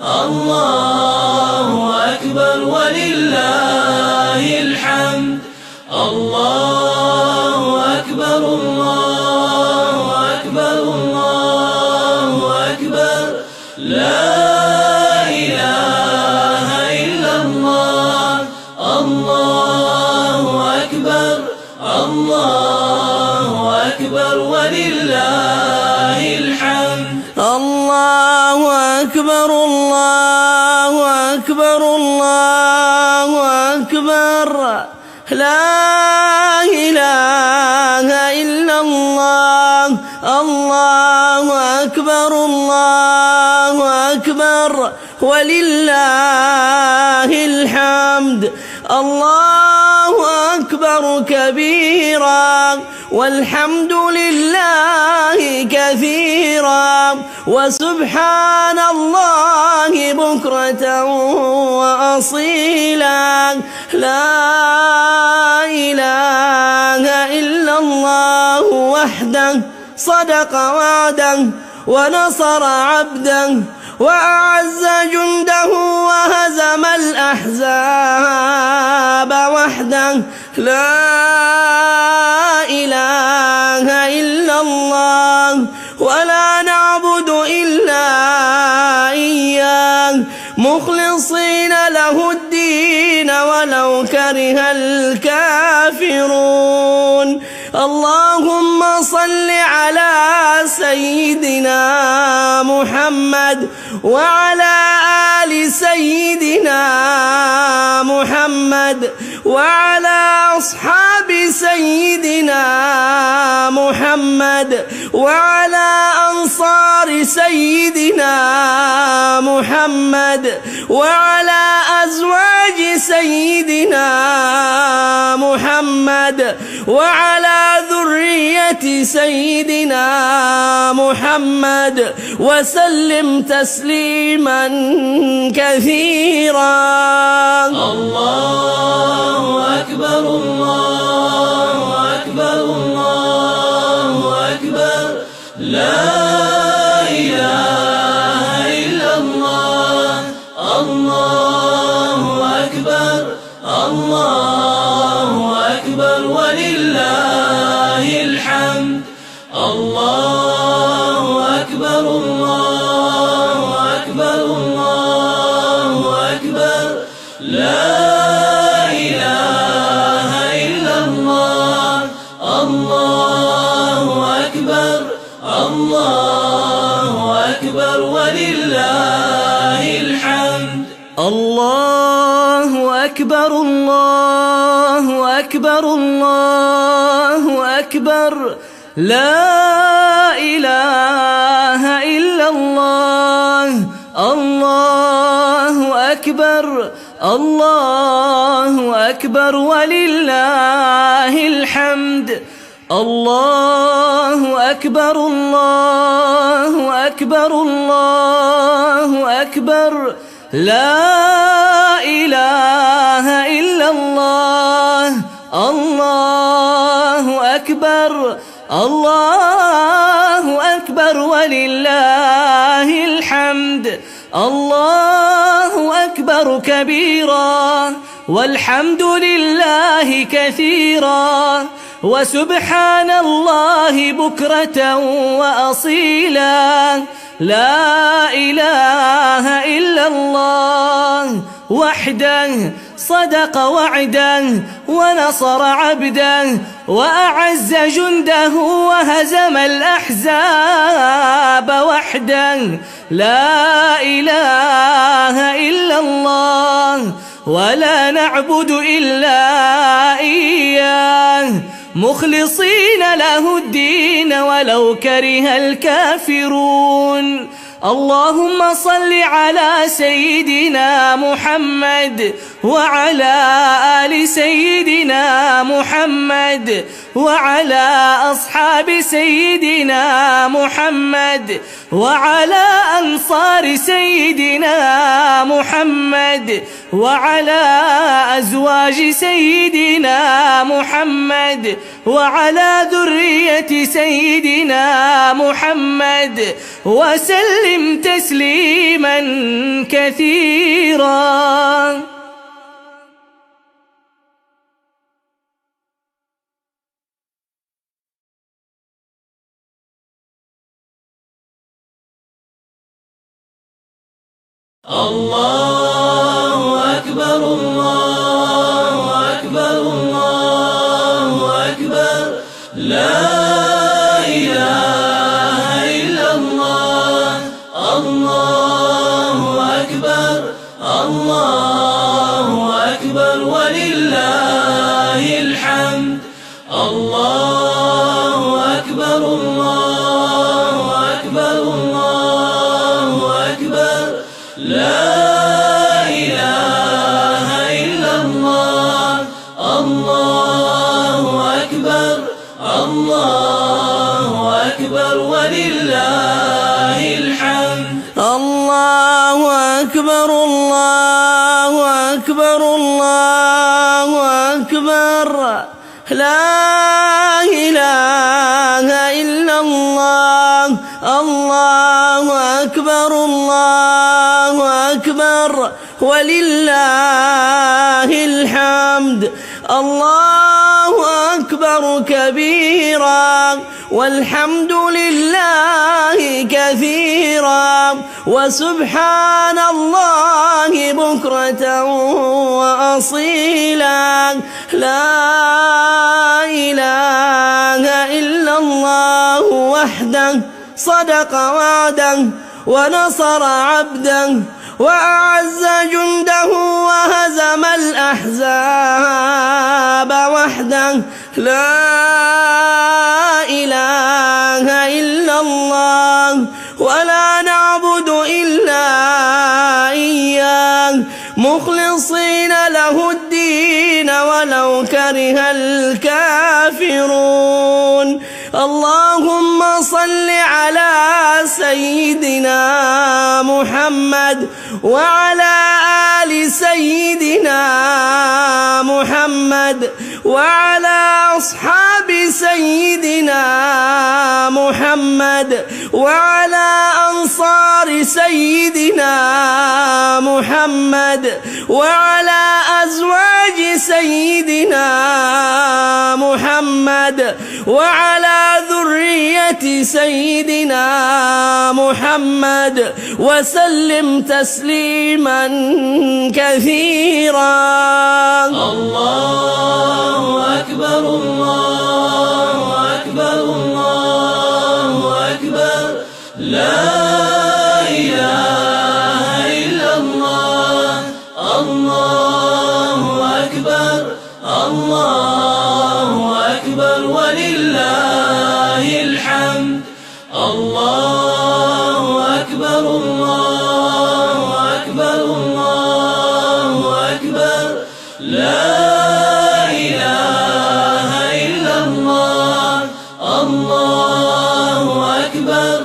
الله أكبر ولله الحمد. الله أكبر الله أكبر الله أكبر لا إله إلا الله. الله أكبر الله أكبر ولله الحمد. الله أكبر الله أكبر الله أكبر لا إله إلا الله. الله أكبر الله أكبر ولله الحمد. الله أكبر كبيرا والحمد لله كثيرا وسبحان الله بكرة وأصيلا. لا إله إلا الله وحده صدق وعده ونصر عبده وأعز جنده وهزم الأحزاب وحده. لا إله إلا الله ولا نعبد إلا إياه مخلصين له الدين ولو كره الكافرون. اللهم صل على سيدنا محمد وعلى آل سيدنا محمد وعلى أصحاب سيدنا محمد وعلى أنصار سيدنا محمد وعلى أزواج سيدنا محمد وعلى ذرية سيدنا محمد وسلم تسليما كثيرا. الله أكبر الله أكبر الله أكبر لا إله إلا الله. الله أكبر الله أكبر ولله الحمد. الله أكبر الله أكبر الله أكبر لا إله إلا الله. الله أكبر الله أكبر ولله الحمد. الله أكبر الله أكبر الله أكبر لا إله إلا الله. الله أكبر الله أكبر ولله الحمد. الله أكبر الله أكبر الله أكبر لا إله إلا الله. الله أكبر الله أكبر ولله الحمد. الله أكبر كبيرا والحمد لله كثيرا وسبحان الله بكرة وأصيلا. لا إله إلا الله وحده صدق وعده ونصر عبده وأعز جنده وهزم الأحزاب وحده. لا إله إلا الله ولا نعبد إلا إياه مخلصين له الدين ولو كره الكافرون. اللهم صل على سيدنا محمد وعلى آل سيدنا محمد وعلى أصحاب سيدنا محمد وعلى أنصار سيدنا محمد وعلى أزواج سيدنا محمد وعلى ذرية سيدنا محمد وسلم تسليما كثيرا. الله أكبر الله أكبر الله أكبر لا إله إلا الله الله أكبر الله أكبر ولله الحمد الله أكبر الله أكبر الله أكبر لا إله إلا الله الله أكبر الله أكبر ولله الحمد. الله أكبر الله أكبر الله أكبر لا إله إلا الله الله أكبر الله أكبر ولله الحمد. الله أكبر كبيرا والحمد لله كثيرا وسبحان الله بكرة وأصيلا لا إله إلا الله وحده صدق وعده ونصر عبده وأعز جنده وهزم الأحزاب وحده لا إله إلا الله ولا نعبد إلا إياه مخلصين له الدين ولو كره الكافرون. اللهم صل على سيدنا محمد وعلى آل سيدنا محمد وعلى أصحاب سيدنا محمد وعلى أنصار سيدنا محمد وعلى أزواج سيدنا محمد وعلى ذرية سيدنا محمد وسلم تسليما كثيرا. الله أكبر الله أكبر الله أكبر لا إله إلا الله الله أكبر الله أكبر ولله الحمد. الله أكبر الله أكبر الله أكبر لا إله إلا الله الله أكبر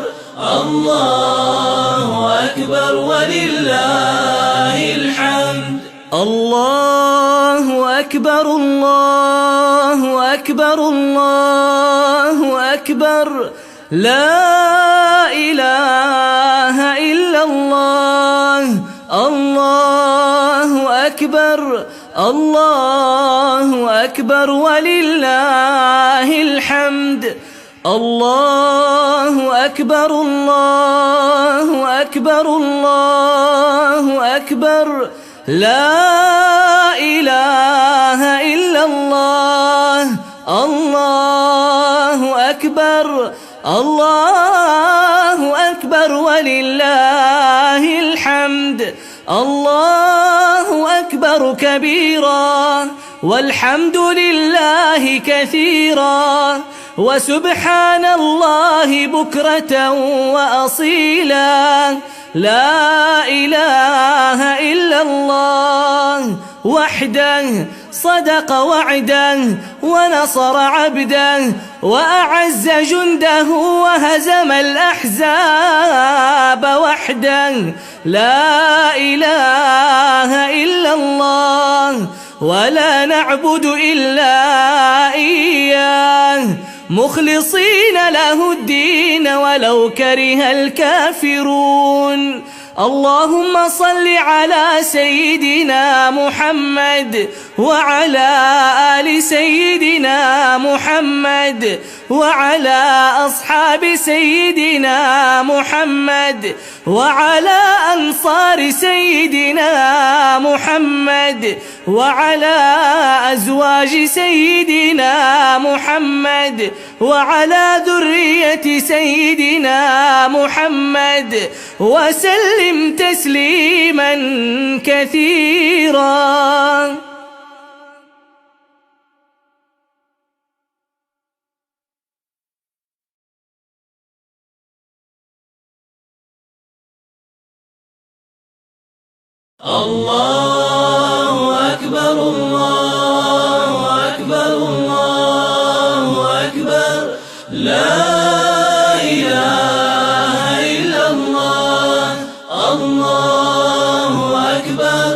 الله أكبر ولله الحمد. الله أكبر الله أكبر الله أكبر لا إله إلا الله الله أكبر الله أكبر ولله الحمد. الله أكبر الله أكبر الله أكبر لا إله إلا الله الله أكبر الله أكبر ولله الحمد. الله أكبر كبيرا والحمد لله كثيرا وسبحان الله بكرة وأصيلا لا إله إلا الله وحده صدق وعده ونصر عبده وأعز جنده وهزم الأحزاب وحده. لا إله إلا الله ولا نعبد إلا إياه مخلصين له الدين ولو كره الكافرون. اللهم صل على سيدنا محمد وعلى آل سيدنا محمد وعلى أصحاب سيدنا محمد وعلى أنصار سيدنا محمد وعلى أزواج سيدنا محمد وعلى ذرية سيدنا محمد وسلم تسليما كثيرا. الله أكبر الله أكبر الله أكبر لا إله إلا الله. الله أكبر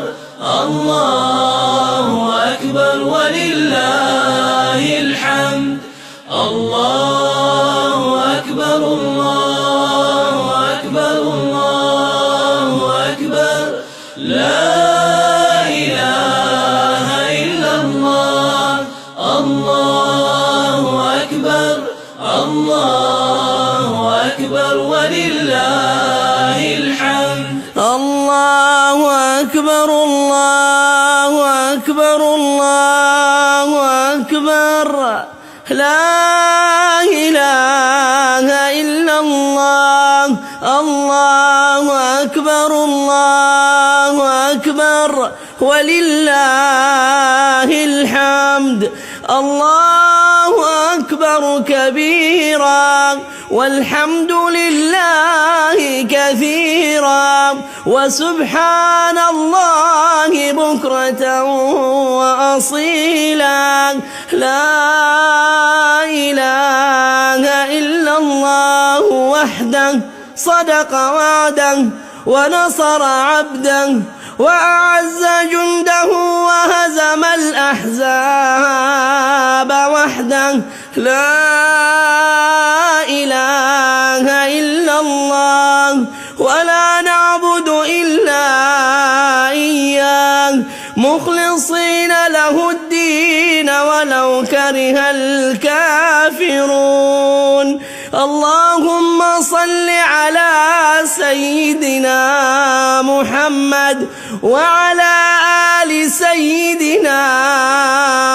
الله أكبر ولله الحمد. الله أكبر الله أكبر الله أكبر لا إله إلا الله. الله أكبر الله أكبر ولله الحمد. الله أكبر الله أكبر الله أكبر لا إله إلا الله. الله أكبر الله أكبر ولله الحمد. الله أكبر كبيرا والحمد لله كثيرا وسبحان الله بكرة وأصيلا. لا إله إلا الله وحده صدق وعده ونصر عبده وأعز جنده وهزم الأحزاب وحده. لا إله إلا الله ولا نعبد إلا إياه مخلصين له الدين ولو كره الكافرون. اللهم صل على سيدنا محمد وعلى آل سيدنا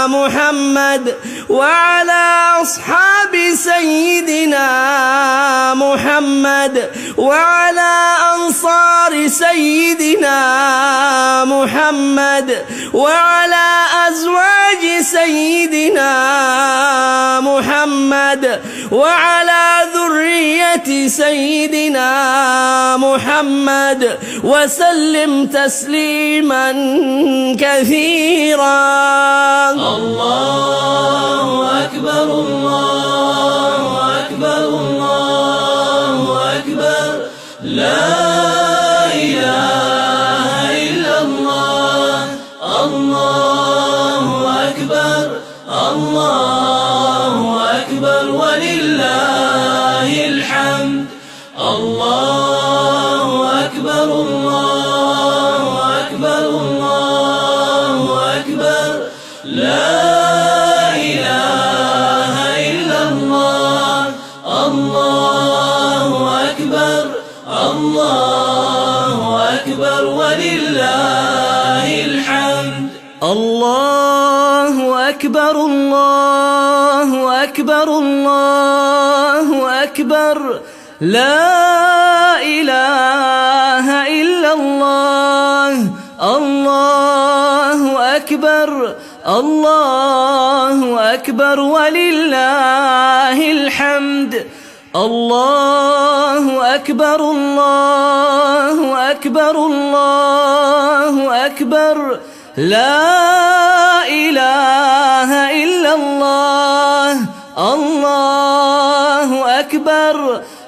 محمد وعلى أصحاب سيدنا محمد وعلى أنصار سيدنا محمد وعلى أزواج سيدنا محمد وعلى ذرية سيدنا محمد وسلم تسليما كثيرا. الله أكبر الله أكبر الله أكبر لا إله إلا الله. الله أكبر الله أكبر ولله الحمد. الله أكبر الله أكبر الله أكبر لا إله إلا الله. الله أكبر الله أكبر ولله الحمد. الله أكبر الله أكبر الله أكبر لا إله إلا الله. الله أكبر الله أكبر ولله الحمد. الله أكبر الله أكبر الله أكبر لا إله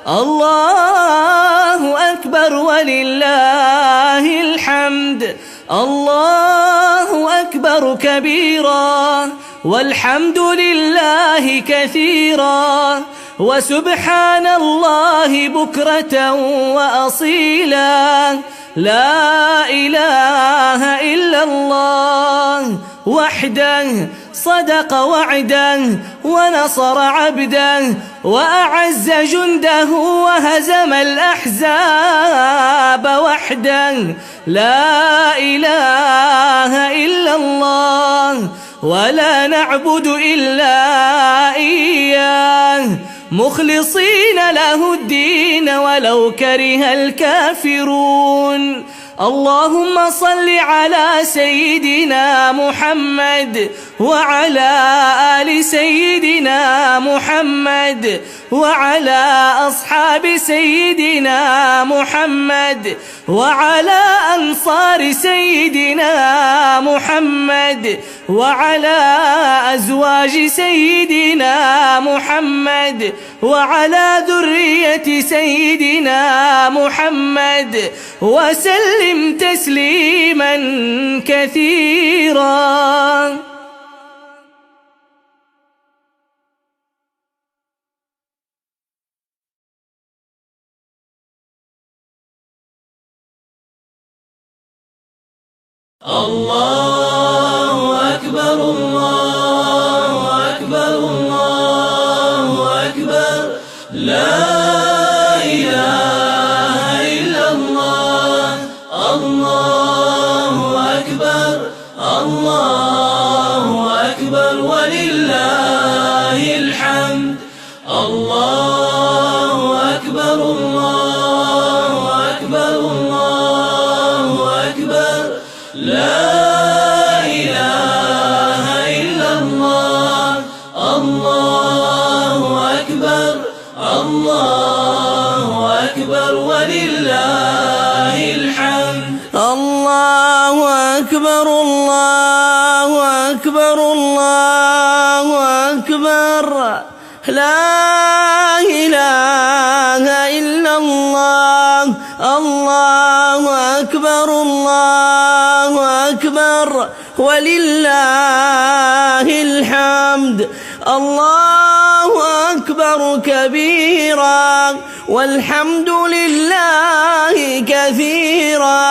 الله أكبر ولله الحمد. الله أكبر كبيرا والحمد لله كثيرا وسبحان الله بكرة وأصيلا. لا إله إلا الله وحده صدق وعده ونصر عبده وأعز جنده وهزم الأحزاب وحده. لا إله إلا الله ولا نعبد إلا إياه مخلصين له الدين ولو كره الكافرون. اللهم صل على سيدنا محمد وعلى آل سيدنا محمد وعلى أصحاب سيدنا محمد وعلى أنصار سيدنا محمد وعلى أزواج سيدنا محمد وعلى ذرية سيدنا محمد وسلم تسليما كثيرا. الله أكبر الله أكبر الله أكبر لا إله إلا الله. الله أكبر الله أكبر ولله الحمد. الله أكبر الله أكبر الله أكبر لا إله إلا الله. الله أكبر الله أكبر ولله الحمد. الله أكبر الله أكبر الله أكبر لا إله إلا الله. الله أكبر الله أكبر ولله الحمد. الله أكبر كبيرا والحمد لله كثيرا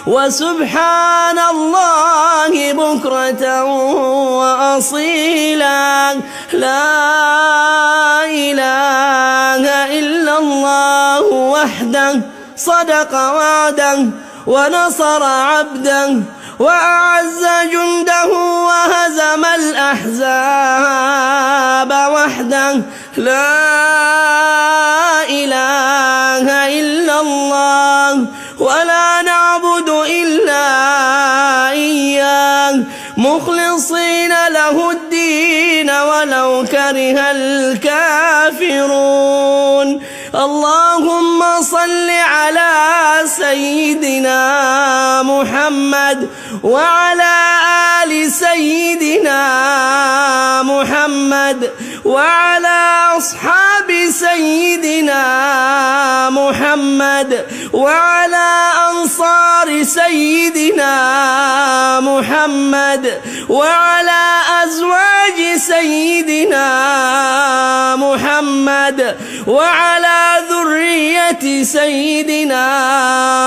وسبحان الله بكرة وأصيلا. لا إله إلا الله وحده صدق وعده ونصر عبده وأعز جنده وهزم الأحزاب وحده. لا إله إلا الله ولا نعبد إلا إياه مخلصين له الدين ولو كره الكافرون. اللهم صل على سيدنا محمد وعلى آل سيدنا محمد وعلى أصحاب سيدنا محمد وعلى أنصار سيدنا محمد وعلى أزواج سيدنا محمد وعلى ذرية سيدنا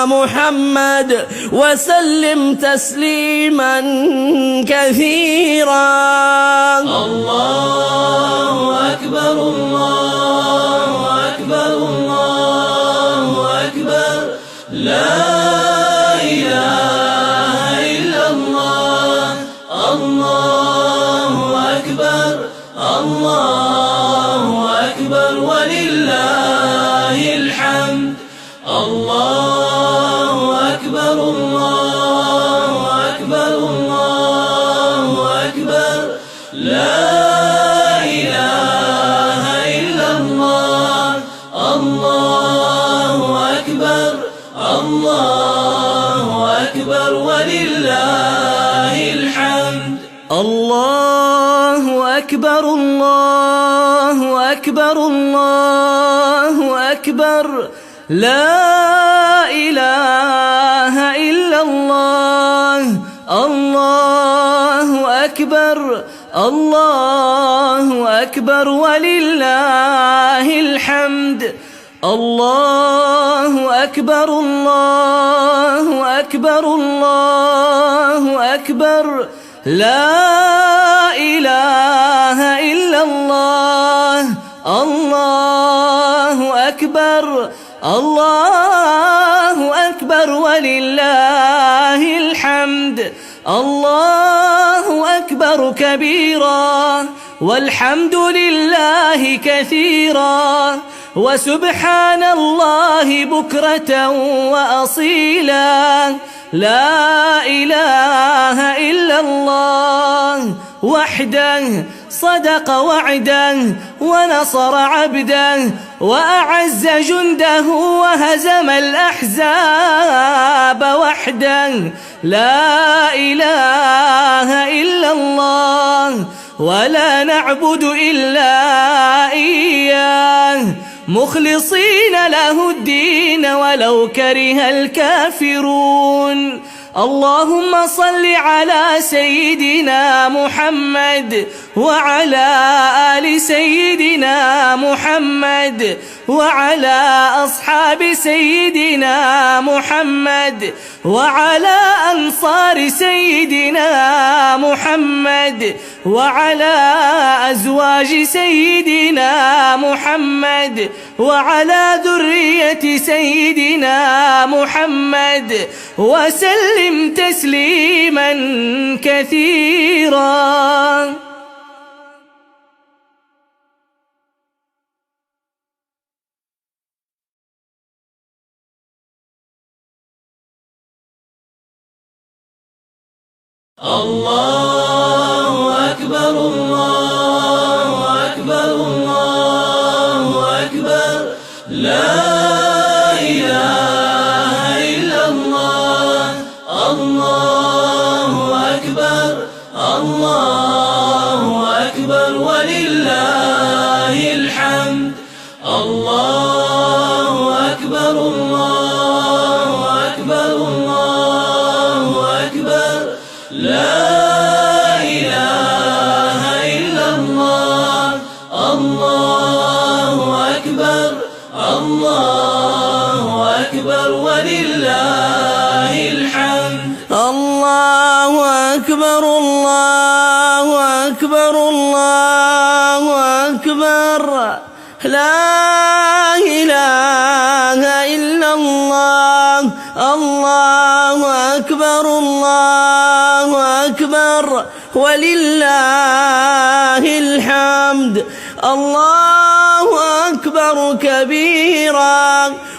محمد وسلم تسليما كثيرا. الله أكبر الله أكبر الله أكبر لا إله إلا الله. الله أكبر الله أكبر ولله الحمد. الله أكبر الله أكبر الله أكبر لا إله إلا الله. الله أكبر الله أكبر ولله الحمد. الله أكبر الله أكبر الله أكبر أكبر. لا إله إلا الله. الله أكبر. الله أكبر ولله الحمد. الله أكبر. الله أكبر. الله أكبر. لا إله إلا الله. الله أكبر. الله أكبر ولله الحمد. الله أكبر كبيرا والحمد لله كثيرا وسبحان الله بكرة وأصيلا. لا إله إلا الله وحده صدق وعده ونصر عبده وأعز جنده وهزم الأحزاب وحده. لا إله إلا الله ولا نعبد إلا إياه مخلصين له الدين ولو كره الكافرون. اللهم صل على سيدنا محمد وعلى آل سيدنا محمد وعلى أصحاب سيدنا محمد وعلى أنصار سيدنا محمد وعلى أزواج سيدنا محمد وعلى ذرية سيدنا محمد وسلم تسليما كثيرا. الله أكبر. الله أكبر. الله أكبر. لا إله إلا الله. الله أكبر. الله أكبر ولله الحمد. الله أكبر. الله أكبر. الله أكبر. لا إله إلا الله. الله أكبر. الله أكبر ولله الحمد. الله أكبر. الله أكبر. الله أكبر. لا إله إلا الله. الله أكبر. الله أكبر ولله الحمد. الله أكبر كبيرا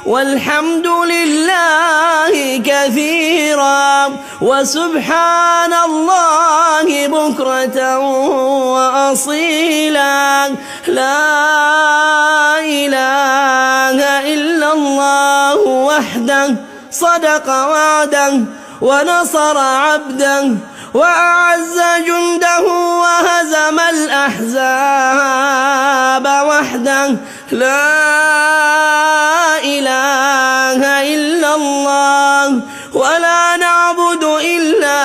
والحمد لله كثيرا وسبحان الله بكرة وأصيلا. لا إله إلا الله وحده صدق وعده ونصر عبده وأعز جنده وهزم الأحزاب وحده. لا إله إلا الله ولا نعبد إلا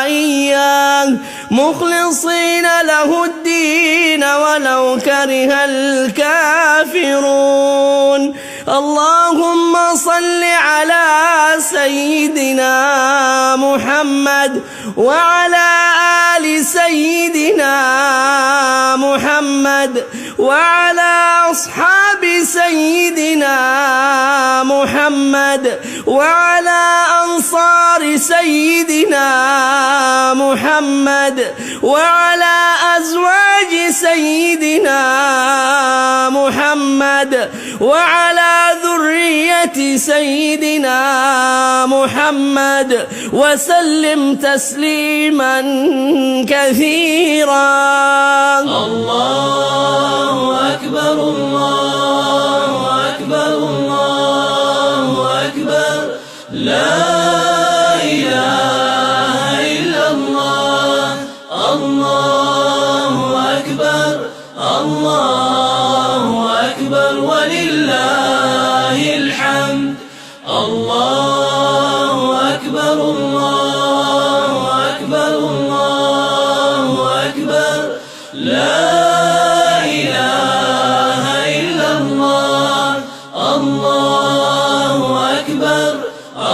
إياه مخلصين له الدين ولو كره الكافرون. اللهم صل على سيدنا محمد وعلى آل سيدنا محمد وعلى أصحاب سيدنا محمد وعلى أنصار سيدنا محمد وعلى أزواج سيدنا محمد وعلى ذرية سيدنا محمد وسلم تسليما كثيرا. الله أكبر. الله أكبر. الله أكبر. لا إله إلا الله. الله أكبر. الله أكبر ولله الله أكبر الله أكبر لا إله إلا الله الله أكبر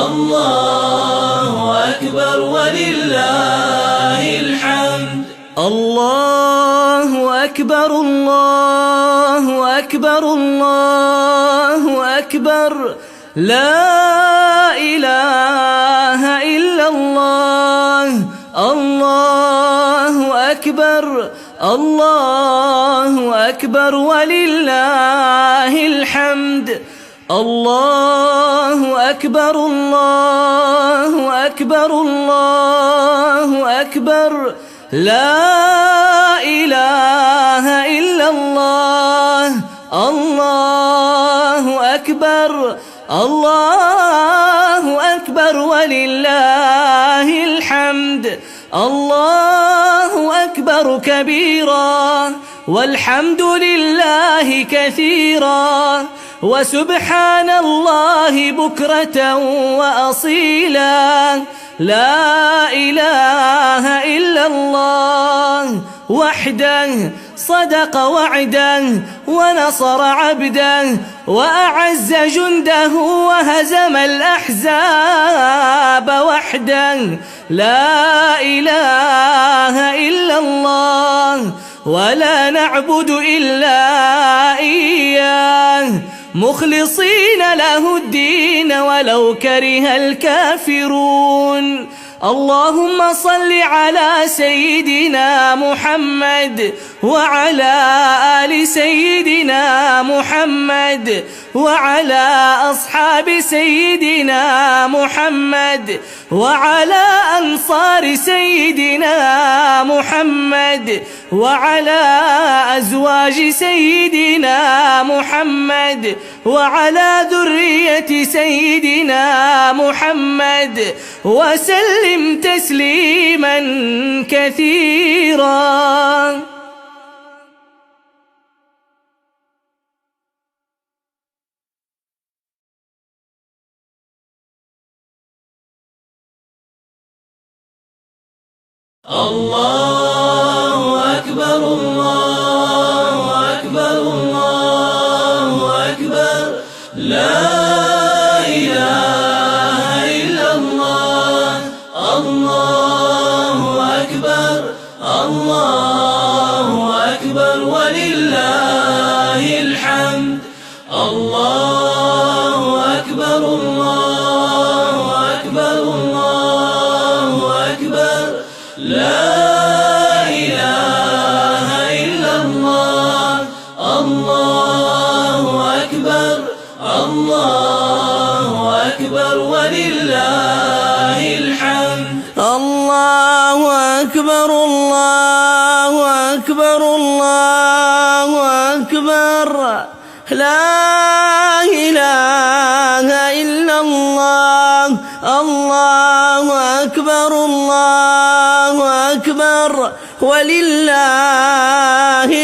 الله أكبر ولله الحمد الله أكبر الله أكبر الله أكبر لا إله إلا الله الله أكبر الله أكبر ولله الحمد الله أكبر الله أكبر الله أكبر لا إله إلا الله الله أكبر الله أكبر ولله الحمد الله أكبر كبيرا والحمد لله كثيرا وسبحان الله بكرة وأصيلا لا إله إلا الله وحده صدق وعده ونصر عبده وأعز جنده وهزم الأحزاب وحده لا إله إلا الله ولا نعبد إلا إياه مخلصين له الدين ولو كره الكافرون اللهم صل على سيدنا محمد وعلى آل سيدنا محمد وعلى أصحاب سيدنا محمد وعلى أنصار سيدنا محمد وعلى أزواج سيدنا محمد وعلى ذرية سيدنا محمد وسلم تسليما كثيرا. الله أكبر الله أكبر الله أكبر لا إله إلا الله الله أكبر الله أكبر ولله الحمد الله أكبر الله أكبر الله أكبر لا إله إلا الله الله أكبر الله أكبر ولله الحمد الله أكبر الله أكبر الله أكبر لا إله إلا الله الله أكبر الله أكبر ولله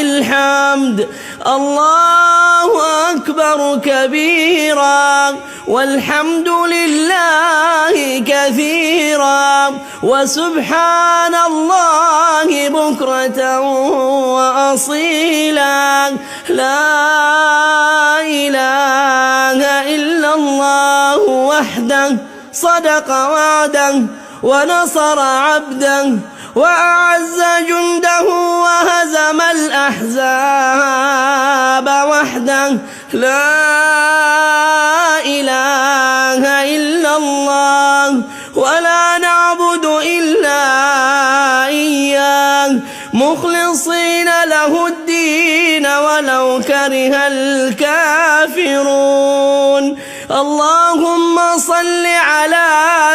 الحمد الله أكبر كبيرا والحمد لله كثيرا وسبحان الله بكرة وأصيلا لا إله إلا الله وحده صدق وعده ونصر عبده وأعز جنده وهزم الأحزاب وحده لا إله إلا الله ولا نعبد إلا إياه مخلصين له الدين ولو كره الكافرون اللهم صل على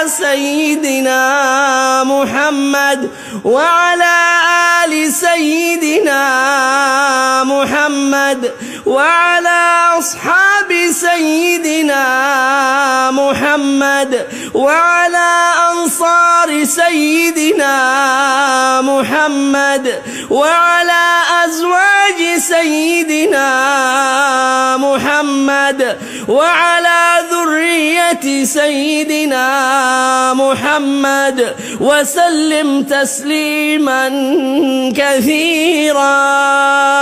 سيدنا محمد وعلى آل سيدنا محمد وعلى أصحاب سيدنا محمد وعلى أنصار سيدنا محمد وعلى أزواج سيدنا محمد وعلى ذرية ذرية سيدنا محمد وسلم تسليما كثيرا.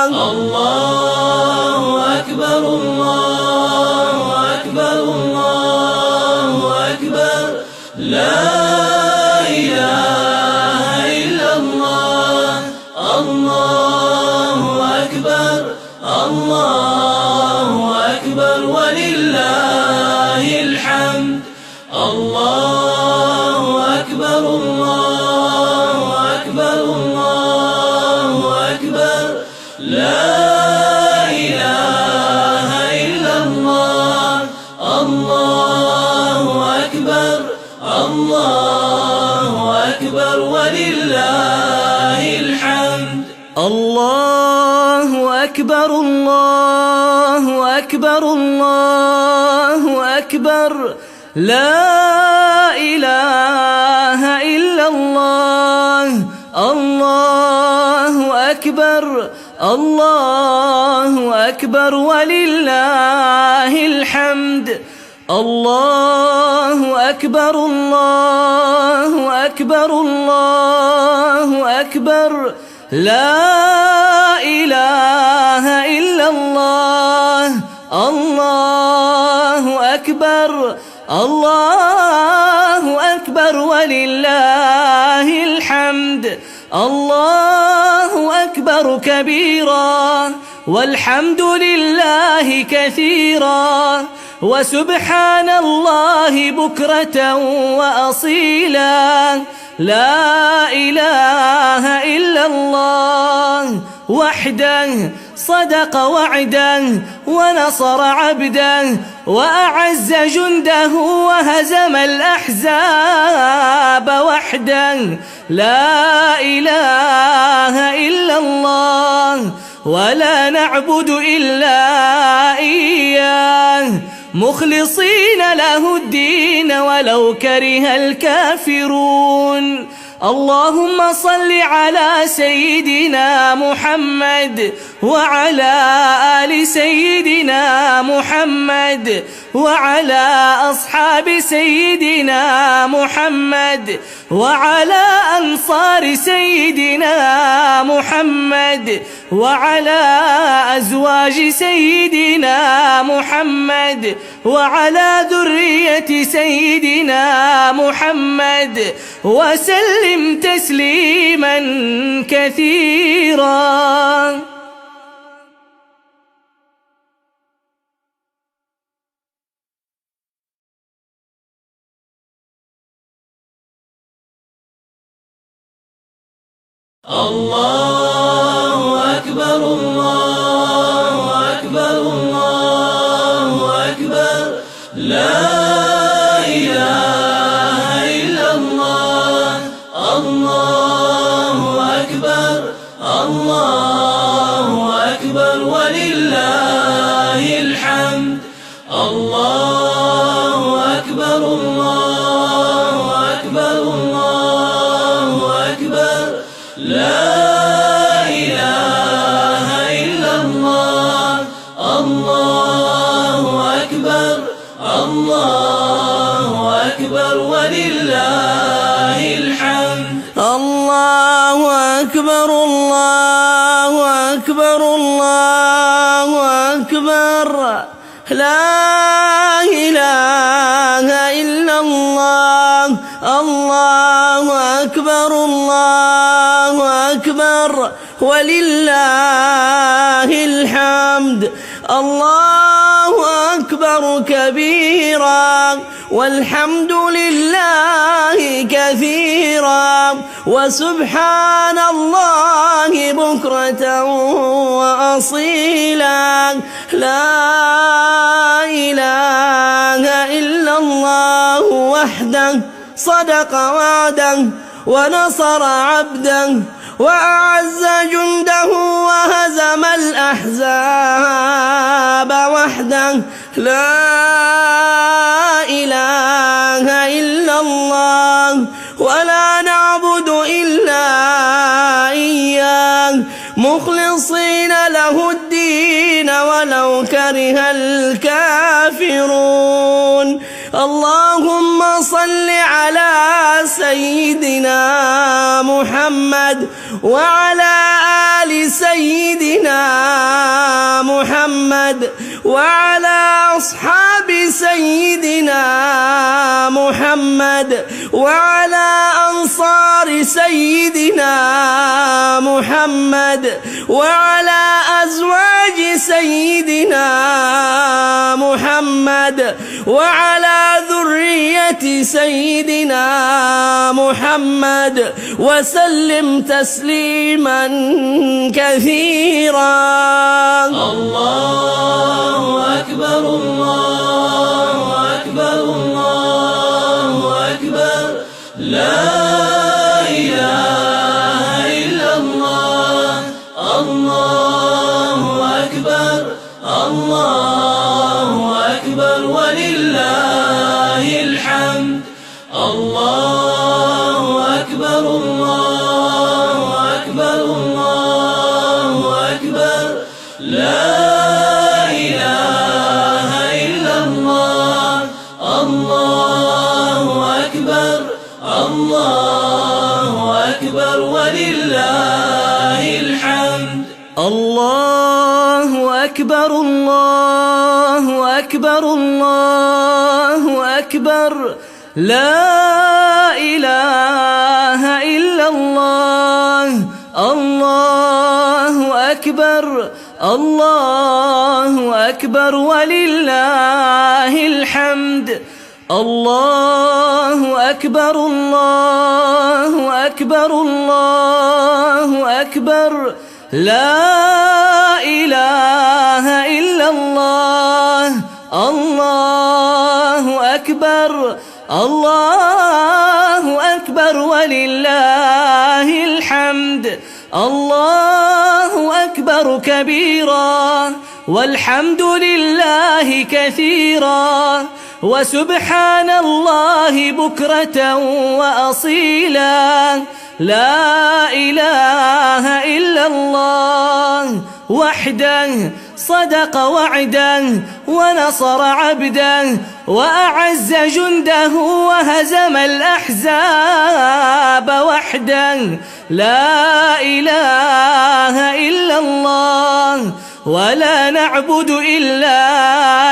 الله أكبر الله أكبر الله أكبر لا إله إلا الله. الله أكبر الله أكبر ولله الحمد. الله أكبر الله أكبر الله أكبر لا إله إلا الله. الله أكبر الله أكبر ولله الحمد. الله أكبر الله أكبر الله أكبر لا إله إلا الله. الله أكبر الله أكبر ولله الحمد. الله أكبر الله أكبر الله أكبر لا إله إلا الله. الله أكبر الله أكبر ولله الحمد. الله أكبر كبيرا والحمد لله كثيرا وسبحان الله بكرة وأصيلا. لا إله إلا الله وحده صدق وعده ونصر عبده وأعز جنده وهزم الأحزاب وحده. لا إله إلا الله ولا نعبد إلا إياه مخلصين له الدين ولو كره الكافرون. اللهم صل على سيدنا محمد وعلى آل سيدنا محمد وعلى أصحاب سيدنا محمد وعلى أنصار سيدنا محمد وعلى أزواج سيدنا محمد وعلى ذرية سيدنا محمد وسلم تسليما كثيرا. الله أكبر الله أكبر الله أكبر لا إله إلا الله. الله أكبر الله أكبر ولله الحمد. الله أكبر الله أكبر الله أكبر لا إله إلا الله. الله أكبر الله أكبر ولله الحمد. الله أكبر الله أكبر الله أكبر لا إله إلا الله. الله أكبر الله أكبر ولله الحمد. الله أكبر كبيرا والحمد لله كثيرا وسبحان الله بكرة وأصيلا. لا إله إلا الله وحده صدق وعده ونصر عبده وأعز جنده وهزم الأحزاب وحده. لا إله إلا الله ولا نعبد إلا إياه مخلصين له الدين ولو كره الكافرون. اللهم صل على سيدنا محمد وعلى آل سيدنا محمد وعلى أصحاب سيدنا محمد وعلى أنصار سيدنا محمد وعلى أزواج سيدنا محمد وعلى ذرية سيدنا محمد وسلم تسليما كثيرا. الله أكبر الله أكبر الله أكبر لا إله إلا الله الله أكبر الله أكبر ولله الحمد الله أكبر الله أكبر الله أكبر لا إله إلا الله الله أكبر الله أكبر ولله الحمد. الله أكبر الله أكبر الله أكبر لا إله إلا الله الله أكبر الله أكبر ولله الحمد. الله أكبر الله أكبر الله أكبر لا إله إلا الله الله أكبر الله أكبر ولله الحمد. الله أكبر كبيرا والحمد لله كثيرا وسبحان الله بكرة وأصيلا. لا إله إلا الله وحده صدق وعده ونصر عبده وأعز جنده وهزم الأحزاب وحده. لا إله إلا الله ولا نعبد إلا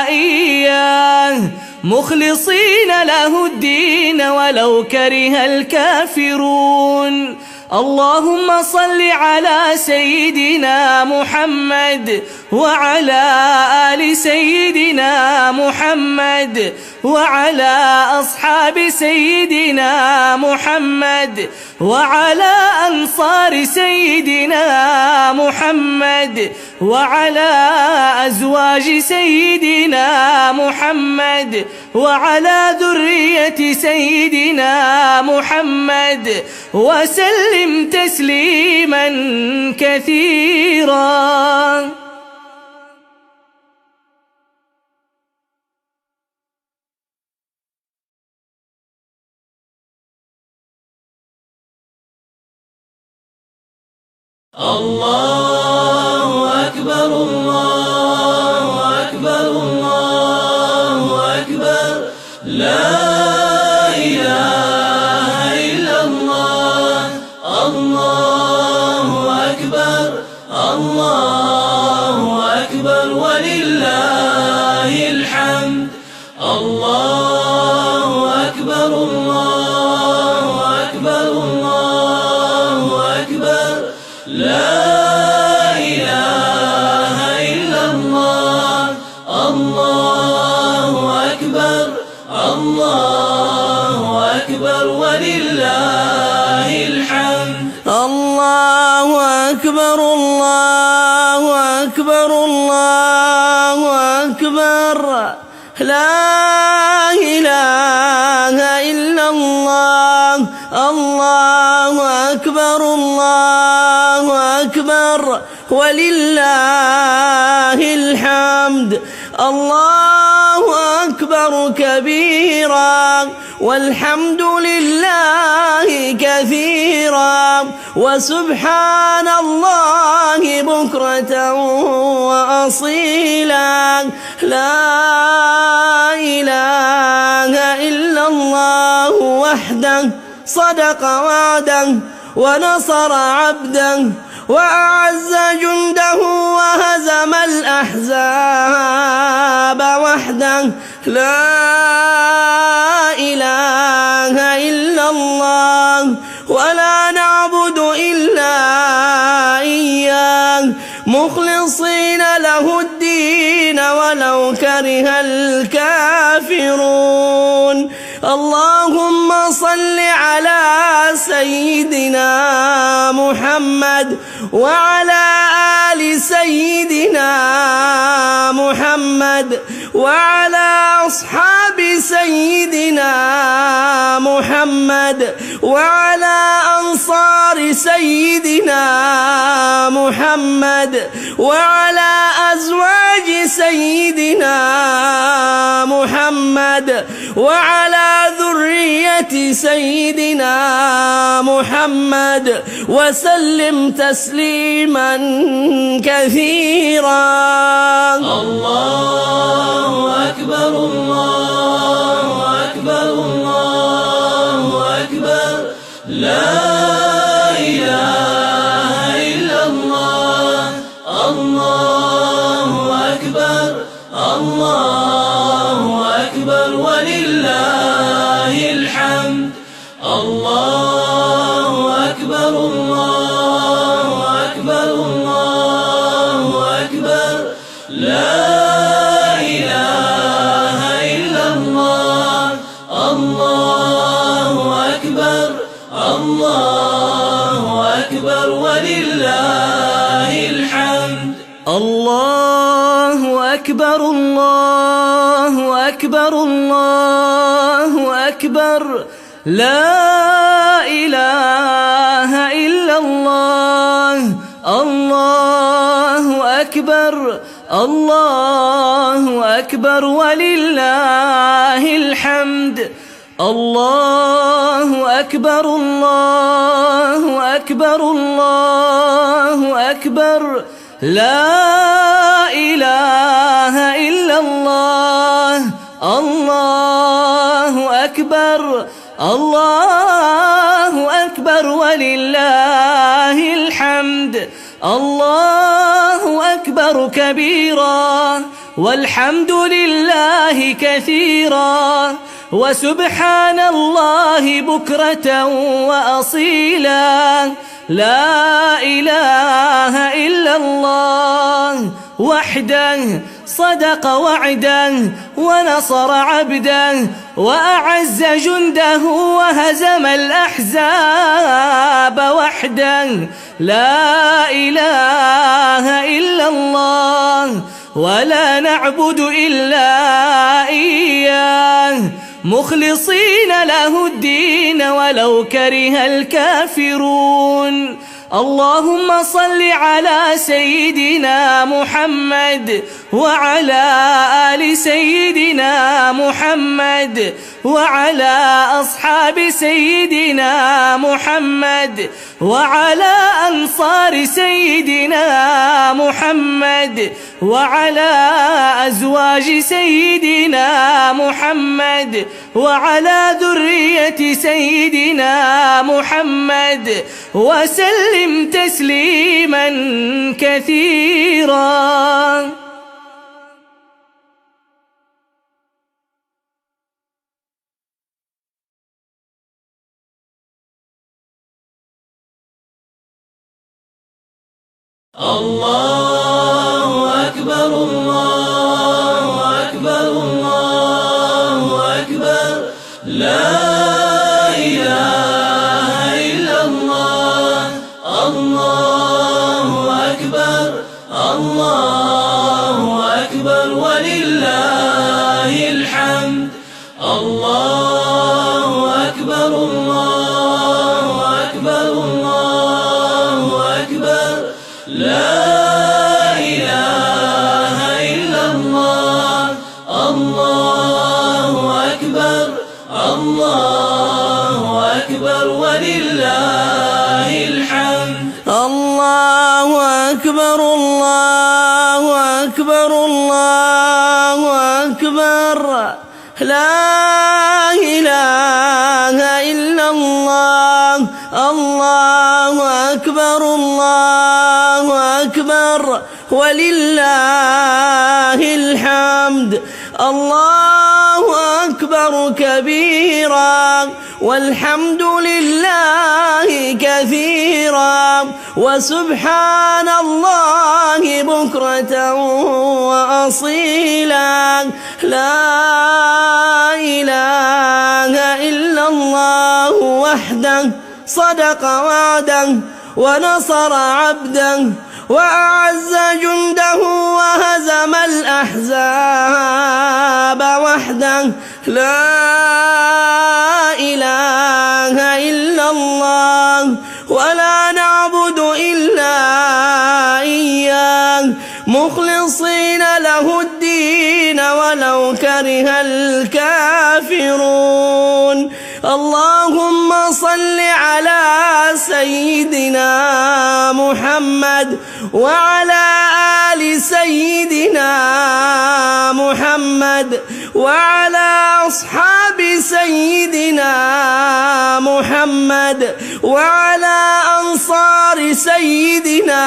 إياه مخلصين له الدين ولو كره الكافرون. اللهم صل على سيدنا محمد وعلى آل سيدنا محمد وعلى أصحاب سيدنا محمد وعلى أنصار سيدنا محمد وعلى أزواج سيدنا محمد وعلى ذرية سيدنا محمد وسلم تسليما كثيرا. الله أكبر الله أكبر الله أكبر لا إله إلا الله الله أكبر الله أكبر ولله الحمد. الله أكبر الله أكبر الله أكبر لا إله إلا الله الله أكبر الله أكبر ولله الحمد. الله أكبر الله أكبر الله أكبر لا إله إلا الله الله أكبر الله أكبر ولله الحمد. الله أكبر كبيرا والحمد لله كثيرا وسبحان الله بكرة وأصيلا. لا إله إلا الله وحده صدق وعده ونصر عبده وأعز جنده وهزم الأحزاب وحده. لا إله إلا الله ولا نعبد إلا إياه مخلصين له الدين ولو كره الكافرون. اللهم صل على سيدنا محمد وعلى آل سيدنا محمد وعلى أصحاب سيدنا محمد وعلى أنصار سيدنا محمد وعلى أزواج سيدنا محمد وعلى ذرية سيدنا محمد وسلم تسليما كثيرا. الله أكبر الله أكبر الله أكبر. لا إله إلا الله. الله أكبر الله أكبر ولله الحمد. الله أكبر الله أكبر الله أكبر. لا إله إلا الله. الله أكبر الله أكبر ولله الحمد. الله أكبر الله أكبر الله أكبر. لا إله إلا الله. الله أكبر الله أكبر ولله الحمد. الله أكبر الله أكبر الله أكبر. لا إله إلا الله. الله أكبر الله أكبر ولله الحمد. الله أكبر كبيرا والحمد لله كثيرا وسبحان الله بكرة وأصيلا. لا إله إلا الله وحده صدق وعده ونصر عبده وأعز جنده وهزم الأحزاب وحده. لا إله إلا الله ولا نعبد إلا إياه مخلصين له الدين ولو كره الكافرون. اللهم صل على سيدنا محمد وعلى آل سيدنا محمد وعلى أصحاب سيدنا محمد وعلى أنصار سيدنا محمد وعلى أزواج سيدنا محمد وعلى ذرية سيدنا محمد وسلم تسليما كثيرا. الله أكبر الله أكبر الله أكبر. لا إله إلا الله. الله أكبر الله أكبر ولله الحمد. الله أكبر الله أكبر الله أكبر. لا إله إلا الله. الله أكبر الله أكبر ولله الحمد. الله أكبر الله أكبر الله أكبر لا إله إلا الله. الله أكبر الله أكبر ولله الحمد. الله أكبر كبيرا والحمد لله كثيرا وسبحان الله بكرة وأصيلا. لا إله إلا الله وحده صدق وعده ونصر عبده وأعز جنده وهزم الأحزاب وحده. لا إله إلا الله ولا نعبد إلا إياه مخلصين له الدين ولو كره الكافرون. اللهم صل على سيدنا محمد وعلى آل سيدنا محمد وعلى أصحاب سيدنا محمد وعلى أنصار سيدنا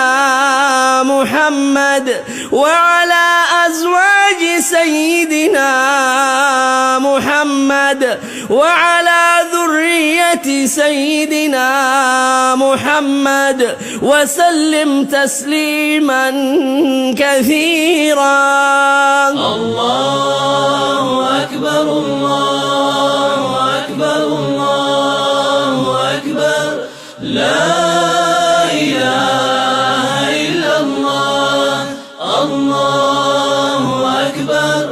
محمد وعلى أزواج سيدنا محمد وعلى ذرية سيدنا محمد وسلم تسليما كثيرا. الله أكبر الله أكبر الله أكبر لا إله إلا الله. الله أكبر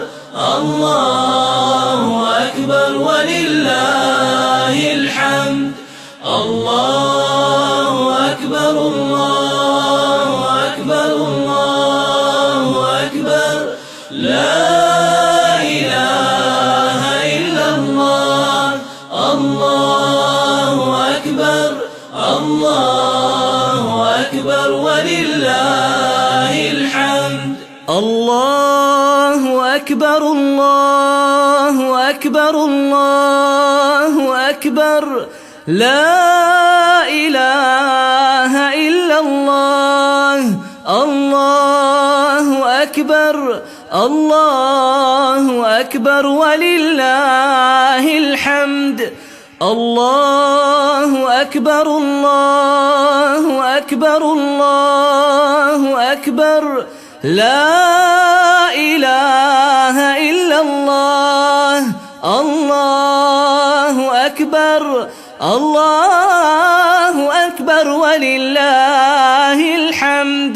الله أكبر ولله الحمد. الله أكبر الله أكبر الله أكبر لا إله إلا الله. الله أكبر الله أكبر ولله الحمد. الله أكبر الله أكبر الله أكبر لا إله إلا الله. الله أكبر الله أكبر ولله الحمد. الله أكبر الله أكبر الله أكبر لا إله إلا الله. الله أكبر الله أكبر ولله الحمد.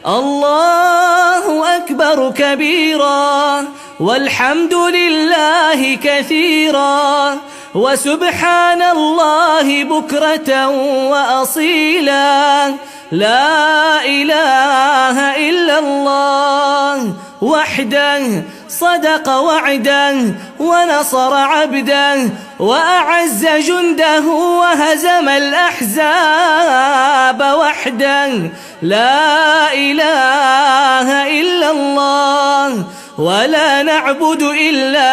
الله أكبر كبيرا والحمد لله كثيرا وسبحان الله بكرة وأصيلا. لا إله إلا الله وحده صدق وعده ونصر عبده وأعز جنده وهزم الأحزاب وحده. لا إله إلا الله ولا نعبد إلا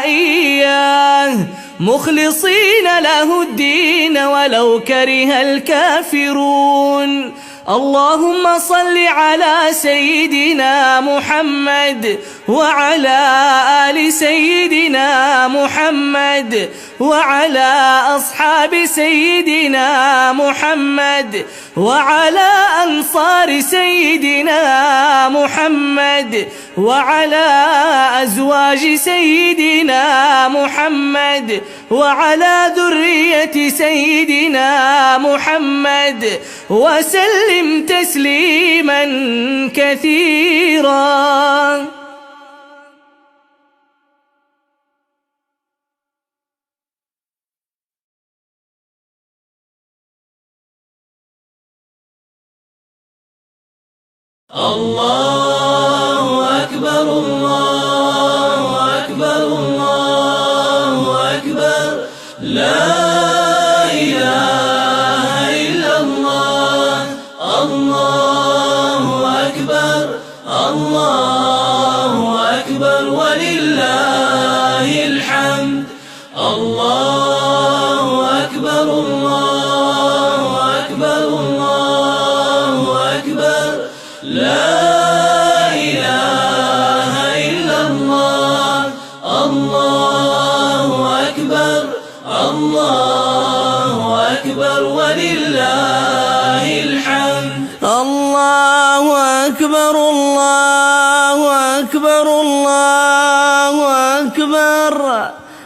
إياه مخلصين له الدين ولو كره الكافرون. اللهم صل على سيدنا محمد وعلى آل سيدنا محمد وعلى أصحاب سيدنا محمد وعلى أنصار سيدنا محمد وعلى أزواج سيدنا محمد وعلى ذرية سيدنا محمد وسلم تسليما كثيرا. الله أكبر الله أكبر الله أكبر لا إله إلا أكبر ولله الحمد. الله أكبر الله أكبر الله أكبر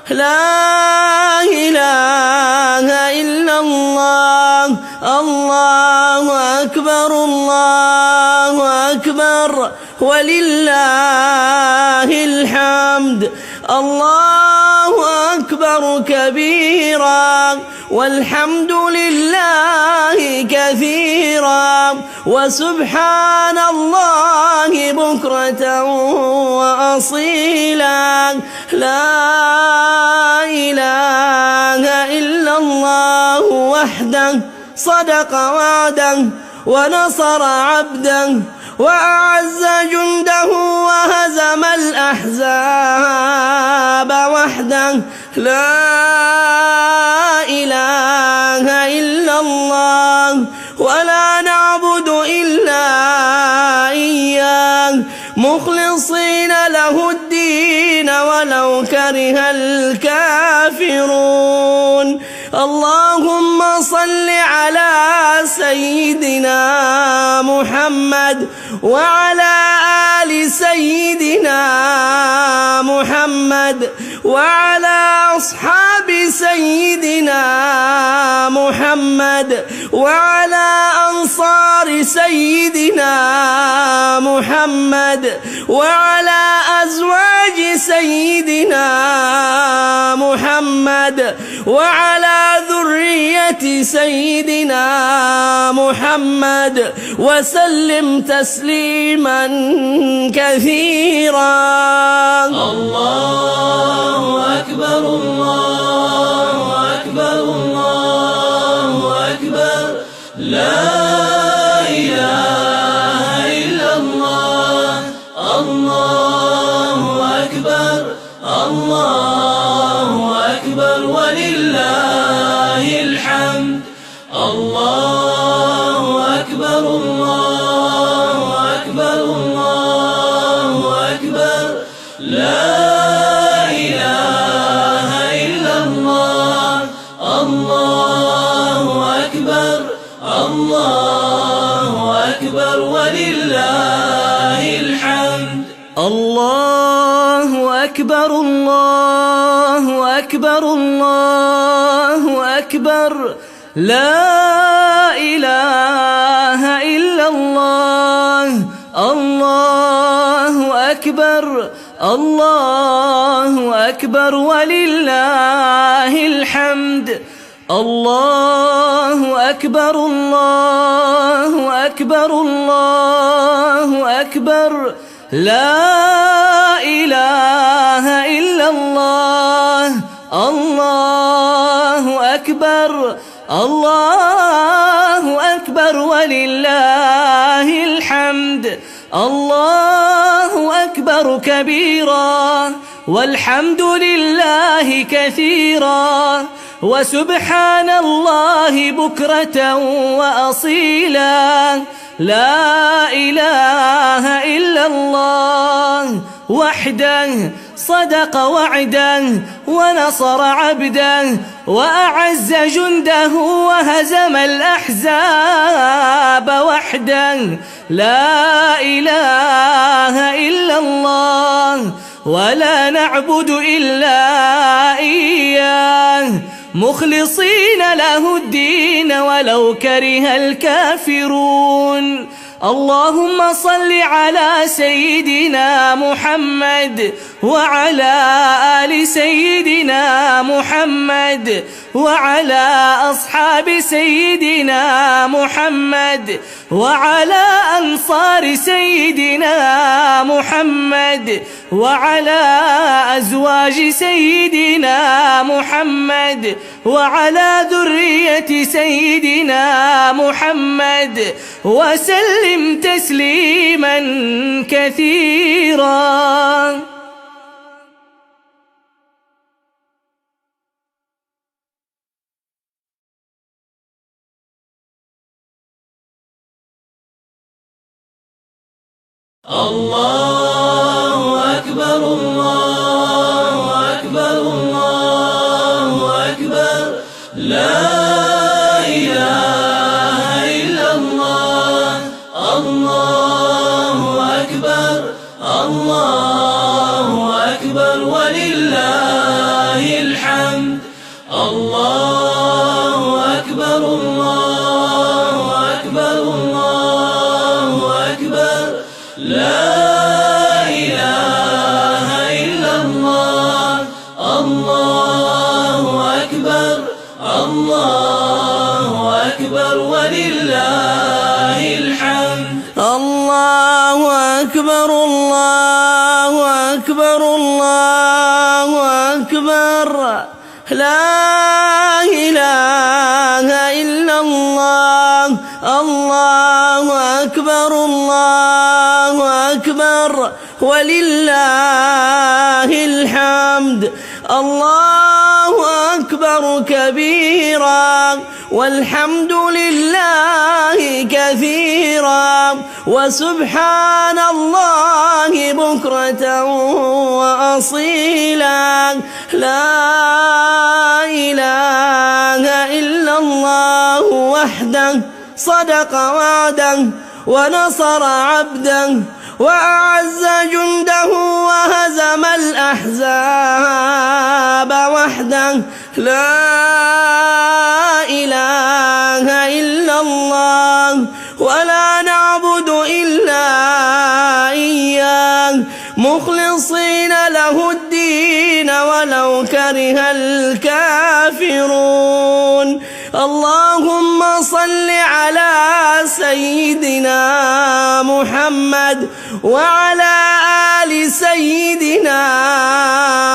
لا إله إلا الله. الله أكبر الله أكبر ولله الحمد. الله أكبر كبيرا والحمد لله كثيرا وسبحان الله بكرة وأصيلا. لا إله إلا الله وحده صدق وعده ونصر عبده وأعز جنده وهزم الأحزاب وحده. لا إله إلا الله ولا نعبد إلا إياه مخلصين له الدين ولو كره الكافرون. اللهم صل على سيدنا محمد وعلى آل سيدنا محمد وعلى أصحاب سيدنا محمد وعلى أنصار سيدنا محمد وعلى أزواج سيدنا محمد وعلى ذرية سيدنا محمد وسلم تسليما كثيرا. الله أكبر الله أكبر الله أكبر لا إله إلا الله. الله أكبر الله أكبر ولله الحمد. الله أكبر الله أكبر الله أكبر لا إله إلا الله. الله أكبر الله أكبر ولله الحمد. الله أكبر الله أكبر الله أكبر لا إله إلا الله. الله أكبر الله أكبر ولله الحمد. الله أكبر الله أكبر الله أكبر لا إله إلا الله. الله أكبر الله أكبر ولله الحمد. الله أكبر كبيرا والحمد لله كثيرا وسبحان الله بكرة وأصيلا. لا إله إلا الله وحده صدق وعده ونصر عبده وأعز جنده وهزم الأحزاب وحده. لا إله إلا الله ولا نعبد إلا إياه مخلصين له الدين ولو كره الكافرون. اللهم صل على سيدنا محمد وعلى آل سيدنا محمد وعلى أصحاب سيدنا محمد وعلى أنصار سيدنا محمد وعلى أزواج سيدنا محمد وعلى ذرية سيدنا محمد وسلم تسليما كثيرا. الله أكبر الله أكبر الله أكبر لا أكبر ولله الحمد. الله أكبر الله أكبر الله أكبر لا إله إلا الله. الله أكبر ولله الحمد. الله أكبر كبيرا والحمد لله كثيرا وسبحان الله بكرة وأصيلا. لا إله إلا الله وحده صدق وعده ونصر عبده وأعز جنده وهزم الأحزاب وحده. لا إله إلا الله ولا نعبد إلا إياه مخلصين له الدين ولو كره الكافرون. اللهم صل على سيدنا محمد وعلى آل سيدنا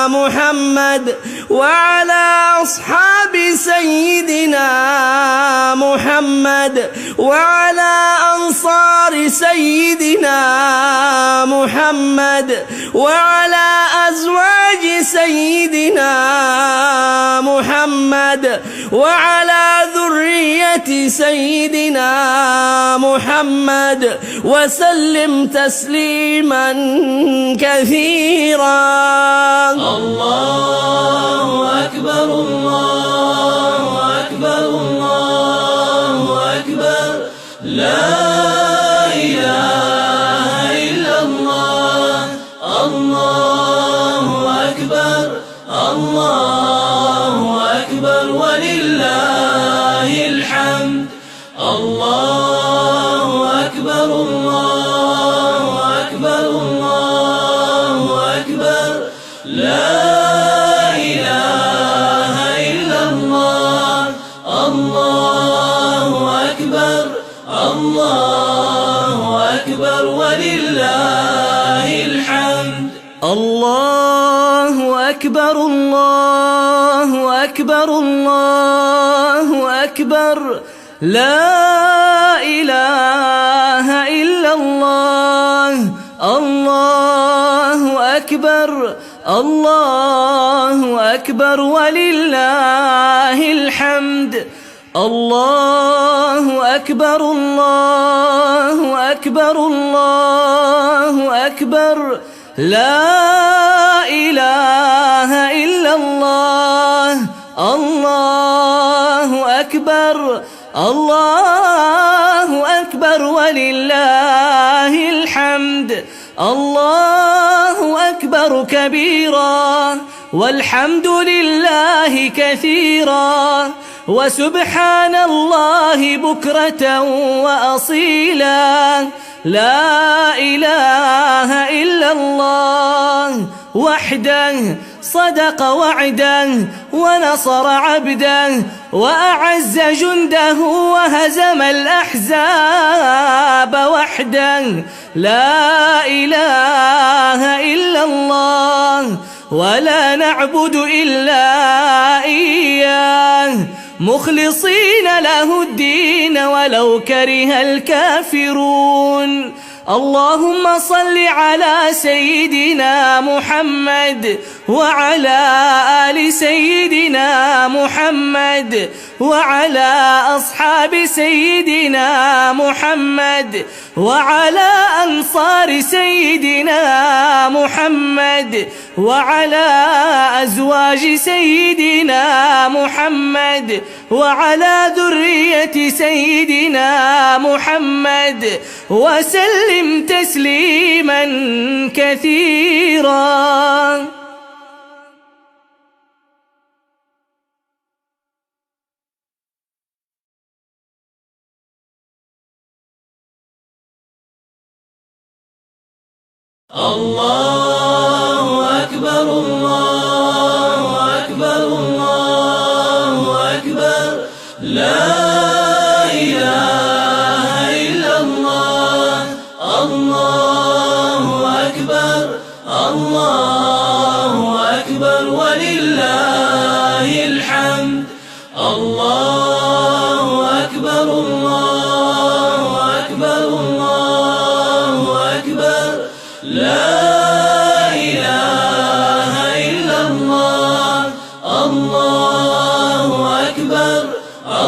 محمد وعلى أصحاب سيدنا محمد وعلى أنصار سيدنا محمد وعلى أزواج سيدنا محمد وعلى ذرية سيدنا محمد وسلم تسليما كثيرا. الله أكبر الله أكبر الله أكبر لا إله إلا الله. الله أكبر الله أكبر ولله الحمد. الله أكبر الله أكبر الله أكبر لا إله إلا الله. الله أكبر الله أكبر ولله الحمد. الله أكبر الله أكبر الله أكبر لا إله إلا الله. الله أكبر الله أكبر ولله الحمد. الله أكبر الله أكبر الله أكبر لا إله إلا الله. الله أكبر الله أكبر ولله الحمد. الله أكبر كبيرا والحمد لله كثيرا وسبحان الله بكرة وأصيلا. لا إله إلا الله وحده صدق وعده ونصر عبده وأعز جنده وهزم الأحزاب وحده. لا إله إلا الله ولا نعبد إلا إياه مخلصين له الدين ولو كره الكافرون. اللهم صل على سيدنا محمد وعلى آل سيدنا محمد وعلى أصحاب سيدنا محمد وعلى أنصار سيدنا محمد وعلى أزواج سيدنا محمد وعلى ذرية سيدنا محمد وسلم تسليما كثيرا. الله أكبر الله أكبر الله أكبر لا إله إلا الله. الله أكبر الله أكبر ولله الحمد. الله أكبر الله أكبر الله أكبر لا إله إلا الله. الله أكبر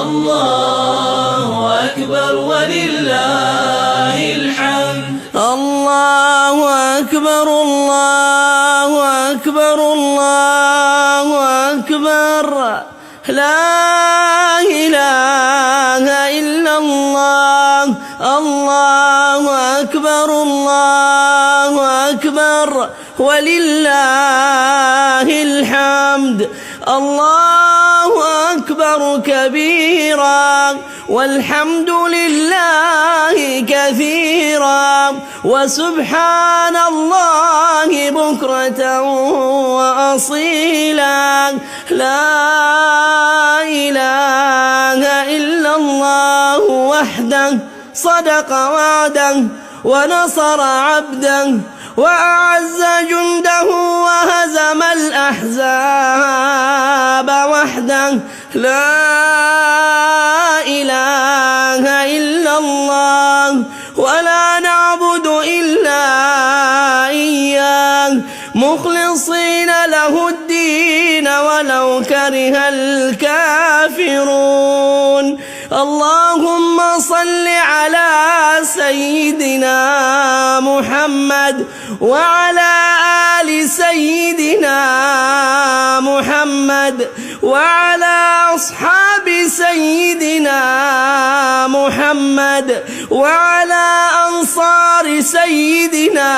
الله أكبر ولله الحمد. الله أكبر الله أكبر الله أكبر لا إله إلا الله. الله أكبر الله أكبر ولله الحمد. الله أكبر كبيرا والحمد لله كثيرا وسبحان الله بكرة وأصيلا. لا إله إلا الله وحده صدق وعده ونصر عبده وأعز جنده وهزم الأحزاب وحده. لا إله إلا الله ولا نعبد إلا إياه مخلصين له الدين ولو كره الكافرون. اللهم صل على سيدنا محمد وعلى آل سيدنا محمد وعلى أصحاب سيدنا محمد وعلى أنصار سيدنا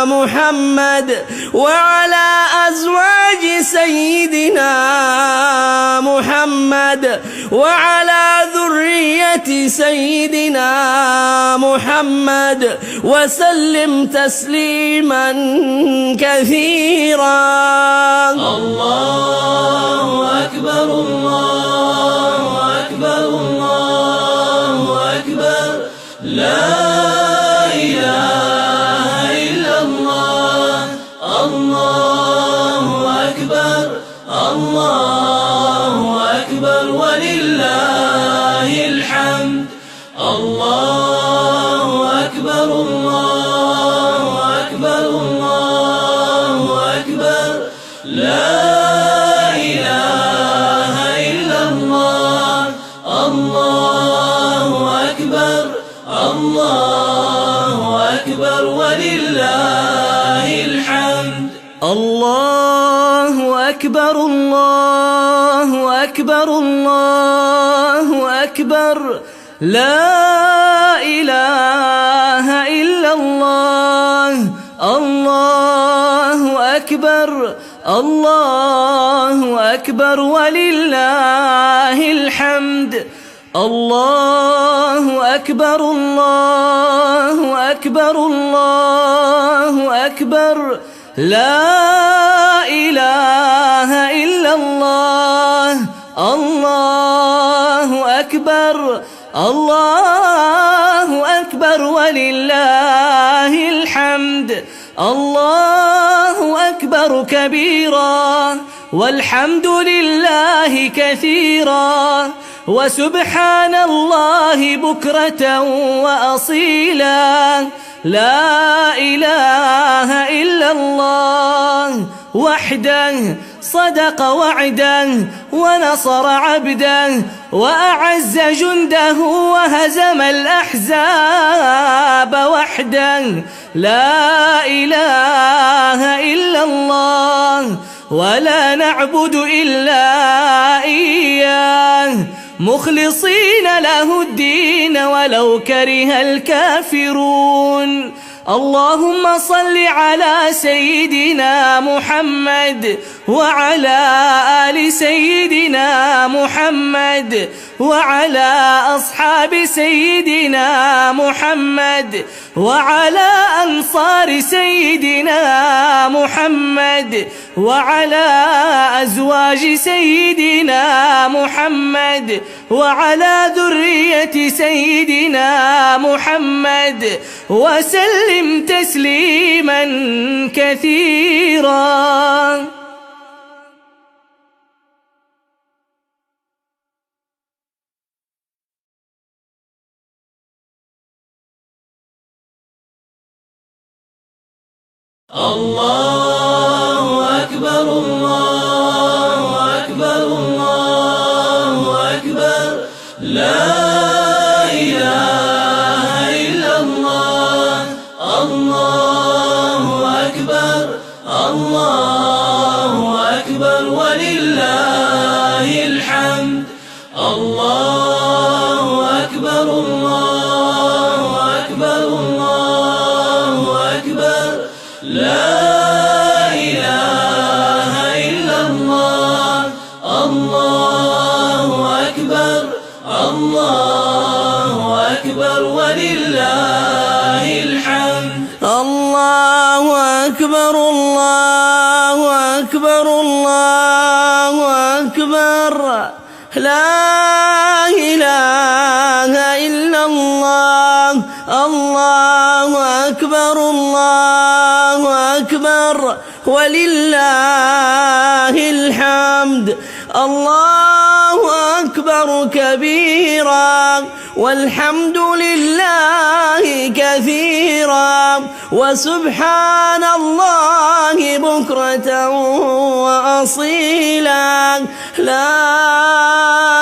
محمد وعلى أزواج سيدنا محمد وعلى ذرية سيدنا محمد وسلم تسليما كثيرا. الله أكبر الله أكبر الله أكبر لا إله إلا الله. الله أكبر الله أكبر ولله الحمد. الله أكبر الله أكبر الله أكبر لا إله إلا الله. الله أكبر الله أكبر ولله الحمد. الله أكبر الله أكبر الله أكبر لا إله إلا الله. الله أكبر الله أكبر ولله الحمد. الله أكبر الله أكبر الله أكبر لا إله إلا الله. الله أكبر الله أكبر ولله الحمد. الله أكبر كبيرا والحمد لله كثيرا وسبحان الله بكرة وأصيلا. لا إله إلا الله وحده صدق وعده ونصر عبده وأعز جنده وهزم الأحزاب وحده. لا إله إلا الله ولا نعبد إلا إياه مخلصين له الدين ولو كره الكافرون. اللهم صل على سيدنا محمد وعلى آل سيدنا محمد وعلى أصحاب سيدنا محمد وعلى أنصار سيدنا محمد وعلى أزواج سيدنا محمد وعلى ذرية سيدنا محمد وسلم تسليما كثيرا. الله أكبر الله أكبر الله أكبر لا إله إلا الله الله أكبر الله أكبر ولله الحمد الله أكبر الله أكبر الله أكبر لا إله إلا الله الله أكبر الله أكبر ولله الحمد الله أكبر الله أكبر الله أكبر لا إله إلا الله الله أكبر الله أكبر ولله الحمد الله أكبر كبيرا والحمد لله كثيرا وسبحان الله بكرة وأصيلا لا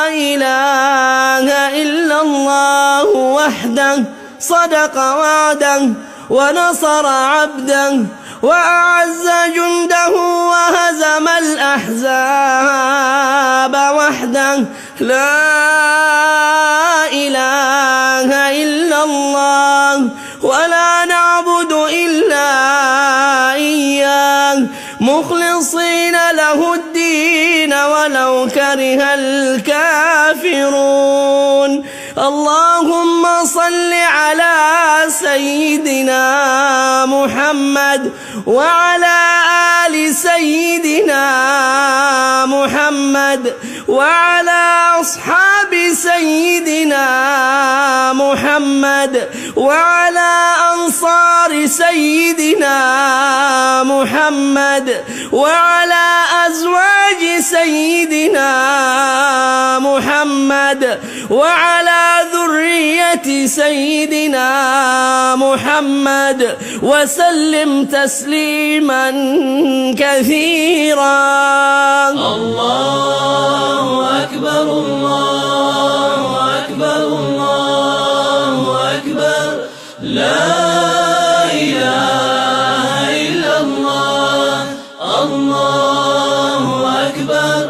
إله إلا الله وحده صدق وعده ونصر عبده وأعز جنده وهزم الأحزاب وحده لا إله إلا الله ولا نعبد إلا إياه مخلصين له الدين ولو كره الكافرون. اللهم صل على سيدنا محمد وعلى آل سيدنا محمد وعلى أصحاب سيدنا محمد وعلى أنصار سيدنا محمد وعلى أزواج سيدنا محمد وعلى ذرية سيدنا محمد وسلم تسليما كثيرا. الله أكبر الله أكبر الله أكبر لا إله إلا الله الله أكبر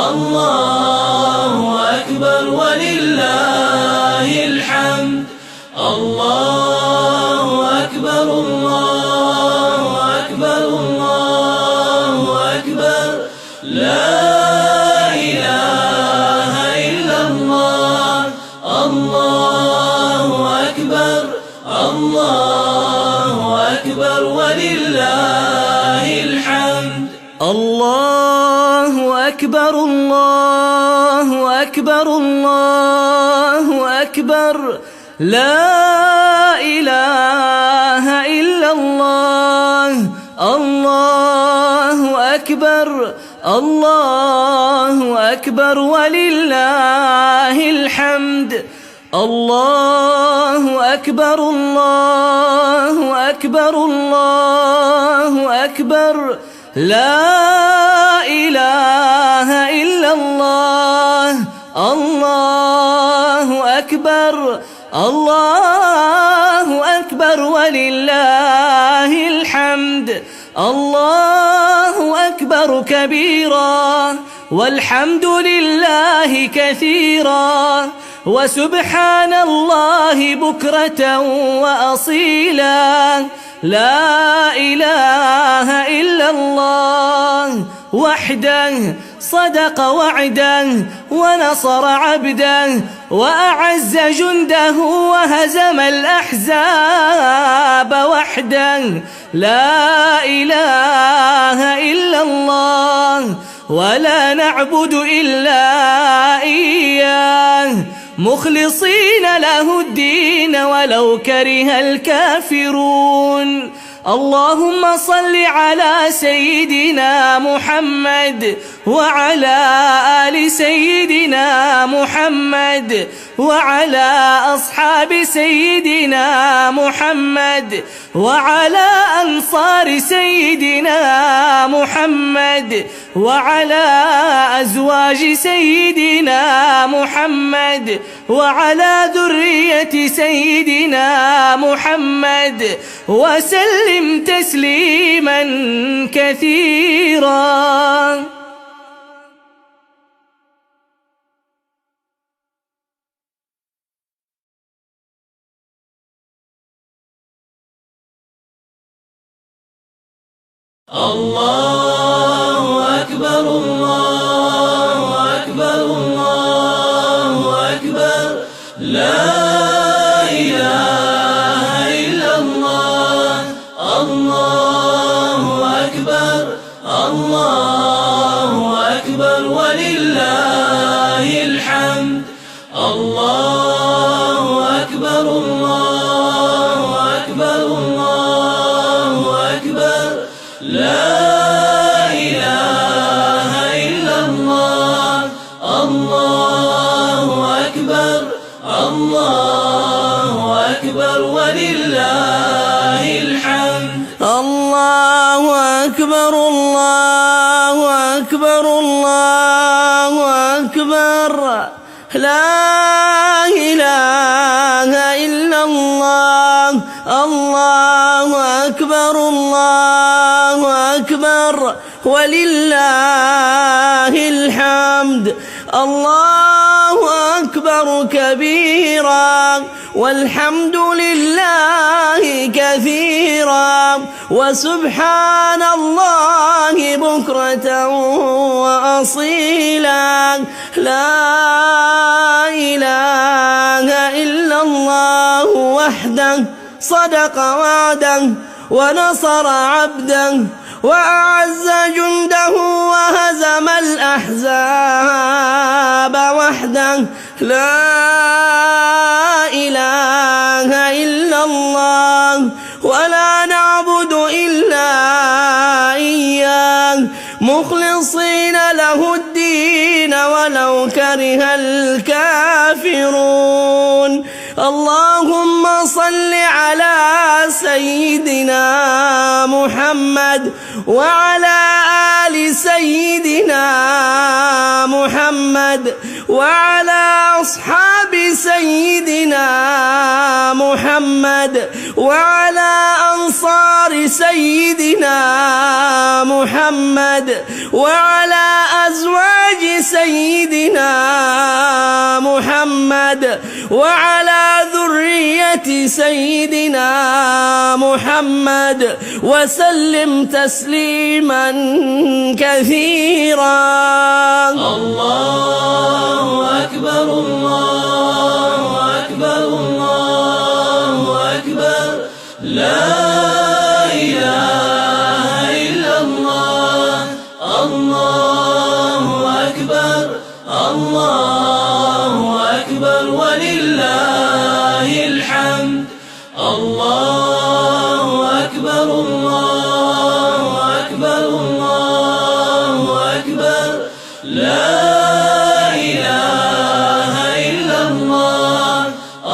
الله أكبر ولله الحمد الله أكبر الله أكبر الله أكبر لا إله إلا الله الله أكبر الله أكبر ولله الحمد. الله أكبر الله أكبر الله أكبر لا إله إلا الله الله أكبر الله أكبر ولله الحمد. الله أكبر الله أكبر الله أكبر لا إله إلا الله الله أكبر الله أكبر ولله الحمد. الله أكبر كبيرا والحمد لله كثيرا وسبحان الله بكرة وأصيلا. لا إله إلا الله وحده صدق وعده ونصر عبده وأعز جنده وهزم الأحزاب وحده. لا إله إلا الله ولا نعبد إلا إياه مخلصين له الدين ولو كره الكافرون. اللهم صل على سيدنا محمد وعلى آل سيدنا محمد وعلى أصحاب سيدنا محمد وعلى أنصار سيدنا محمد وعلى أزواج سيدنا محمد وعلى ذرية سيدنا محمد وسلم تسليما كثيرا. الله أكبر الله أكبر الله أكبر لا إله إلا الله. الله أكبر الله أكبر ولله الحمد. الله أكبر الله أكبر الله أكبر لا إله إلا الله. الله أكبر الله أكبر ولله الحمد. الله أكبر الله أكبر الله أكبر لا إله إلا الله. الله أكبر الله أكبر ولله الحمد. الله أكبر كبيرا والحمد لله كثيرا وسبحان الله بكرة وأصيلا. لا إله إلا الله وحده صدق وعده ونصر عبده وأعز جنده وهزم الأحزاب وحده. لا إله إلا الله ولا نعبد إلا إياه مخلصين له الدين ولو كره الكافرون. اللهم صل على سيدنا محمد وعلى آل سيدنا محمد وعلى أصحاب سيدنا محمد وعلى أنصار سيدنا محمد وعلى أزواج سيدنا محمد وعلى ذرية سيدنا محمد وسلم تسليما كثيرا. الله أكبر الله أكبر الله أكبر لا إله إلا الله. الله أكبر الله أكبر ولله الحمد. الله أكبر الله أكبر الله أكبر لا إله إلا الله.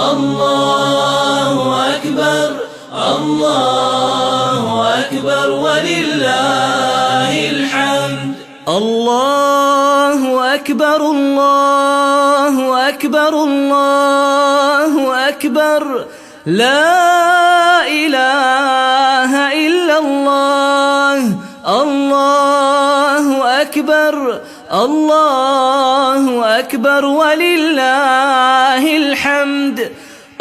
الله أكبر الله أكبر ولله الحمد. الله أكبر الله أكبر الله أكبر لا إله إلا الله. الله أكبر الله أكبر ولله الحمد.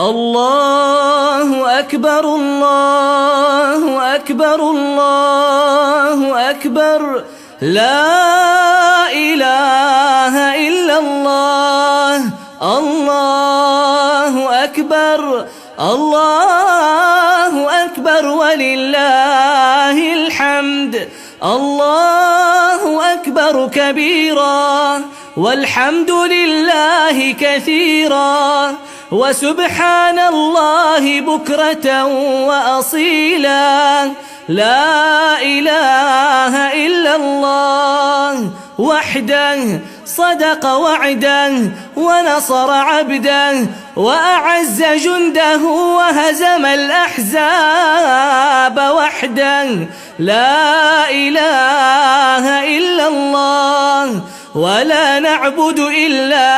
الله أكبر الله أكبر الله أكبر لا إله إلا الله. الله أكبر الله أكبر ولله الحمد. الله أكبر كبيرا والحمد لله كثيرا وسبحان الله بكرة وأصيلا. لا إله إلا الله وحده صدق وعده ونصر عبده وأعز جنده وهزم الأحزاب وحده. لا إله إلا الله ولا نعبد إلا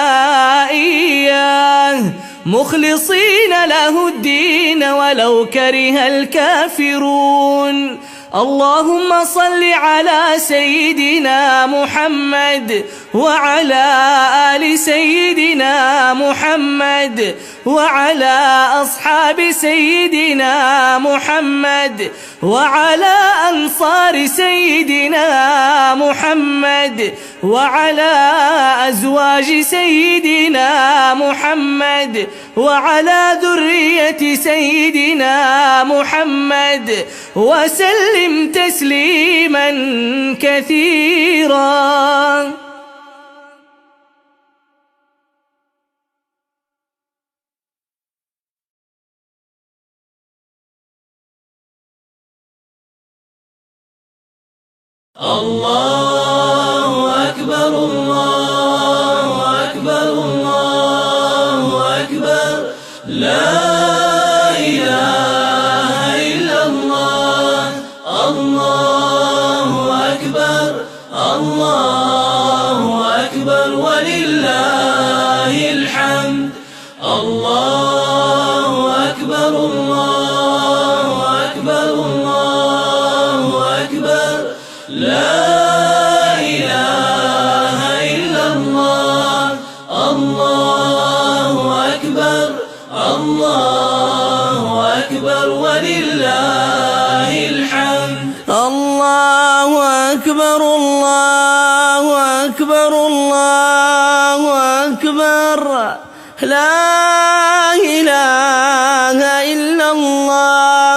إياه مخلصين له الدين ولو كره الكافرون. اللهم صل على سيدنا محمد وعلى آل سيدنا محمد وعلى أصحاب سيدنا محمد وعلى أنصار سيدنا محمد وعلى أزواج سيدنا محمد وعلى ذرية سيدنا محمد وسلم تسليما كثيرا. الله أكبر الله أكبر الله أكبر لا إله إلا الله. الله أكبر الله أكبر ولله الحمد. الله أكبر الله أكبر الله أكبر لا إله إلا الله. الله أكبر الله أكبر ولله الحمد. الله أكبر الله أكبر الله أكبر لا إله إلا الله.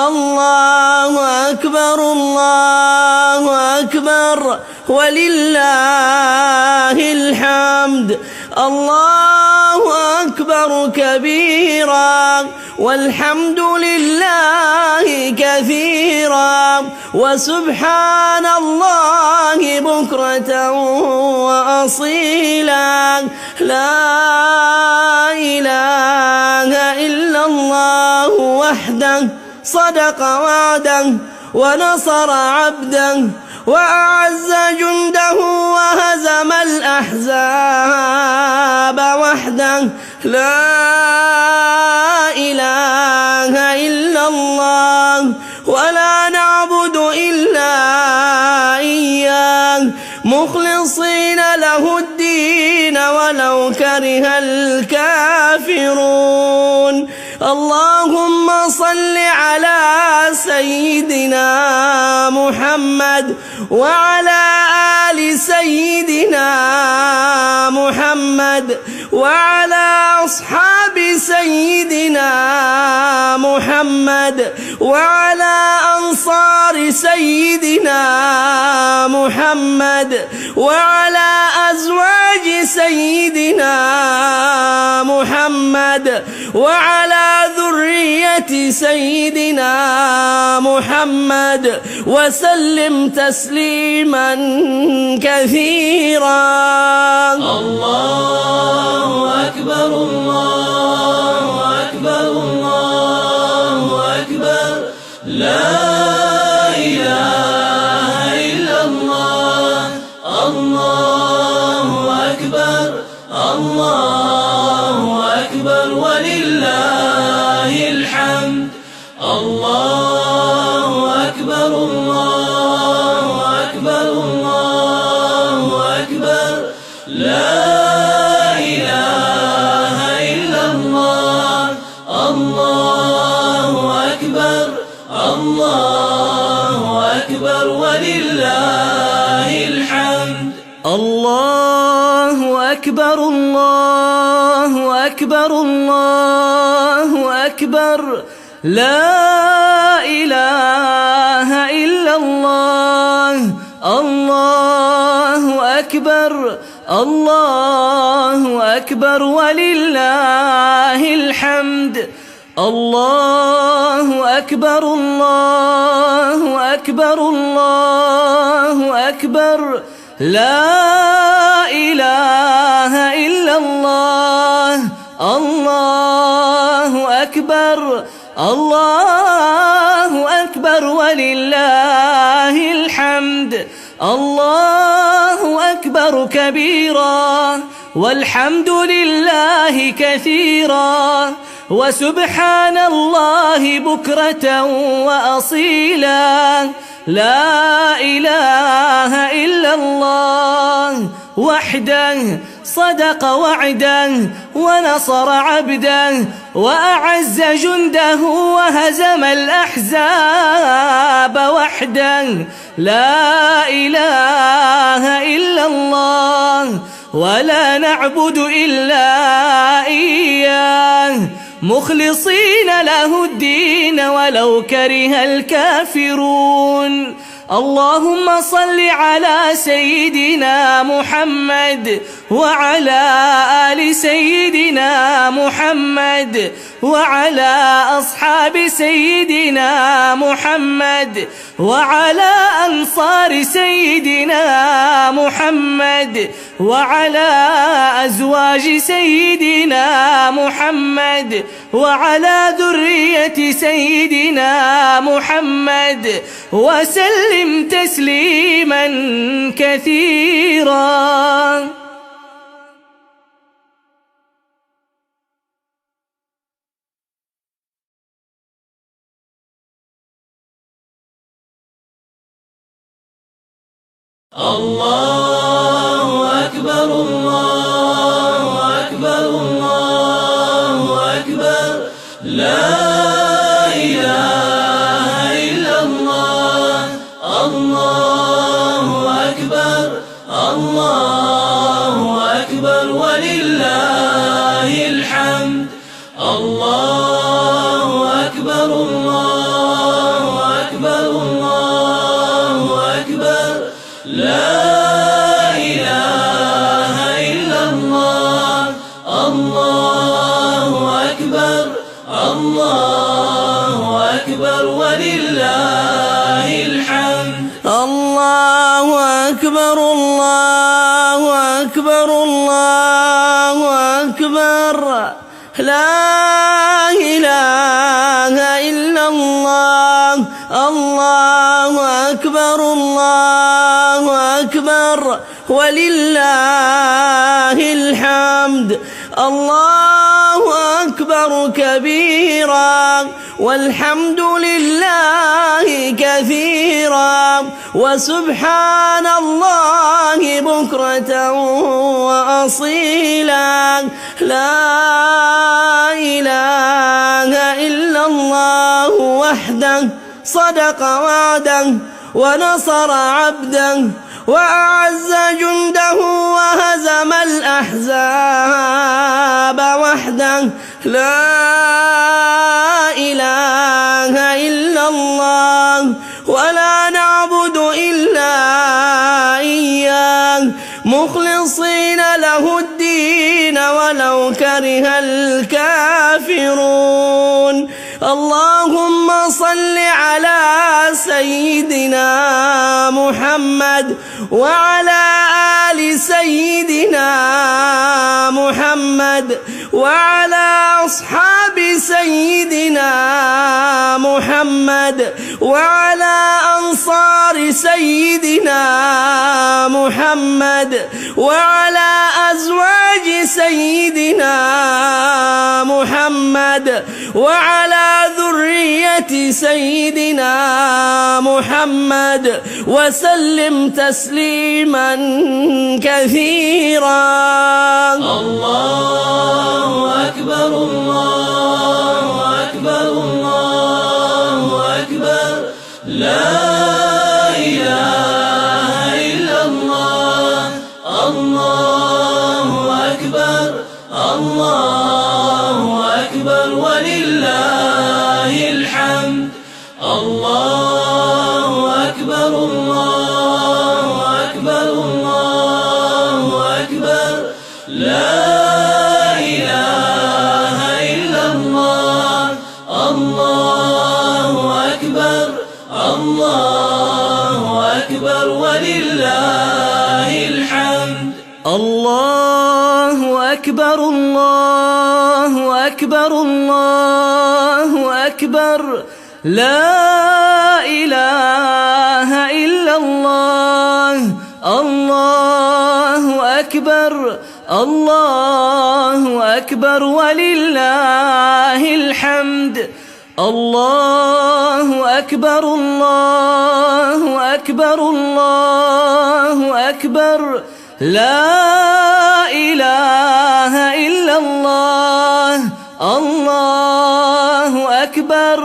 الله أكبر الله أكبر ولله الحمد. الله أكبر كبيرا والحمد لله كثيرا وسبحان الله بكرة وأصيلا. لا إله إلا الله وحده صدق وعده ونصر عبده وأعز جنده وهزم الأحزاب وحده. لا إله إلا الله ولا نعبد إلا إياه مخلصين له الدين ولو كره الكافرون. اللهم صل على سيدنا محمد وعلى آل سيدنا محمد وعلى أصحاب سيدنا محمد وعلى أنصار سيدنا محمد وعلى أزواج سيدنا محمد وعلى ذرية سيدنا محمد وسلم تسليما كثيرا. الله أكبر الله أكبر الله أكبر لا إله إلا الله. الله أكبر الله أكبر ولله الحمد. الله أكبر الله أكبر الله أكبر لا إله إلا أكبر الله أكبر لا إله إلا الله الله أكبر الله أكبر ولله الحمد الله أكبر الله أكبر الله أكبر لا إله إلا الله الله أكبر الله أكبر ولله الحمد الله أكبر كبيرا والحمد لله كثيرا وسبحان الله بكرة وأصيلا لا إله إلا الله وحده صدق وعده ونصر عبده وأعز جنده وهزم الأحزاب وحده لا إله إلا الله ولا نعبد إلا إياه مخلصين له الدين ولو كره الكافرون اللهم صل على سيدنا محمد وعلى آل سيدنا محمد وعلى أصحاب سيدنا محمد وعلى أنصار سيدنا محمد وعلى أزواج سيدنا محمد وعلى ذرية سيدنا محمد وسلم تسليما كثيرا. الله أكبر الله أكبر الله أكبر لا إله إلا الله الله أكبر الله أكبر ولله الحمد الله أكبر الله أكبر الله أكبر لا إله إلا الله الله أكبر الله أكبر ولله الحمد الله أكبر الله أكبر الله أكبر لا إله إلا الله الله أكبر الله أكبر ولله الحمد الله أكبر كبيرا والحمد لله كثيرا وسبحان الله بكرة وأصيلا لا إله إلا الله وحده صدق وعده ونصر عبده وأعز جنده وهزم الأحزاب وحده لا إله إلا الله ولا نعبد إلا إياه مخلصين له الدين ولو كره الكافرون اللهم صل على سيدنا محمد وعلى آل سيدنا محمد وعلى أصحاب سيدنا محمد وعلى أنصار سيدنا محمد وعلى أزواج سيدنا محمد وعلى ذرية سيدنا محمد وسلم تسليما كثيرا. الله أكبر الله أكبر الله أكبر لا إله إلا الله الله أكبر الله أكبر ولله الحمد. الله أكبر الله أكبر الله أكبر لا إله إلا الله. الله أكبر الله أكبر ولله الحمد. الله أكبر الله أكبر الله أكبر لا إله إلا الله. الله أكبر الله أكبر ولله الحمد. الله أكبر الله أكبر الله أكبر لا إله إلا الله. الله أكبر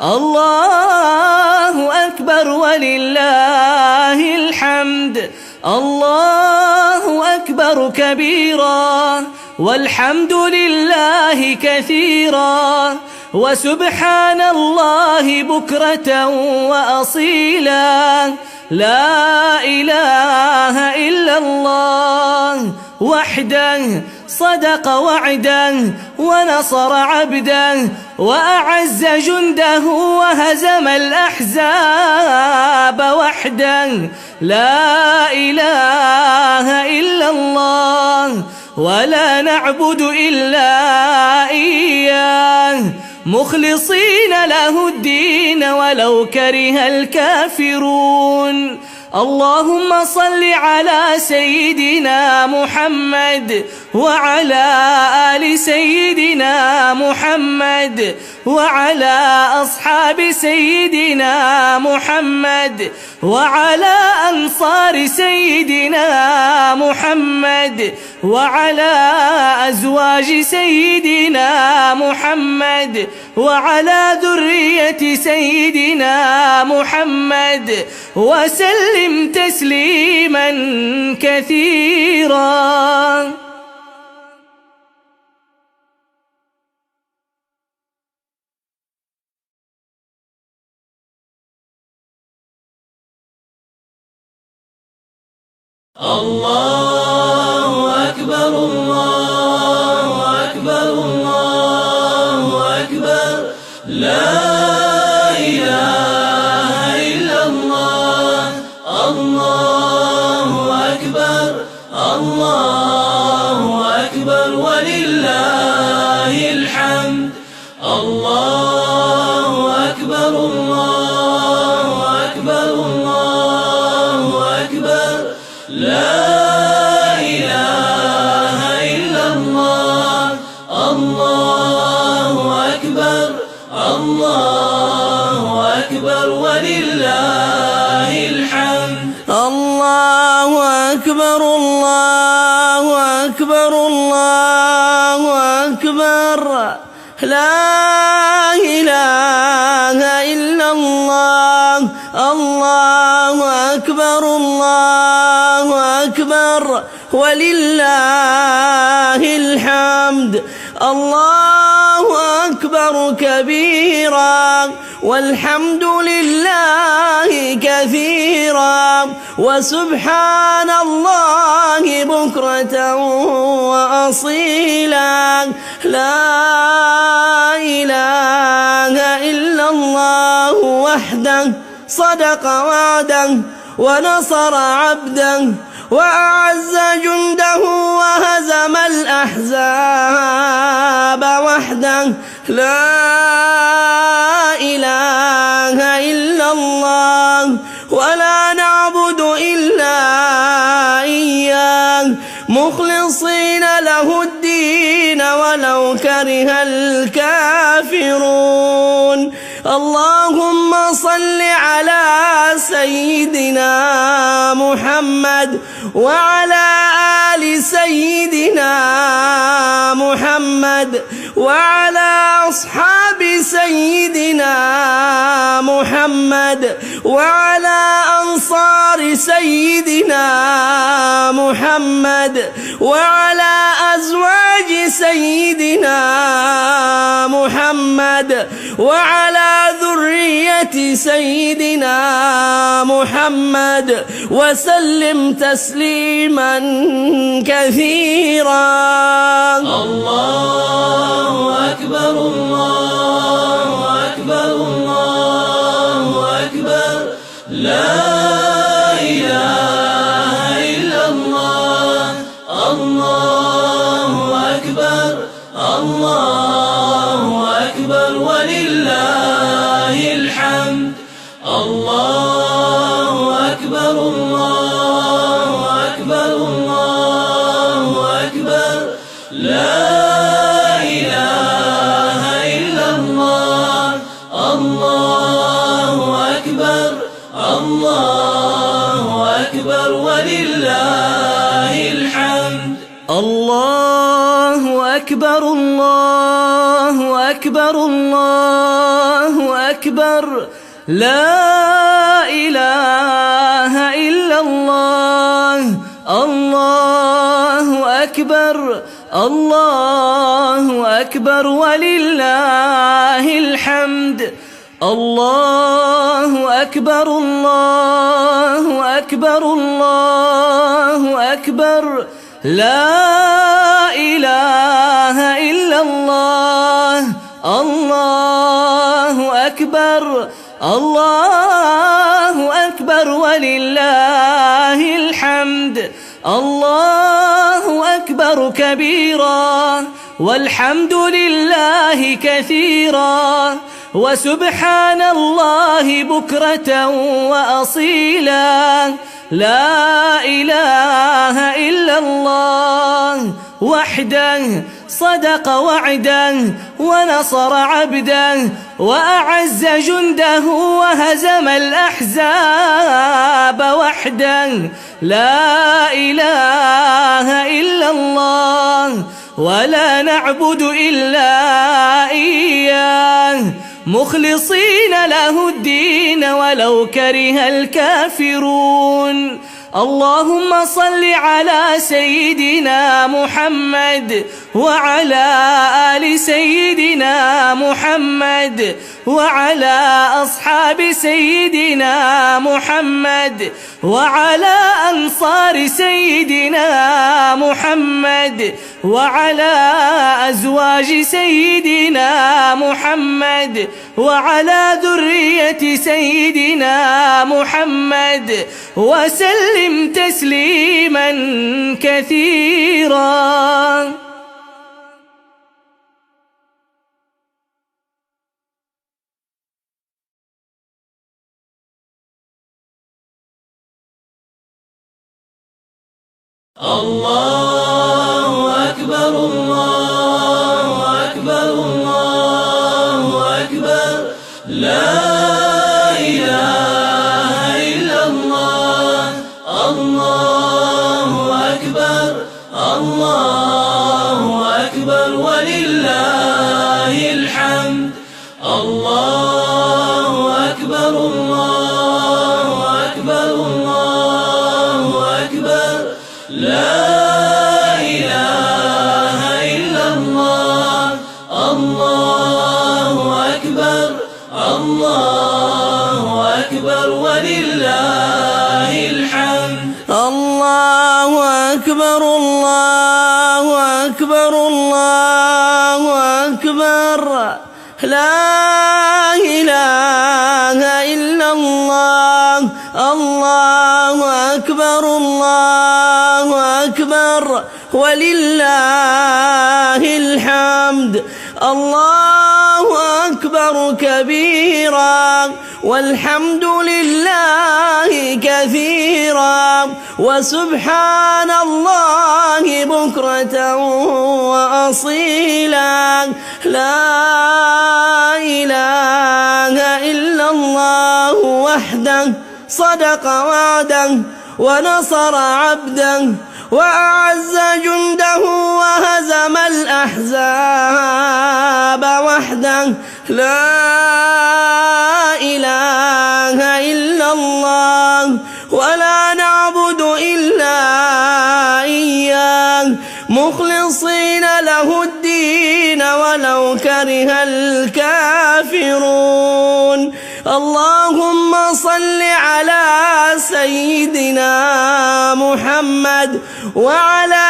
الله أكبر ولله الحمد. الله أكبر كبيرا والحمد لله كثيرا وسبحان الله بكرة وأصيلا. لا إله إلا الله وحده صدق وعده ونصر عبده وأعز جنده وهزم الأحزاب وحده. لا إله إلا الله ولا نعبد إلا إياه مخلصين له الدين ولو كره الكافرون. اللهم صل على سيدنا محمد وعلى آل سيدنا محمد وعلى أصحاب سيدنا محمد وعلى أنصار سيدنا محمد وعلى أزواج سيدنا محمد وعلى ذرية سيدنا محمد وسلم تسليما كثيرا. الله أكبر الله أكبر الله أكبر لا إله إلا الله. الله أكبر الله أكبر ولله الحمد. الله أكبر الله أكبر الله أكبر لا إله إلا الله. الله أكبر الله أكبر ولله الحمد. الله أكبر الله أكبر الله أكبر لا إله إلا الله. الله أكبر الله أكبر ولله الحمد. الله أكبر كبيرا والحمد لله كثيرا وسبحان الله بكرة وأصيلا. لا إله إلا الله وحده صدق وعده ونصر عبده وأعز جنده وهزم الأحزاب وحده. لا إله إلا الله ولا نعبد إلا إياه مخلصين له الدين ولو كره الكافرون. اللهم صل على سيدنا محمد وعلى آل سيدنا محمد وعلى أصحاب سيدنا محمد وعلى أنصار سيدنا محمد وعلى أزواج سيدنا محمد وعلى ذرية سيدنا محمد وسلم تسليما كثيرا. الله أكبر الله أكبر الله أكبر لا إله إلا الله. الله أكبر الله أكبر ولله الحمد. الله أكبر الله أكبر الله أكبر لا إله إلا الله. الله أكبر الله أكبر ولله الحمد. الله أكبر الله أكبر الله أكبر لا إله إلا الله. الله أكبر الله أكبر ولله الحمد. الله أكبر الله أكبر الله أكبر لا إله إلا الله. الله أكبر الله أكبر ولله الحمد. الله أكبر كبيرا والحمد لله كثيرا وسبحان الله بكرة وأصيلا. لا إله إلا الله وحده صدق وعده ونصر عبده وأعز جنده وهزم الأحزاب وحده. لا إله إلا الله ولا نعبد إلا إياه مخلصين له الدين ولو كره الكافرون. اللهم صل على سيدنا محمد وعلى آل سيدنا محمد وعلى أصحاب سيدنا محمد وعلى أنصار سيدنا محمد وعلى أزواج سيدنا محمد وعلى ذرية سيدنا محمد وسلم تسليما كثيرا. الله أكبر الله أكبر الله أكبر لا إله إلا الله. الله أكبر الله أكبر ولله الحمد. الله أكبر الله أكبر الله أكبر لا إله إلا الله. الله أكبر الله أكبر ولله الحمد. الله أكبر الله أكبر الله أكبر لا إله إلا الله. الله أكبر الله أكبر ولله الحمد. الله أكبر كبيرا والحمد لله كثيرا وسبحان الله بكرة وأصيلا. لا إله إلا الله وحده صدق وعده ونصر عبده وأعز جنده وهزم الأحزاب وحده. لا إله إلا الله ولا نعبد إلا إياه مخلصين له الدين ولو كره الكافرون. اللهم صل على سيدنا محمد وعلى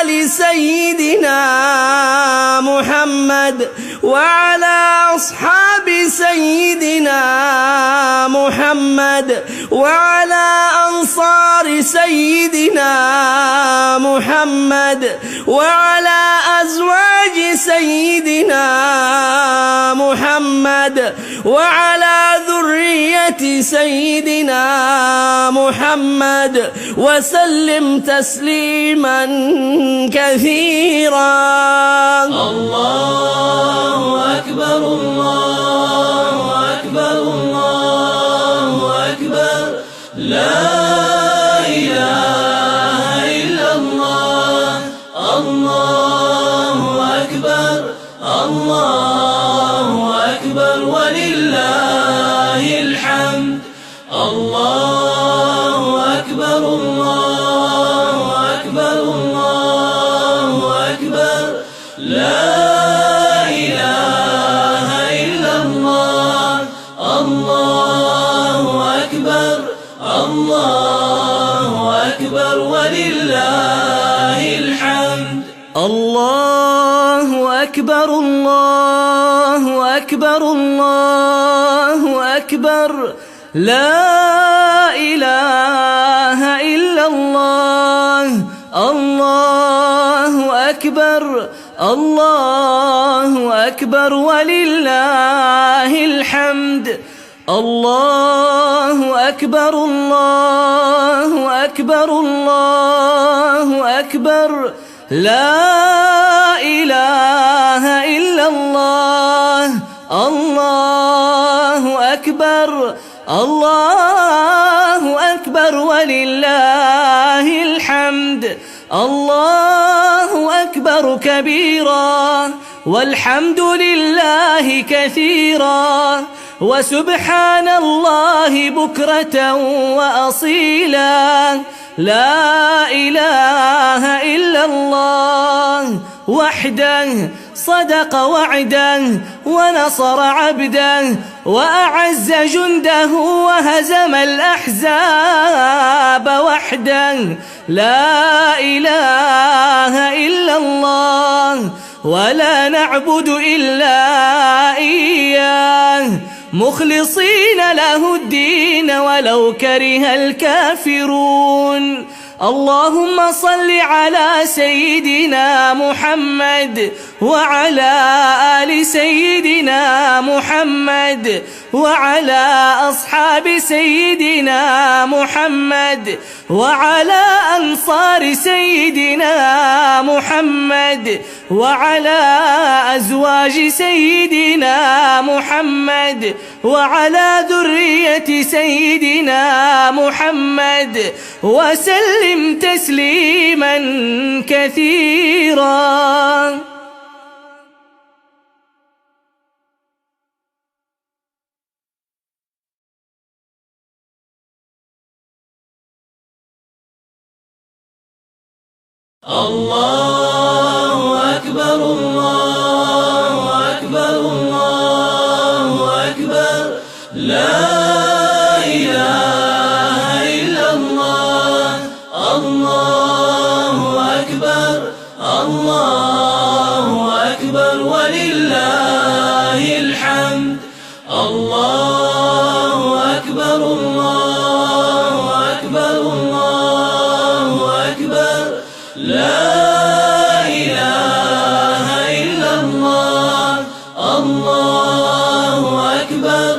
آل سيدنا محمد وعلى أصحاب سيدنا محمد وعلى أنصار سيدنا محمد وعلى أزواج سيدنا محمد وعلى ذرية سيدنا محمد وسلم تسليما كثيرا. الله أكبر الله أكبر الله أكبر لا إله إلا الله. الله أكبر الله أكبر ولله الحمد. الله أكبر الله أكبر الله أكبر لا إله إلا الله. الله أكبر الله أكبر ولله الحمد. الله أكبر الله أكبر الله أكبر لا إله إلا الله. الله أكبر الله أكبر ولله الحمد. الله أكبر الله أكبر الله أكبر لا إله إلا الله. الله أكبر الله أكبر ولله الحمد. الله أكبر كبيرا والحمد لله كثيرا وسبحان الله بكرة وأصيلا. لا إله إلا الله وحده صدق وعده ونصر عبده وأعز جنده وهزم الأحزاب وحده. لا إله إلا الله ولا نعبد إلا إياه مخلصين له الدين ولو كره الكافرون. اللهم صل على سيدنا محمد وعلى آل سيدنا محمد وعلى أصحاب سيدنا محمد وعلى أنصار سيدنا محمد وعلى أزواج سيدنا محمد وعلى ذرية سيدنا محمد وسلم تسليما كثيرا. الله أكبر الله أكبر الله أكبر لا إله إلا الله. الله أكبر الله أكبر ولله الحمد. الله أكبر الله أكبر الله أكبر لا إله إلا الله. الله أكبر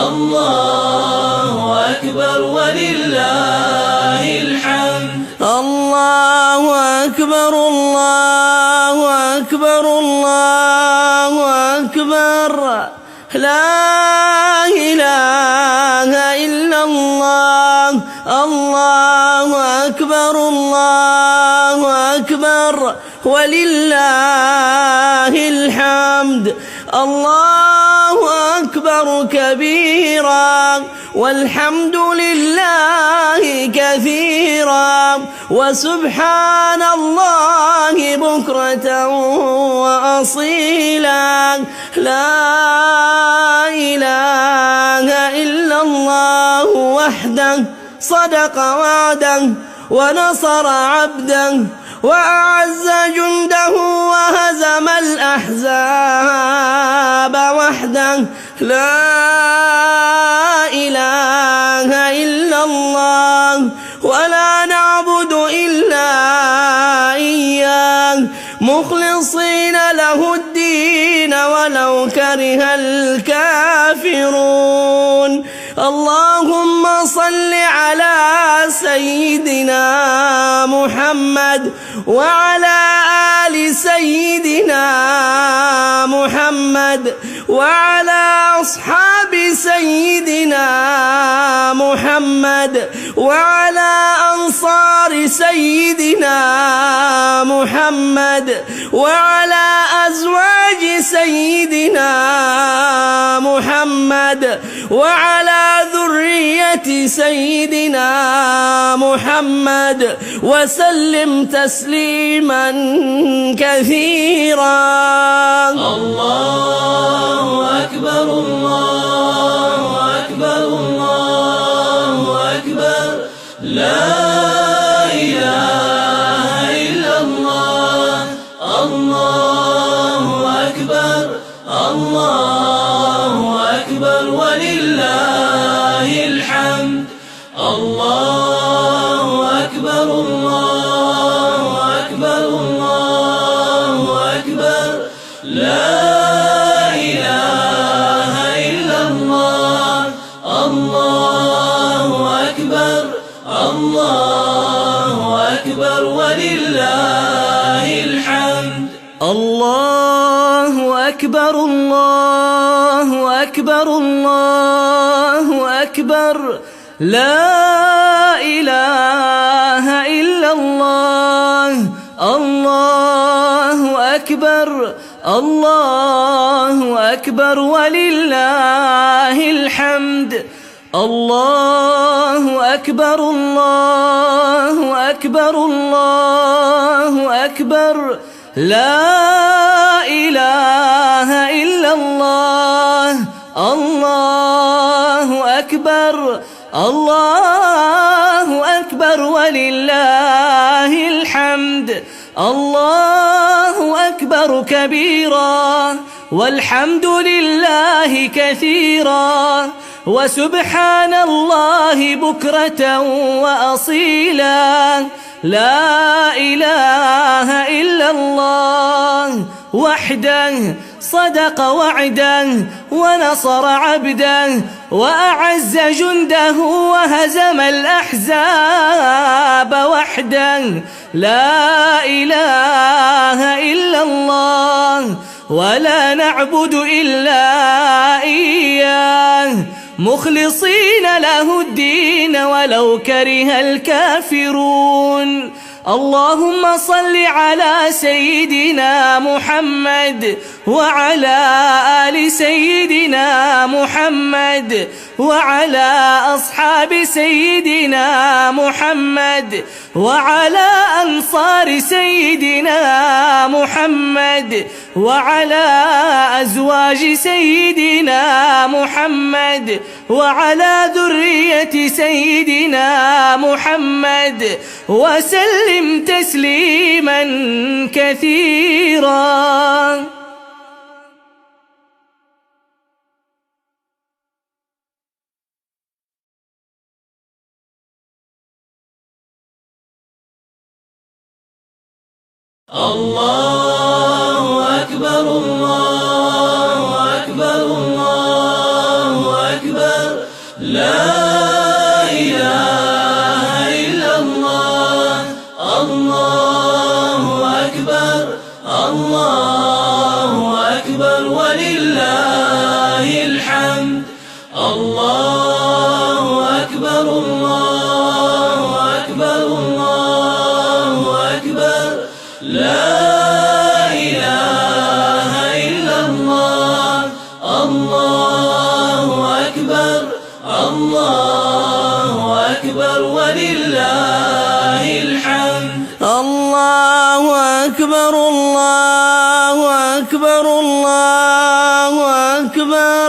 الله أكبر ولله الحمد. الله أكبر الله أكبر الله أكبر لا إله إلا الله. الله أكبر الله أكبر ولله الحمد. الله أكبر كبيرا والحمد لله كثيرا وسبحان الله بكرة وأصيلا. لا إله إلا الله وحده صدق وعده ونصر عبده وأعز جنده وهزم الأحزاب وحده. لا إله إلا الله ولا نعبد إلا إياه مخلصين له الدين ولو كره الكافرون. اللهم صل على سيدنا محمد وعلى آل سيدنا محمد وعلى أصحاب سيدنا محمد وعلى أنصار سيدنا محمد وعلى أزواج سيدنا محمد وعلى ذرية سيدنا محمد وسلم تسليما كثيرا. الله أكبر الله أكبر الله أكبر. لا إله إلا الله. الله أكبر الله أكبر ولله الحمد. الله أكبر الله أكبر الله أكبر. لا إله إلا الله. الله أكبر الله أكبر ولله الحمد. الله أكبر الله أكبر الله أكبر. لا إله إلا الله. الله أكبر الله أكبر ولله الحمد. الله أكبر الله أكبر الله أكبر. لا إله إلا الله. الله أكبر الله أكبر ولله الحمد. الله أكبر كبيرا والحمد لله كثيرا وسبحان الله بكرة وأصيلا. لا إله إلا الله وحده صدق وعده ونصر عبده وأعز جنده وهزم الأحزاب وحده. لا إله إلا الله ولا نعبد إلا إياه مخلصين له الدين ولو كره الكافرون. اللهم صل على سيدنا محمد وعلى آل سيدنا محمد وعلى أصحاب سيدنا محمد وعلى أنصار سيدنا محمد وعلى أزواج سيدنا محمد وعلى ذرية سيدنا محمد وسلم تسليما كثيرا. الله أكبر الله أكبر الله أكبر. لا إله إلا الله. الله أكبر الله أكبر ولله الحمد. الله أكبر الله أكبر الله أكبر. لا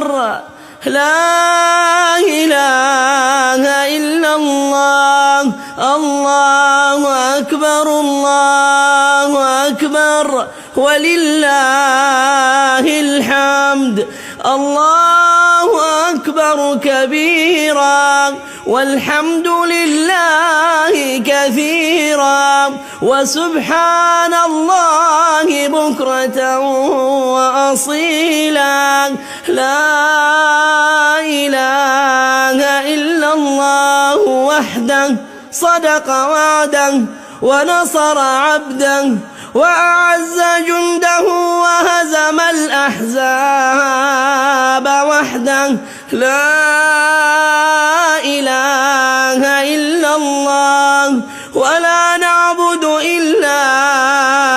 أكبر لا إله إلا الله الله أكبر الله أكبر ولله الحمد الله أكبر كبيرا والحمد لله كثيرا وسبحان الله بكرة وأصيلا لا إله إلا الله وحده صدق وعده ونصر عبده وأعز جنده وهزم الأحزاب وحده لا إله إلا الله ولا نعبد إلا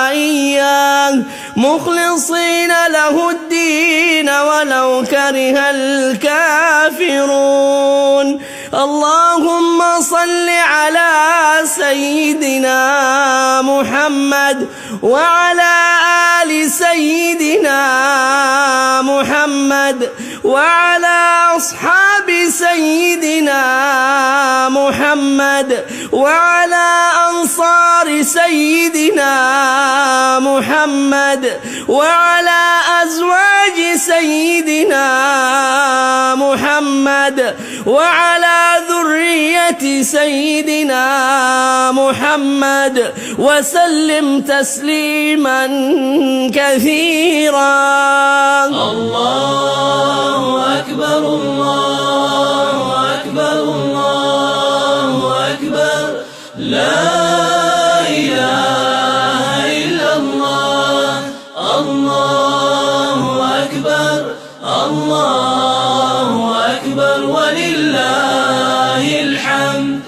إياه مخلصين له الدين ولو كره الكافرون اللهم صل على سيدنا محمد وعلى آل سيدنا محمد وعلى أصحاب سيدنا محمد وعلى أنصار سيدنا محمد وعلى أزواج سيدنا محمد وعلى ذرية سيدنا محمد وسلم تسليما كثيرا الله أكبر الله أكبر الله أكبر لا إله إلا الله الله أكبر الله أكبر ولله الحمد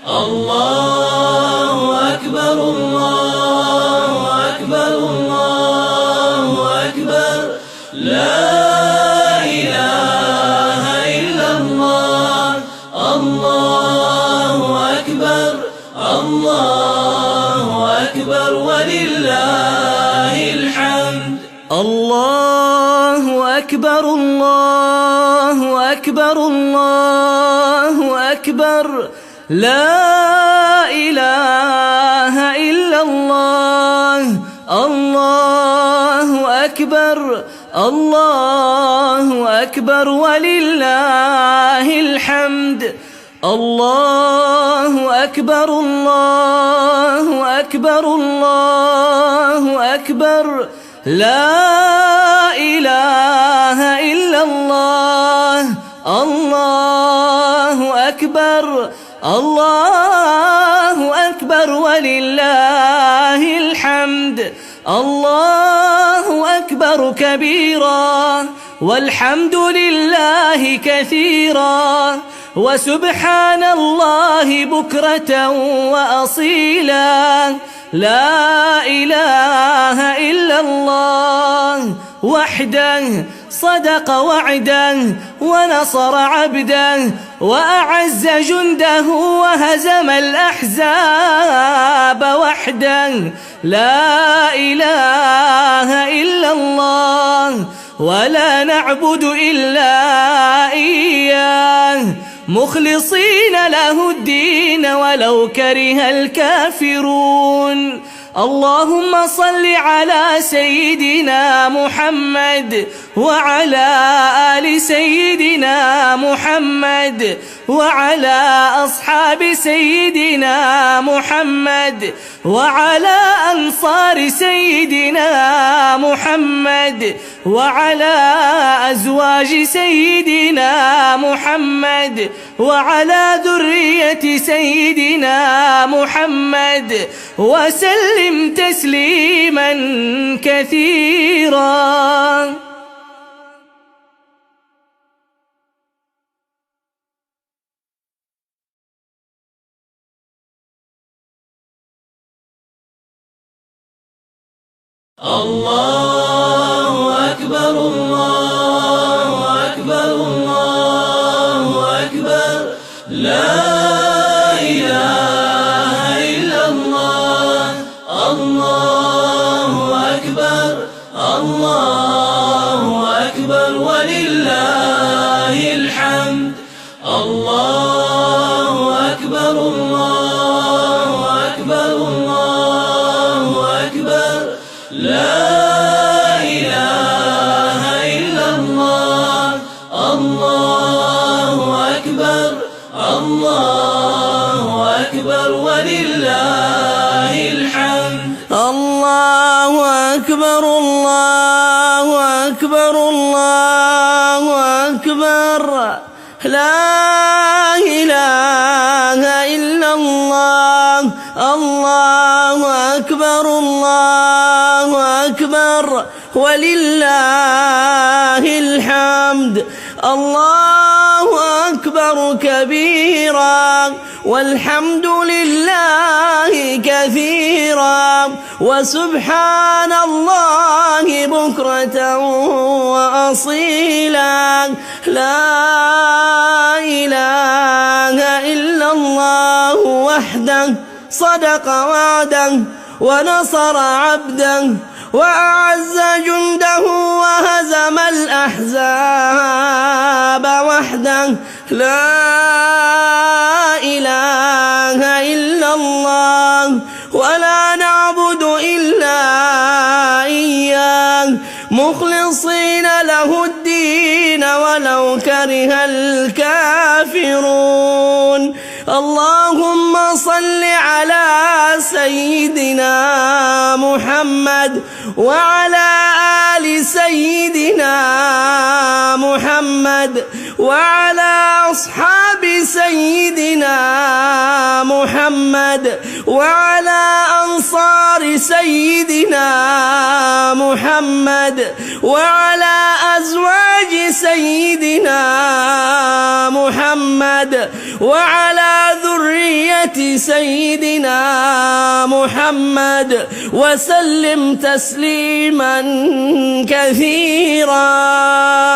الله أكبر الله أكبر الله أكبر لا إله إلا الله الله أكبر الله أكبر ولله الحمد الله أكبر الله أكبر الله أكبر لا إله إلا الله الله أكبر الله أكبر ولله الحمد الله أكبر الله أكبر الله أكبر لا إله إلا الله الله أكبر الله أكبر ولله الحمد الله أكبر كبيرا والحمد لله كثيرا وسبحان الله بكرة وأصيلا لا إله إلا الله وحده صدق وعده ونصر عبده وأعز جنده وهزم الأحزاب وحده لا إله إلا الله ولا نعبد إلا إياه مخلصين له الدين ولو كره الكافرون اللهم صل على سيدنا محمد وعلى آل سيدنا محمد وعلى أصحاب سيدنا محمد وعلى أنصار سيدنا محمد وعلى أزواج سيدنا محمد وعلى ذرية سيدنا محمد وسلم تسليما كثيرا الله أكبر الله أكبر الله أكبر لا إله إلا الله الله أكبر ولله أكبر لا إله إلا الله الله أكبر الله أكبر ولله الحمد الله أكبر كبيرا والحمد لله كثيرا وسبحان الله بكرة وأصيلا لا إله إلا الله وحده صدق وعده ونصر عبده وأعز جنده وهزم الأحزاب وحده لا إله إلا الله ولا نعبد إلا إياه مخلصين له الدين ولو كره الكافرون اللهم صل على سيدنا محمد وعلى آل سيدنا محمد وعلى أصحاب سيدنا محمد وعلى أنصار سيدنا محمد وعلى أزواج سيدنا محمد وعلى ذرية سيدنا محمد وسلم تسليما كثيرا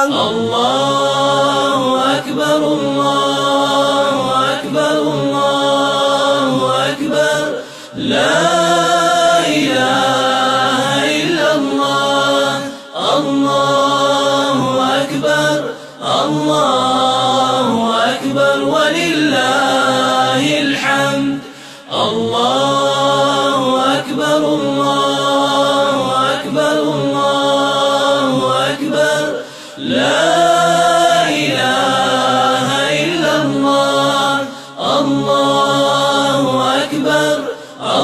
الله أكبر الله أكبر الله أكبر لا إله إلا الله الله أكبر الله أكبر ولله الحمد الله أكبر الله أكبر الله أكبر لا إله إلا الله الله أكبر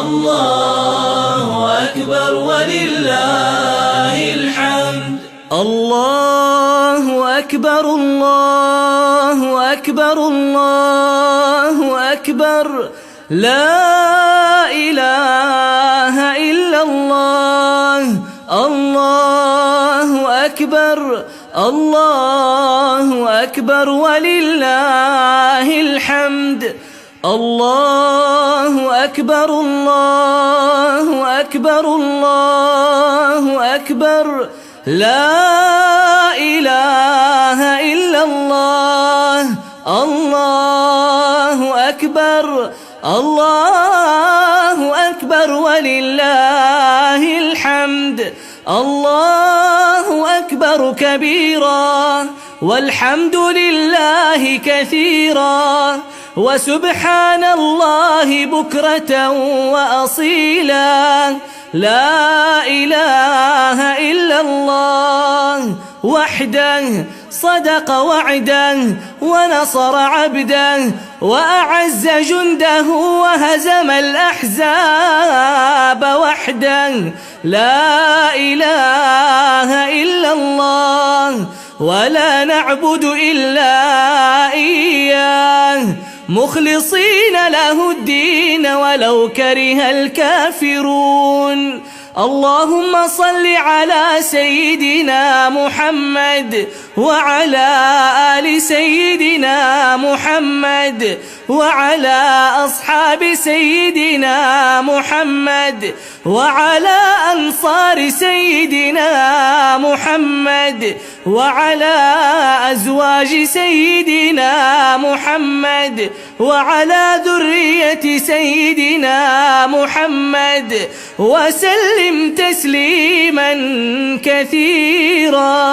الله أكبر ولله الحمد الله أكبر الله أكبر الله أكبر لا إله إلا الله الله أكبر الله أكبر ولله الحمد الله أكبر الله أكبر الله أكبر لا إله إلا الله الله أكبر الله أكبر ولله الحمد الله أكبر كبيرا والحمد لله كثيرا وسبحان الله بكرة وأصيلا لا إله إلا الله وحده صدق وعده ونصر عبده وأعز جنده وهزم الأحزاب وحده لا إله إلا الله ولا نعبد إلا إياه مخلصين له الدين ولو كره الكافرون اللهم صل على سيدنا محمد وعلى آل سيدنا محمد وعلى أصحاب سيدنا محمد وعلى أنصار سيدنا محمد وعلى أزواج سيدنا محمد وعلى ذرية سيدنا محمد وسلم تسليما كثيرا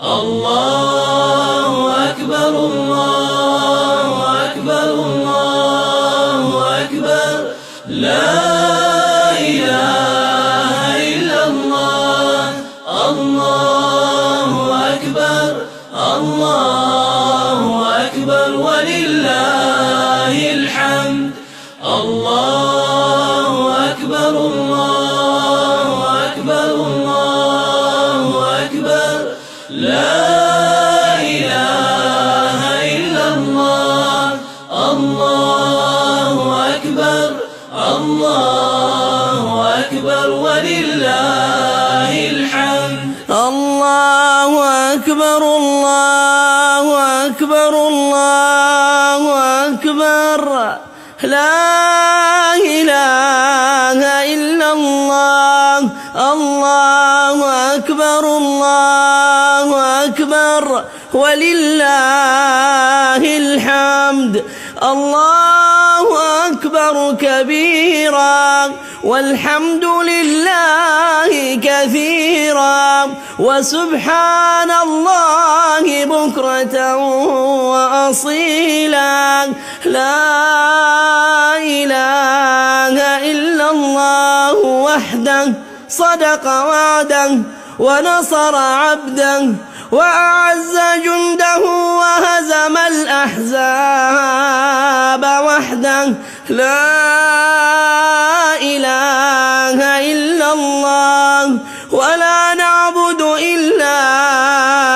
الله أكبر الله أكبر الله أكبر لا إله إلا الله الله أكبر الله أكبر ولله أكبر الله أكبر لا إله إلا الله الله أكبر الله أكبر ولله الحمد الله أكبر كبيرا والحمد لله كثيرا وسبحان الله بكرة وأصيلا لا إله إلا الله وحده صدق وعده ونصر عبده وأعز جنده وهزم الأحزاب وحده لا إله إلا الله ولا نعبد إلا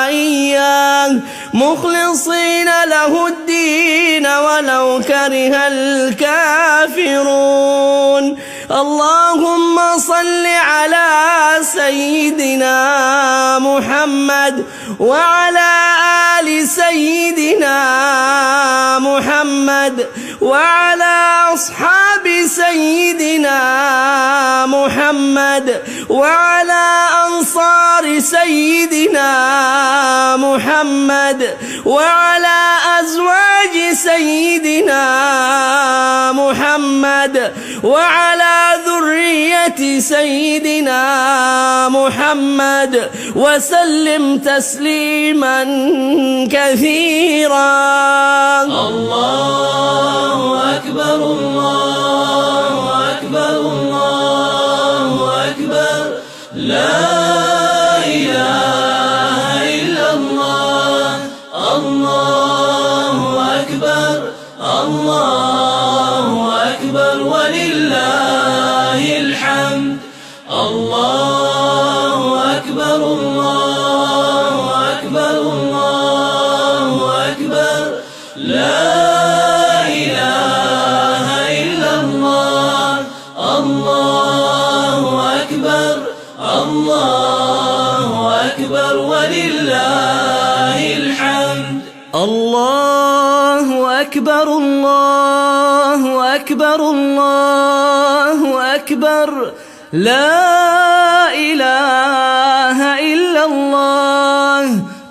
إياه مخلصين له الدين ولو كره الكافرون اللهم صل على سيدنا محمد وعلى آل سيدنا محمد وعلى أصحاب سيدنا محمد وعلى أنصار سيدنا محمد وعلى أزواج سيدنا محمد وعلى ذرية سيدنا محمد وسلم تسليما كثيرا الله أكبر الله أكبر الله أكبر لا إله إلا الله الله أكبر الله أكبر ولله الحمد الله أكبر الله أكبر الله أكبر لا إله إلا الله الله أكبر الله أكبر ولله الحمد الله أكبر الله أكبر الله أكبر لا إله إلا الله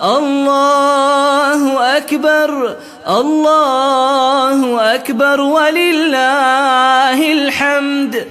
الله أكبر الله أكبر ولله الحمد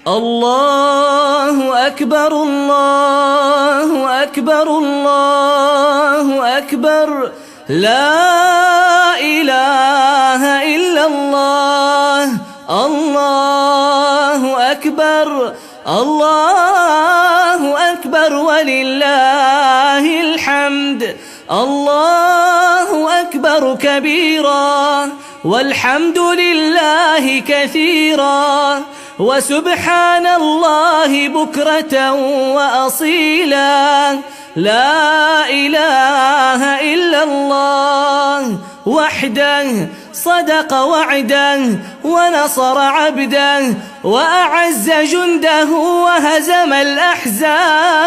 الله أكبر الله أكبر الله أكبر لا إله إلا الله الله أكبر الله أكبر ولله الحمد الله أكبر كبيرا والحمد لله كثيرا وسبحان الله بكرة وأصيلا لا إله إلا الله وحده صدق وعده ونصر عبده وأعز جنده وهزم الأحزاب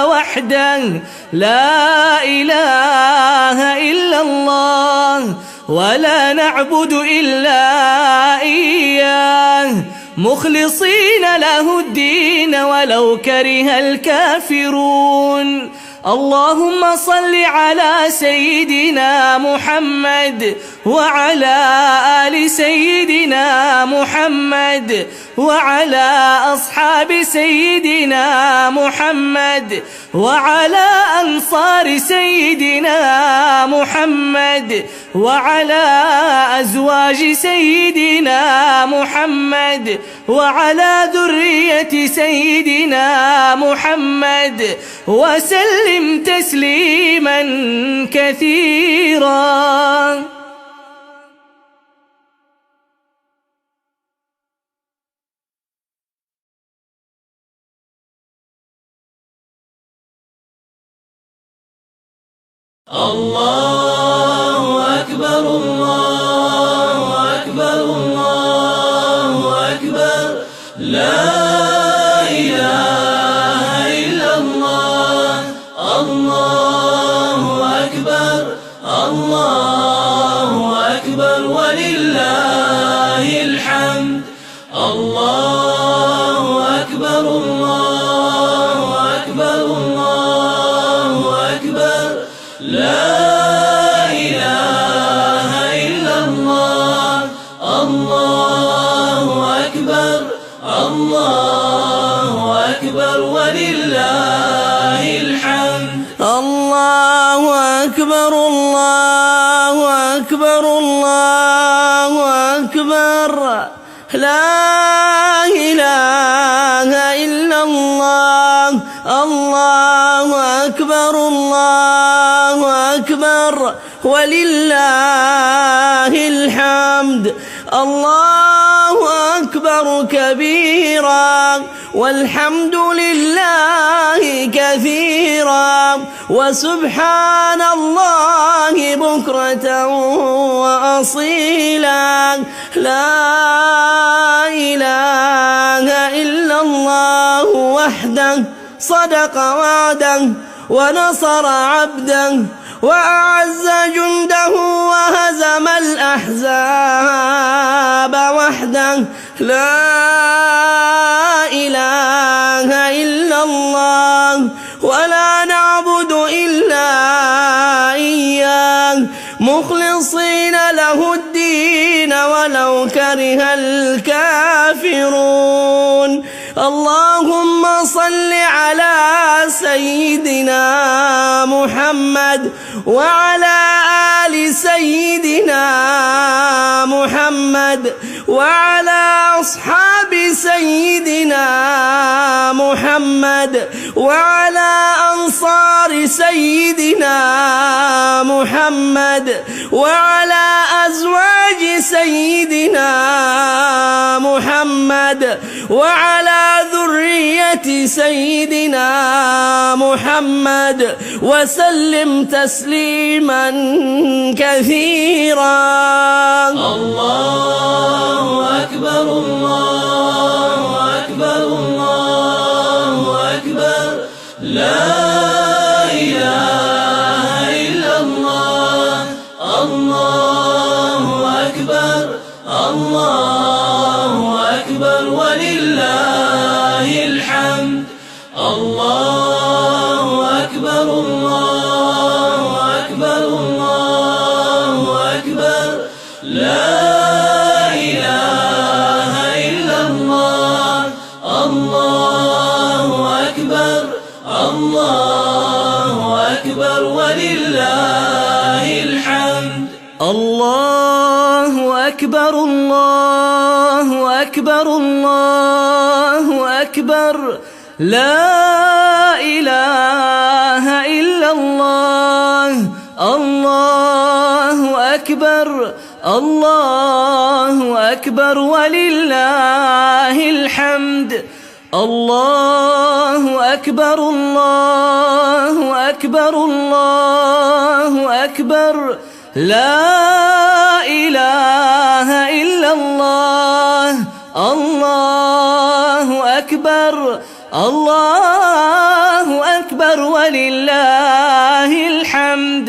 وحده لا إله إلا الله ولا نعبد إلا إياه مخلصين له الدين ولو كره الكافرون اللهم صل على سيدنا محمد وعلى آل سيدنا محمد وعلى أصحاب سيدنا محمد وعلى أنصار سيدنا محمد وعلى أزواج سيدنا محمد وعلى ذرية سيدنا محمد وسلم تسليما كثيرا الله أكبر الله أكبر الله أكبر لا إله إلا الله الله أكبر الله أكبر ولله الحمد. الله أكبر الله أكبر الله أكبر لا إله إلا الله. الله أكبر الله أكبر ولله الحمد. الله أكبر الله أكبر الله أكبر لا إله إلا الله. الله أكبر الله أكبر ولله الحمد. الله أكبر كبيرا والحمد لله كثيرا وسبحان الله بكرة وأصيلا. لا إله إلا الله وحده صدق وعده ونصر عبده وأعز جنده وهزم الأحزاب وحده. لا إله إلا الله ولا نعبد إلا إياه مخلصين له الدين ولو كره الكافرون. اللهم صل على سيدنا محمد وعلى آل سيدنا محمد وعلى أصحاب سيدنا محمد وعلى أنصار سيدنا محمد وعلى أزواج سيدنا محمد وعلى ذرية سيدنا محمد وسلم تسليما كثيرا. الله أكبر الله أكبر الله أكبر لا إله إلا الله. الله أكبر الله أكبر ولله الحمد. الله أكبر الله أكبر الله أكبر لا إله إلا الله. الله أكبر الله أكبر ولله الحمد. الله أكبر الله أكبر الله أكبر لا إله إلا الله. الله أكبر الله أكبر ولله الحمد. الله أكبر الله أكبر الله أكبر لا إله إلا الله. الله أكبر الله أكبر ولله الحمد.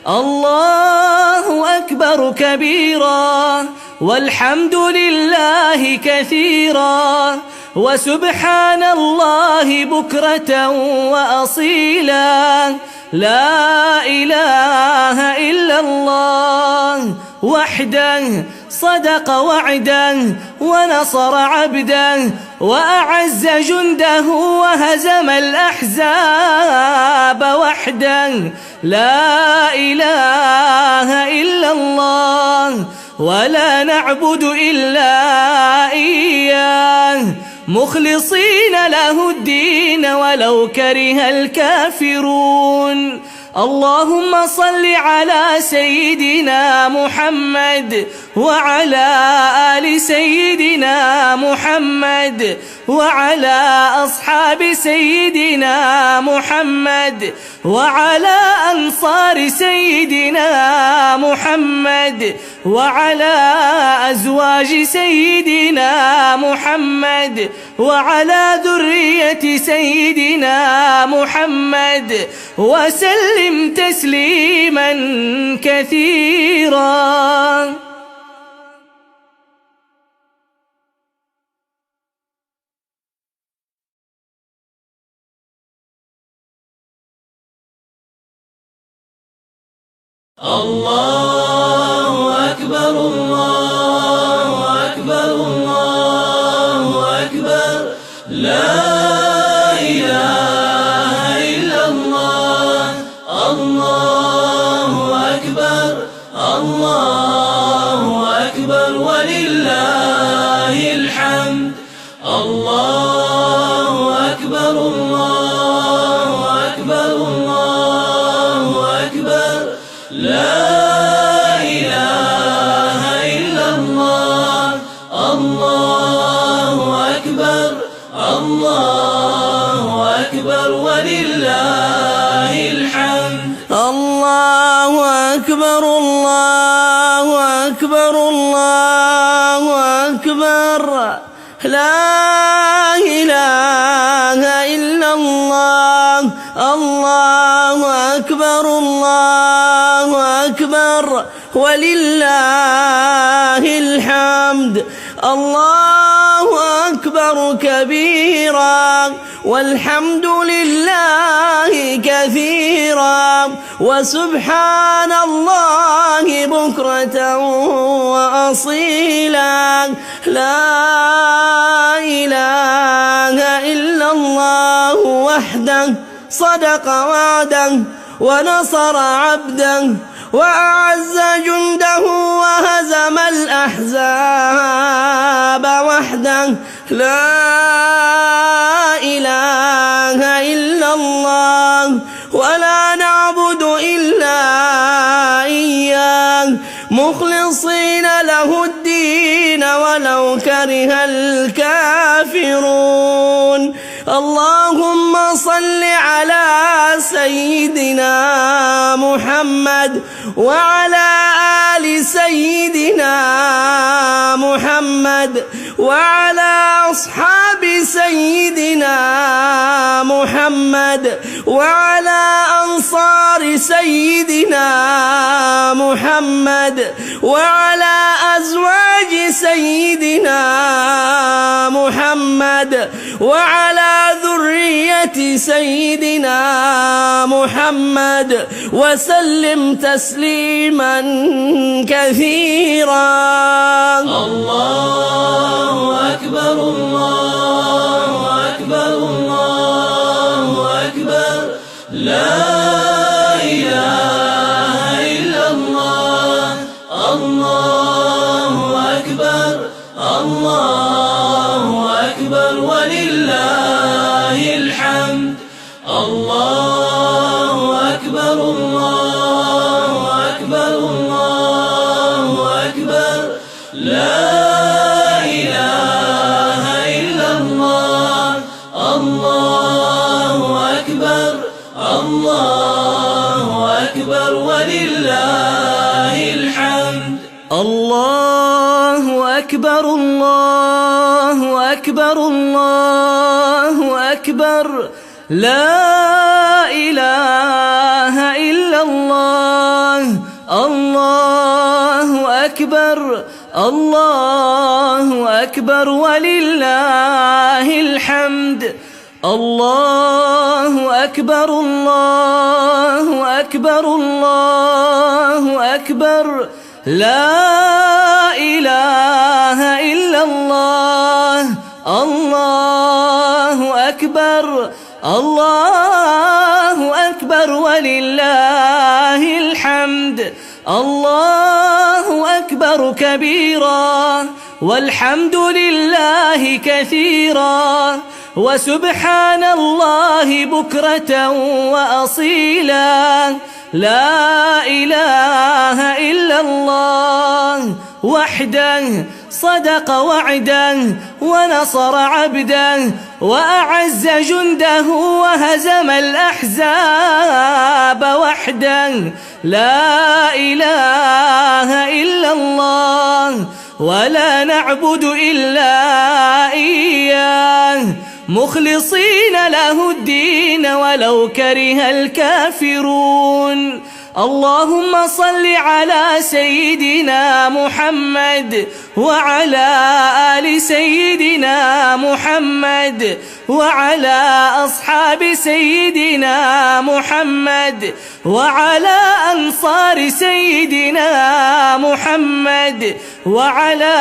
الله أكبر كبيرا والحمد لله كثيرا وسبحان الله بكرة وأصيلا. لا إله إلا الله وحده صدق وعده ونصر عبده وأعز جنده وهزم الأحزاب وحده. لا إله إلا الله ولا نعبد إلا إياه مخلصين له الدين ولو كره الكافرون. اللهم صل على سيدنا محمد وعلى آل سيدنا محمد وعلى أصحاب سيدنا محمد وعلى أنصار سيدنا محمد وعلى أزواج سيدنا محمد وعلى ذرية سيدنا محمد وسلم تسليما كثيرا. الله أكبر الله أكبر الله أكبر لا إله إلا الله الله أكبر الله أكبر ولله الحمد الله أكبر الله أكبر الله أكبر لا إله إلا الله الله أكبر الله أكبر ولله الحمد الله أكبر الله أكبر الله أكبر لا إله إلا الله الله أكبر الله أكبر ولله الحمد الله أكبر كبيرا والحمد لله كثيرا وسبحان الله بكرة وأصيلا لا إله إلا الله وحده صدق وعده ونصر عبده وأعز جنده وهزم الأحزاب وحده لا إله إلا الله ولا نعبد إلا إياه مخلصين له الدين ولو كره الكافرون اللهم صل على سيدنا محمد وعلى آل سيدنا محمد وعلى أصحاب سيدنا محمد وعلى أنصار سيدنا محمد وعلى أزواج سيدنا محمد وعلى ذرية سيدنا محمد وسلم تسليما كثيرا الله أكبر الله أكبر الله أكبر لا إله إلا الله الله أكبر الله أكبر ولله الحمد الله أكبر الله أكبر الله أكبر لا إله إلا الله الله أكبر الله أكبر ولله الحمد الله أكبر الله أكبر الله أكبر لا إله إلا الله الله أكبر الله أكبر ولله الحمد الله أكبر الله أكبر الله أكبر لا إله إلا الله الله أكبر الله أكبر ولله الحمد الله أكبر كبيرا والحمد لله كثيرا وسبحان الله بكرة وأصيلا لا إله إلا الله وحده صدق وعده ونصر عبده وأعز جنده وهزم الأحزاب وحده لا إله إلا الله ولا نعبد إلا إياه مخلصين له الدين ولو كره الكافرون اللهم صل على سيدنا محمد وعلى آل سيدنا محمد وعلى أصحاب سيدنا محمد وعلى أنصار سيدنا محمد وعلى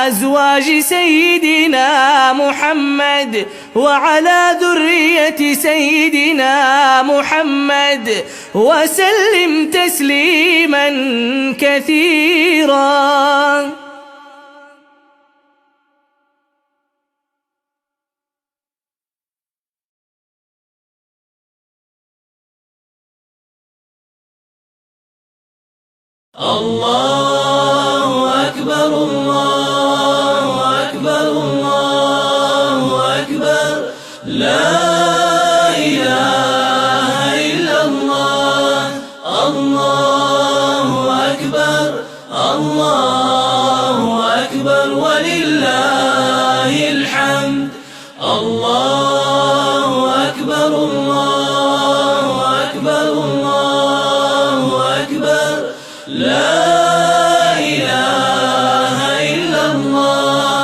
أزواج سيدنا محمد وعلى ذرية سيدنا محمد وسلم تسليما كثيرا. الله أكبر الله أكبر الله أكبر لا إله إلا الله الله أكبر الله أكبر ولله الحمد الله أكبر الله أكبر الله أكبر لا إله إلا الله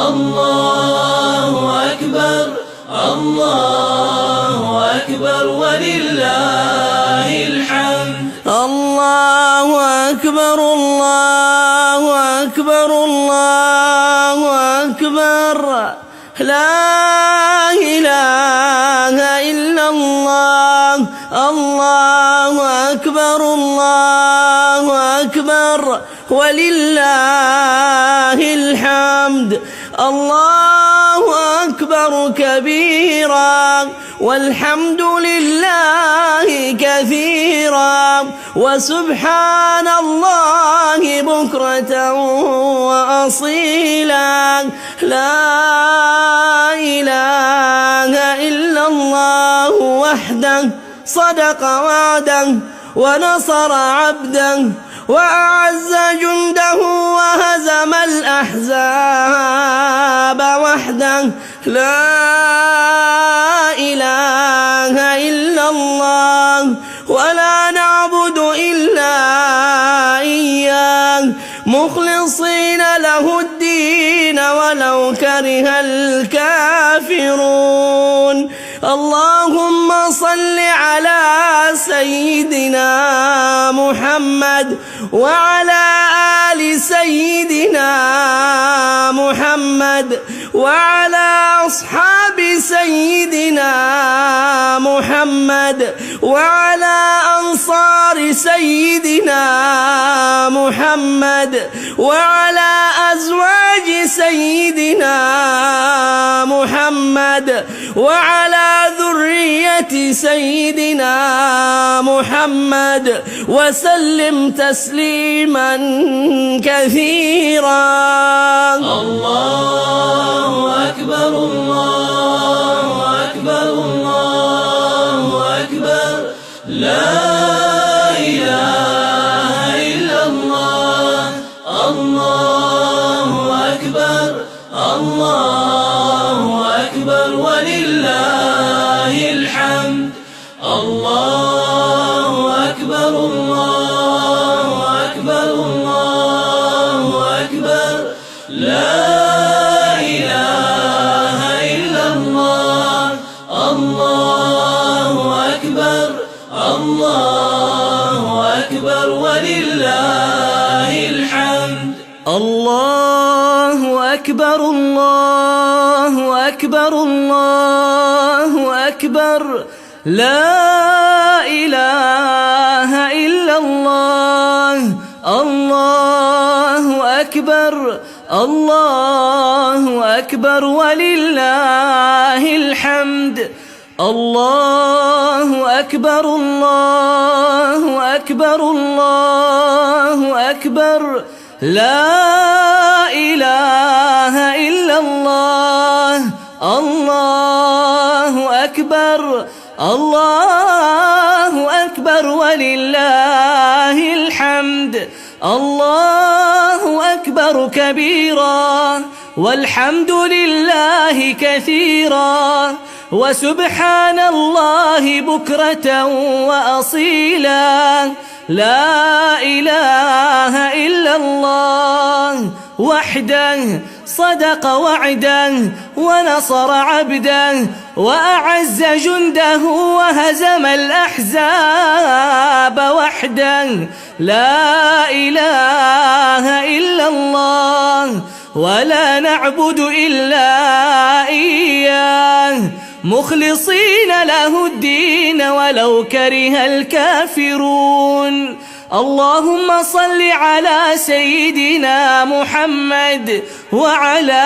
الله أكبر الله أكبر ولله الحمد الله أكبر الله أكبر الله أكبر لا إله إلا الله الله أكبر الله أكبر ولله الحمد الله أكبر كبيرا والحمد لله كثيرا وسبحان الله بكرة وأصيلا لا إله إلا الله وحده صدق وعده ونصر عبده وأعز جنده وهزم الأحزاب وحده لا إله إلا الله ولا نعبد إلا إياه مخلصين له الدين ولو كره الكافرون. اللهم صل على سيدنا محمد وعلى آل سيدنا محمد وعلى أصحاب سيدنا محمد وعلى أنصار سيدنا محمد وعلى أزواج سيدنا محمد وعلى ذرية سيدنا محمد وسلم تسليما كثيرا. الله أكبر الله أكبر الله أكبر لا إله إلا الله الله أكبر الله أكبر ولله الحمد الله أكبر الله أكبر الله أكبر لا إله إلا الله الله أكبر الله أكبر ولله الحمد. الله أكبر الله أكبر الله أكبر لا إله إلا الله الله أكبر الله أكبر ولله الحمد. الله أكبر الله أكبر الله أكبر لا إله إلا الله الله أكبر الله أكبر ولله الحمد. الله أكبر كبيرا والحمد لله كثيرا وسبحان الله بكرة وأصيلا. لا إله إلا الله وحده صدق وعده ونصر عبده وأعز جنده وهزم الأحزاب وحده. لا إله إلا الله ولا نعبد إلا إياه مخلصين له الدين ولو كره الكافرون. اللهم صل على سيدنا محمد وعلى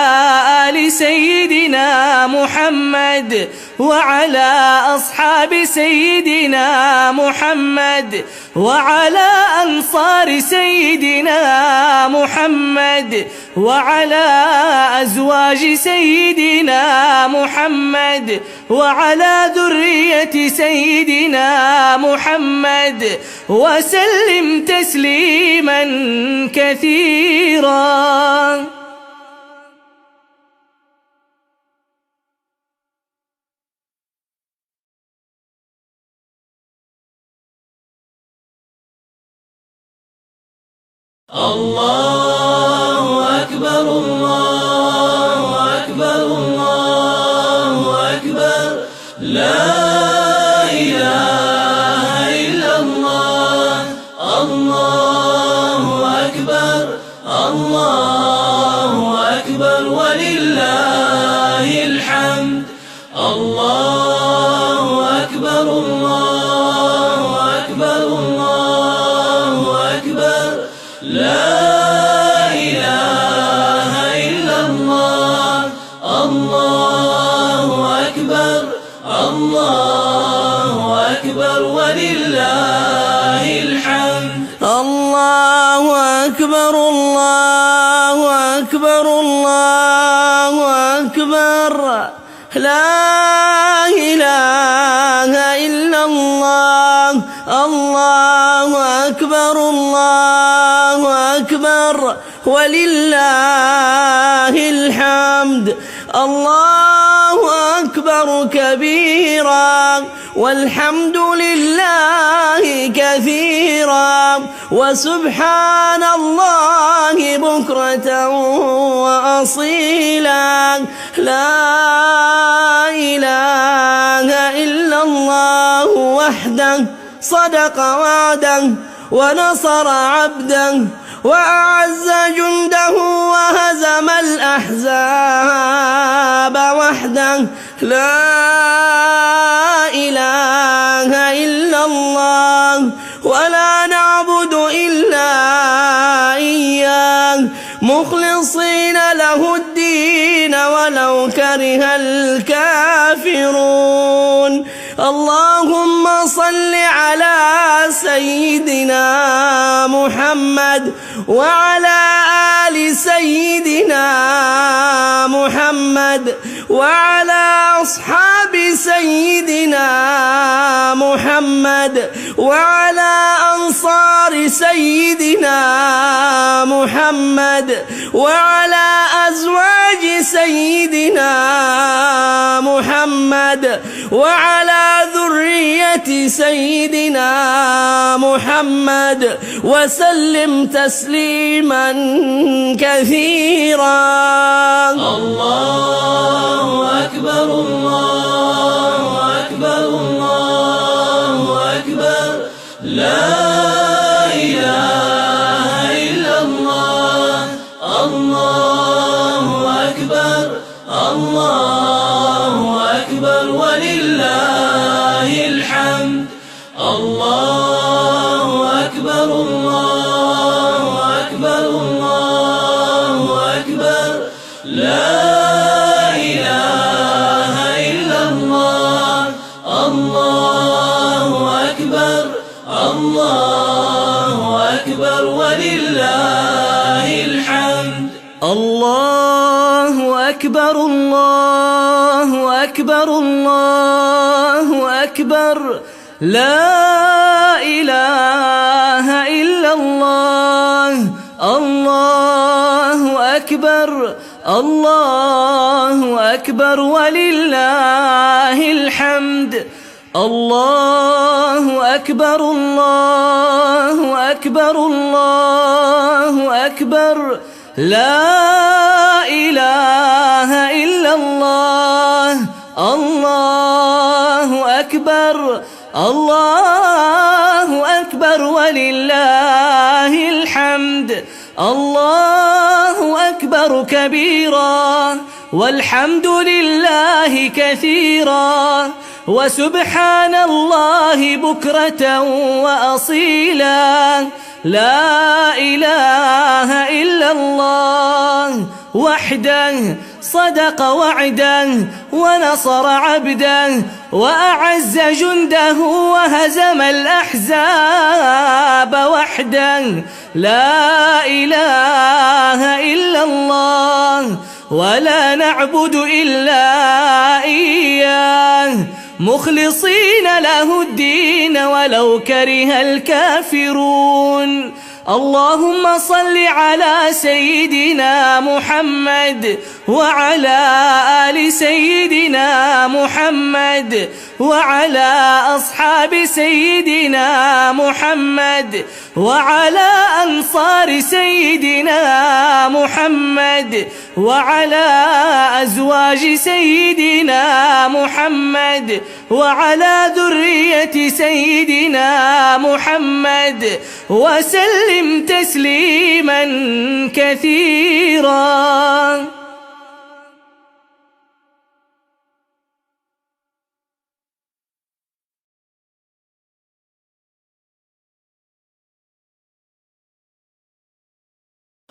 آل سيدنا محمد وعلى أصحاب سيدنا محمد وعلى أنصار سيدنا محمد وعلى أزواج سيدنا محمد وعلى ذرية سيدنا محمد وسلم تسليما كثيرا. الله أكبر الله أكبر الله أكبر لا إله إلا الله. الله أكبر الله أكبر ولله الحمد. الله أكبر الله أكبر الله أكبر لا إله إلا الله. الله أكبر الله أكبر ولله الحمد. الله أكبر الله أكبر الله أكبر لا إله إلا الله. الله أكبر الله أكبر ولله الحمد. الله أكبر كبيرا والحمد لله كثيرا وسبحان الله بكرة وأصيلا. لا إله إلا الله وحده صدق وعده ونصر عبده وأعز جنده وهزم الأحزاب وحده. لا إله إلا الله ولا نعبد إلا إياه مخلصين له الدين ولو كره الكافرون. اللهم صل على سيدنا محمد وعلى آل سيدنا محمد وعلى أصحاب سيدنا محمد وعلى أنصار سيدنا محمد وعلى أزواج سيدنا محمد وعلى ذرية سيدنا محمد وسلم تسليما كثيرا. الله أكبر الله أكبر الله أكبر لا إله إلا الله. الله أكبر الله أكبر ولله الحمد. الله أكبر الله أكبر الله أكبر لا إله إلا الله. الله أكبر الله أكبر ولله الحمد. الله أكبر الله أكبر الله أكبر لا إله إلا الله. الله أكبر الله أكبر ولله الحمد. الله أكبر الله أكبر الله أكبر لا إله إلا الله. الله أكبر الله أكبر ولله الحمد. الله أكبر كبيرا والحمد لله كثيرا وسبحان الله بكرة وأصيلا. لا إله إلا الله وحده صدق وعده ونصر عبده وأعز جنده وهزم الأحزاب وحده. لا إله إلا الله ولا نعبد إلا إياه مخلصين له الدين ولو كره الكافرون. اللهم صل على سيدنا محمد وعلى آل سيدنا محمد وعلى أصحاب سيدنا محمد وعلى أنصار سيدنا محمد وعلى أزواج سيدنا محمد وعلى ذرية سيدنا محمد وسلم تسليما كثيرا.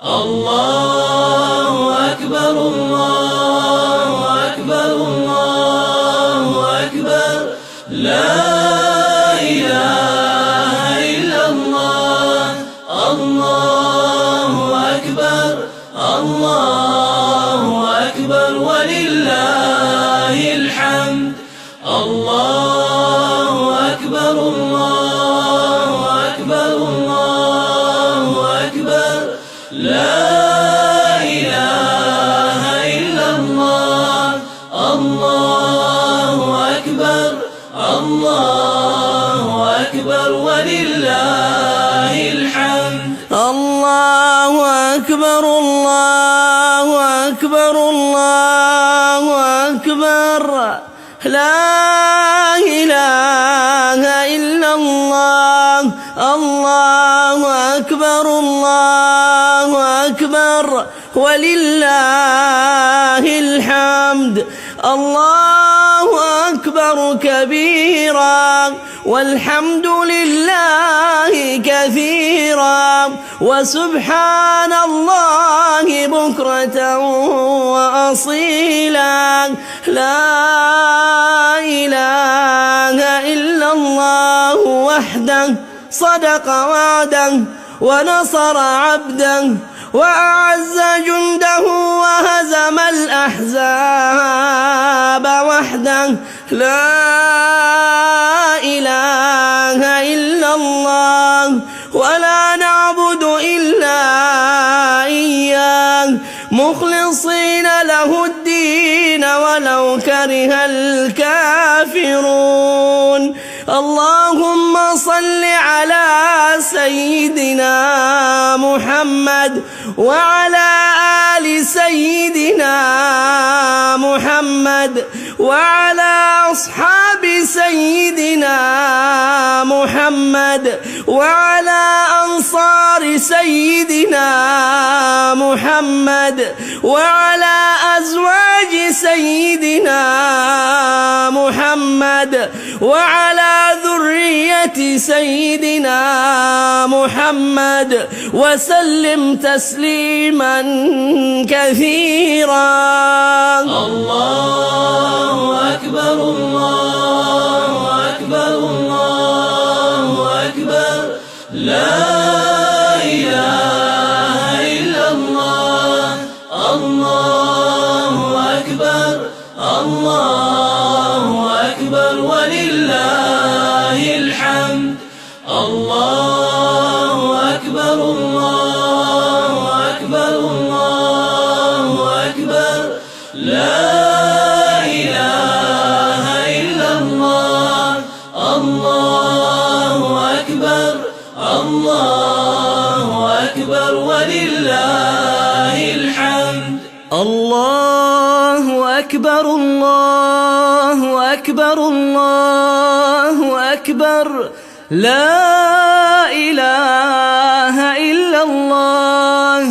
الله أكبر الله أكبر الله أكبر لا إله إلا الله. الله أكبر الله أكبر ولله الحمد. الله أكبر الله أكبر الله أكبر لا إله إلا الله. الله أكبر الله أكبر ولله الحمد. الله أكبر الله أكبر الله أكبر لا إله إلا الله. الله أكبر الله أكبر ولله الحمد. الله أكبر كبيرا والحمد لله كثيرا وسبحان الله بكرة وأصيلا. لا إله إلا الله وحده صدق وعده ونصر عبده وأعز جنده وهزم الأحزاب وحده. لا إله إلا الله ولا نعبد إلا إياه مخلصين له الدين ولو كره الكافرون. اللهم صل على سيدنا محمد وعلى آل سيدنا محمد وعلى أصحاب سيدنا محمد وعلى أنصار سيدنا محمد وعلى أزواج سيدنا محمد وعلى ذرية سيدنا محمد وسلم تسليما كثيرا. الله أكبر الله أكبر الله أكبر لا إله إلا الله. الله أكبر الله أكبر ولله الحمد. الله أكبر الله أكبر الله أكبر ولله الحمد. الله أكبر الله أكبر الله أكبر، لا إله إلا الله.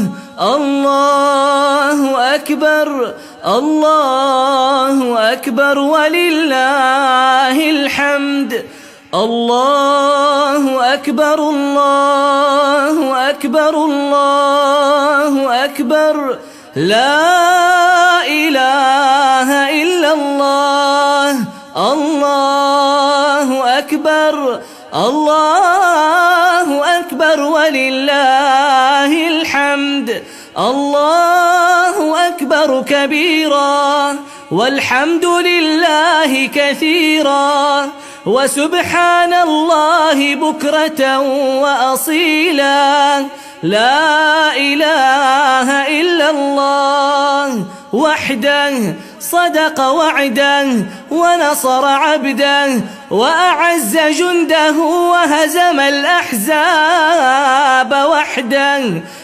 الله أكبر الله أكبر ولله الحمد. الله أكبر الله أكبر الله أكبر، لا إله إلا الله. الله أكبر الله أكبر ولله الحمد. الله أكبر كبيرا والحمد لله كثيرا، وسبحان الله بكرة وأصيلا. لا إله إلا الله وحده صدق وعده ونصر عبده وأعز جنده وهزم الأحزاب وحده.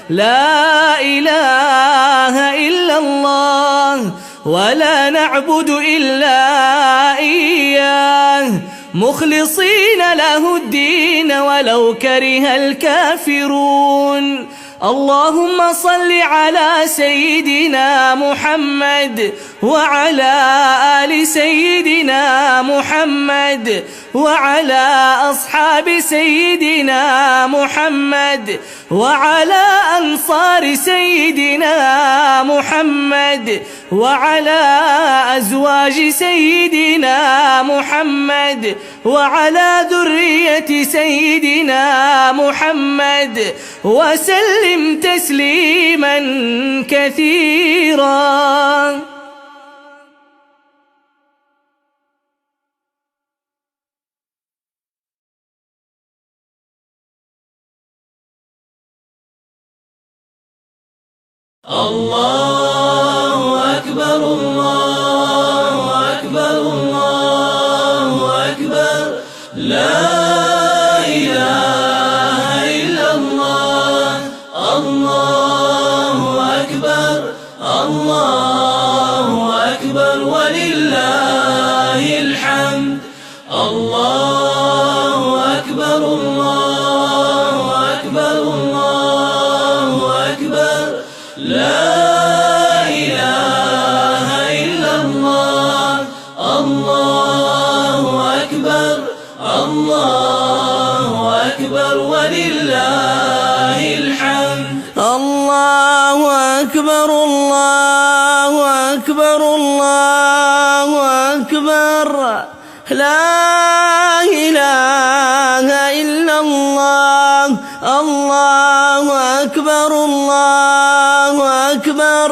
لا إله إلا الله ولا نعبد إلا إياه مخلصين له الدين ولو كره الكافرون. اللهم صل على سيدنا محمد وعلى آل سيدنا محمد وعلى أصحاب سيدنا محمد وعلى أنصار سيدنا محمد وعلى أزواج سيدنا محمد وعلى ذرية سيدنا محمد وسلم تسليما كثيرا. الله أكبر الله أكبر الله أكبر، لا إله إلا الله. الله أكبر الله أكبر ولله الحمد. الله أكبر الله أكبر الله أكبر، لا إله إلا الله. الله أكبر الله أكبر ولله الحمد. الله أكبر الله أكبر الله أكبر، لا إله إلا الله. الله أكبر الله أكبر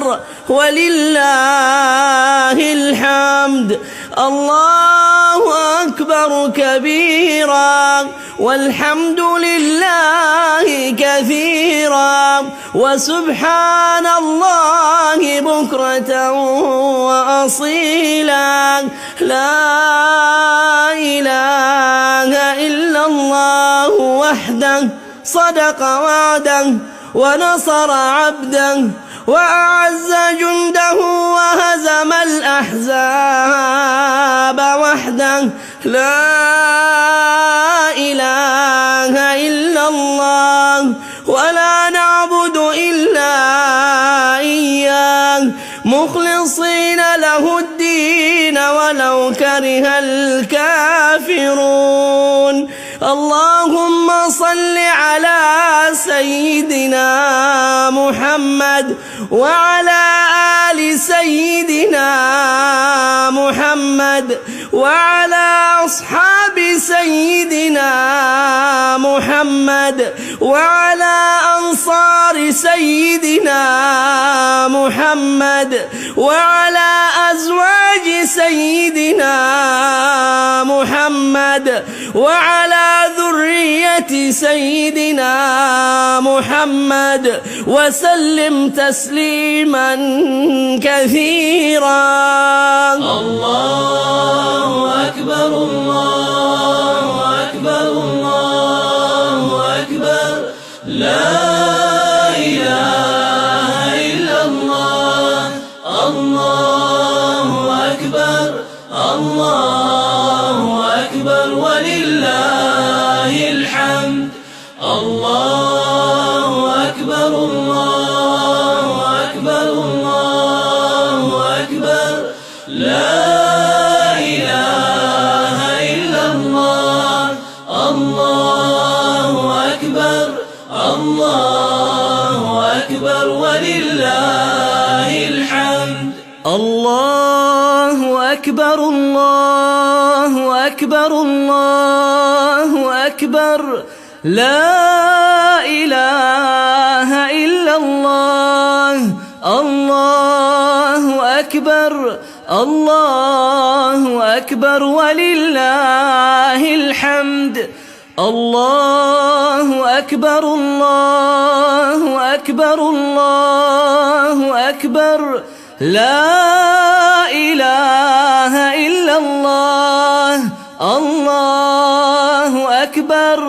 ولله الحمد. الله أكبر كبيرا والحمد لله كثيرا، وسبحان الله بكرة وأصيلا. لا إله إلا الله وحده صدق وعده ونصر عبده وأعز جنده وهزم الأحزاب وحده. لا إله إلا الله ولا نعبد إلا إياه مخلصين له الدين ولو كره الكافرون. اللهم صل على سيدنا محمد وعلى آل سيدنا محمد وعلى أصحاب سيدنا محمد وعلى أنصار سيدنا محمد وعلى أزواج سيدنا محمد وعلى ذرية سيدنا محمد وسلم تسليما كثيرا. الله أكبر الله أكبر الله أكبر، لا إله إله إلا الله. الله أكبر الله أكبر ولله الحمد. الله أكبر الله أكبر الله أكبر لا إله إلا الله. الله أكبر الله أكبر ولله الحمد. الله أكبر الله أكبر الله أكبر لا إله إلا الله. الله أكبر الله أكبر ولله الحمد. الله أكبر الله أكبر الله أكبر لا إله إلا الله. الله أكبر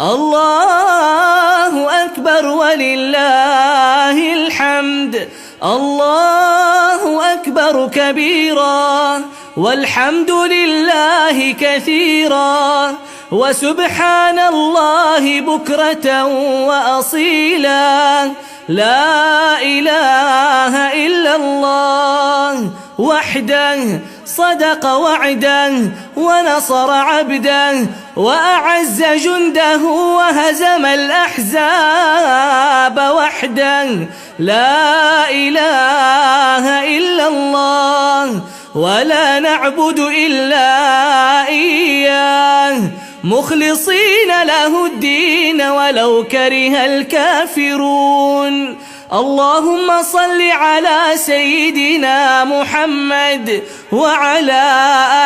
الله أكبر ولله الحمد. الله أكبر كبيرا والحمد لله كثيرا وسبحان الله بكرة وأصيلا. لا إله إلا الله وحده صدق وعده ونصر عبده وأعز جنده وهزم الأحزاب وحده. لا إله إلا الله ولا نعبد إلا إياه مخلصين له الدين ولو كره الكافرون. اللهم صل على سيدنا محمد وعلى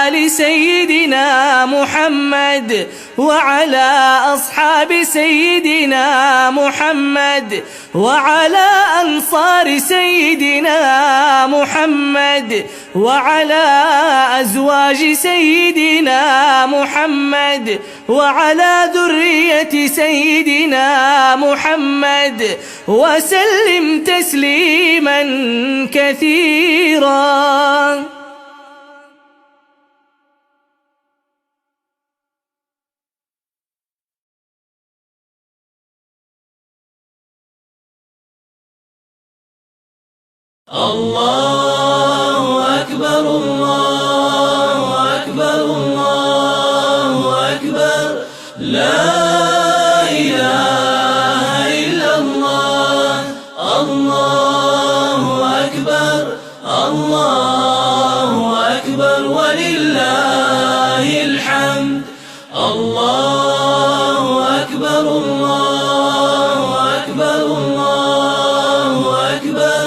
آل سيدنا محمد وعلى أصحاب سيدنا محمد وعلى أنصار سيدنا محمد وعلى أزواج سيدنا محمد وعلى ذرية سيدنا محمد وسلم تسليما كثيرا. الله أكبر الله أكبر الله أكبر لا إله إلا الله. الله أكبر الله أكبر ولله الحمد. الله أكبر الله أكبر الله أكبر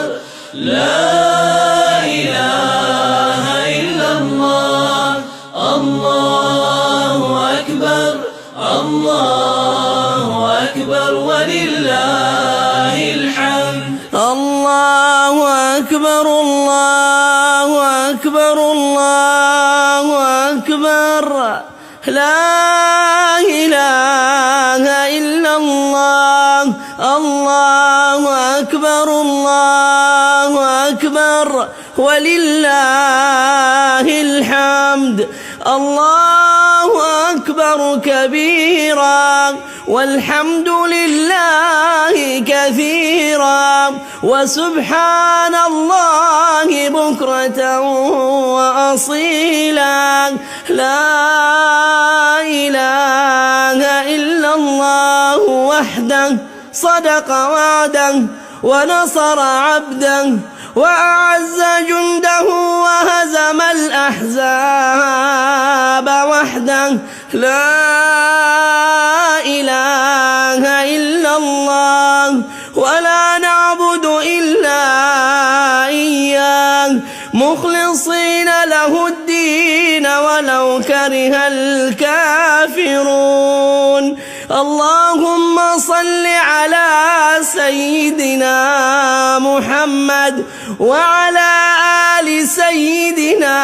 لا إله إلا الله. الله أكبر الله أكبر ولله الحمد. الله أكبر الله أكبر الله أكبر لا إله إلا الله. الله أكبر الله أكبر ولله الحمد. الله أكبر كبيرا والحمد لله كثيرا وسبحان الله بكرة وأصيلا. لا إله إلا الله وحده صدق وعده ونصر عبده وأعز جنده وهزم الأحزاب وحده. لا إله إلا الله ولا نعبد إلا إياه مخلصين له الدين ولو كره الكافرون. اللهم صل على سيدنا محمد وعلى آل سيدنا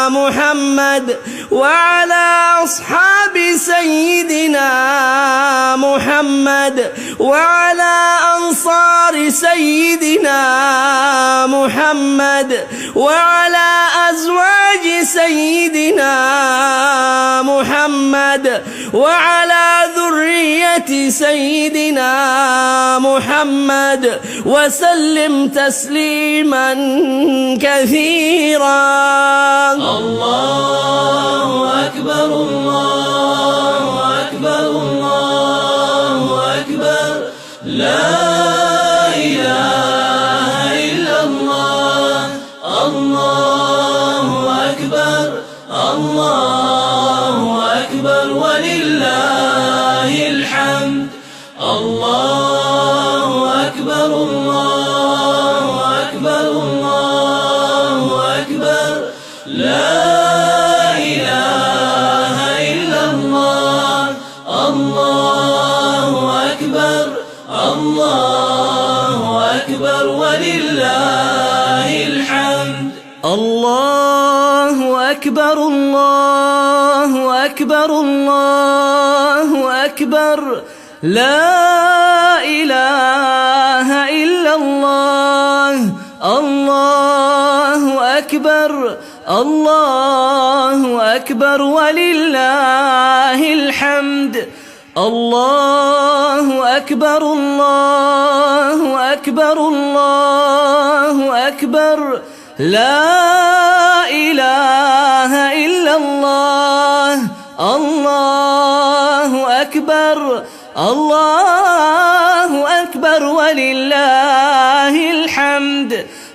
محمد وعلى أصحاب سيدنا محمد وعلى أنصار سيدنا محمد وعلى أزواج سيدنا محمد وعلى ذرية سيدنا محمد وسلم تسليما كثيرا. الله أكبر الله أكبر الله أكبر لا إله إلا الله. الله أكبر الله أكبر ولله الحمد. الله أكبر الله أكبر الله أكبر لا إله إلا الله. الله أكبر الله أكبر ولله الحمد. الله أكبر الله أكبر الله أكبر لا إله إلا الله. الله أكبر الله أكبر ولله الحمد. الله أكبر الله أكبر الله أكبر لا إله إلا الله. الله أكبر الله أكبر ولله الحمد.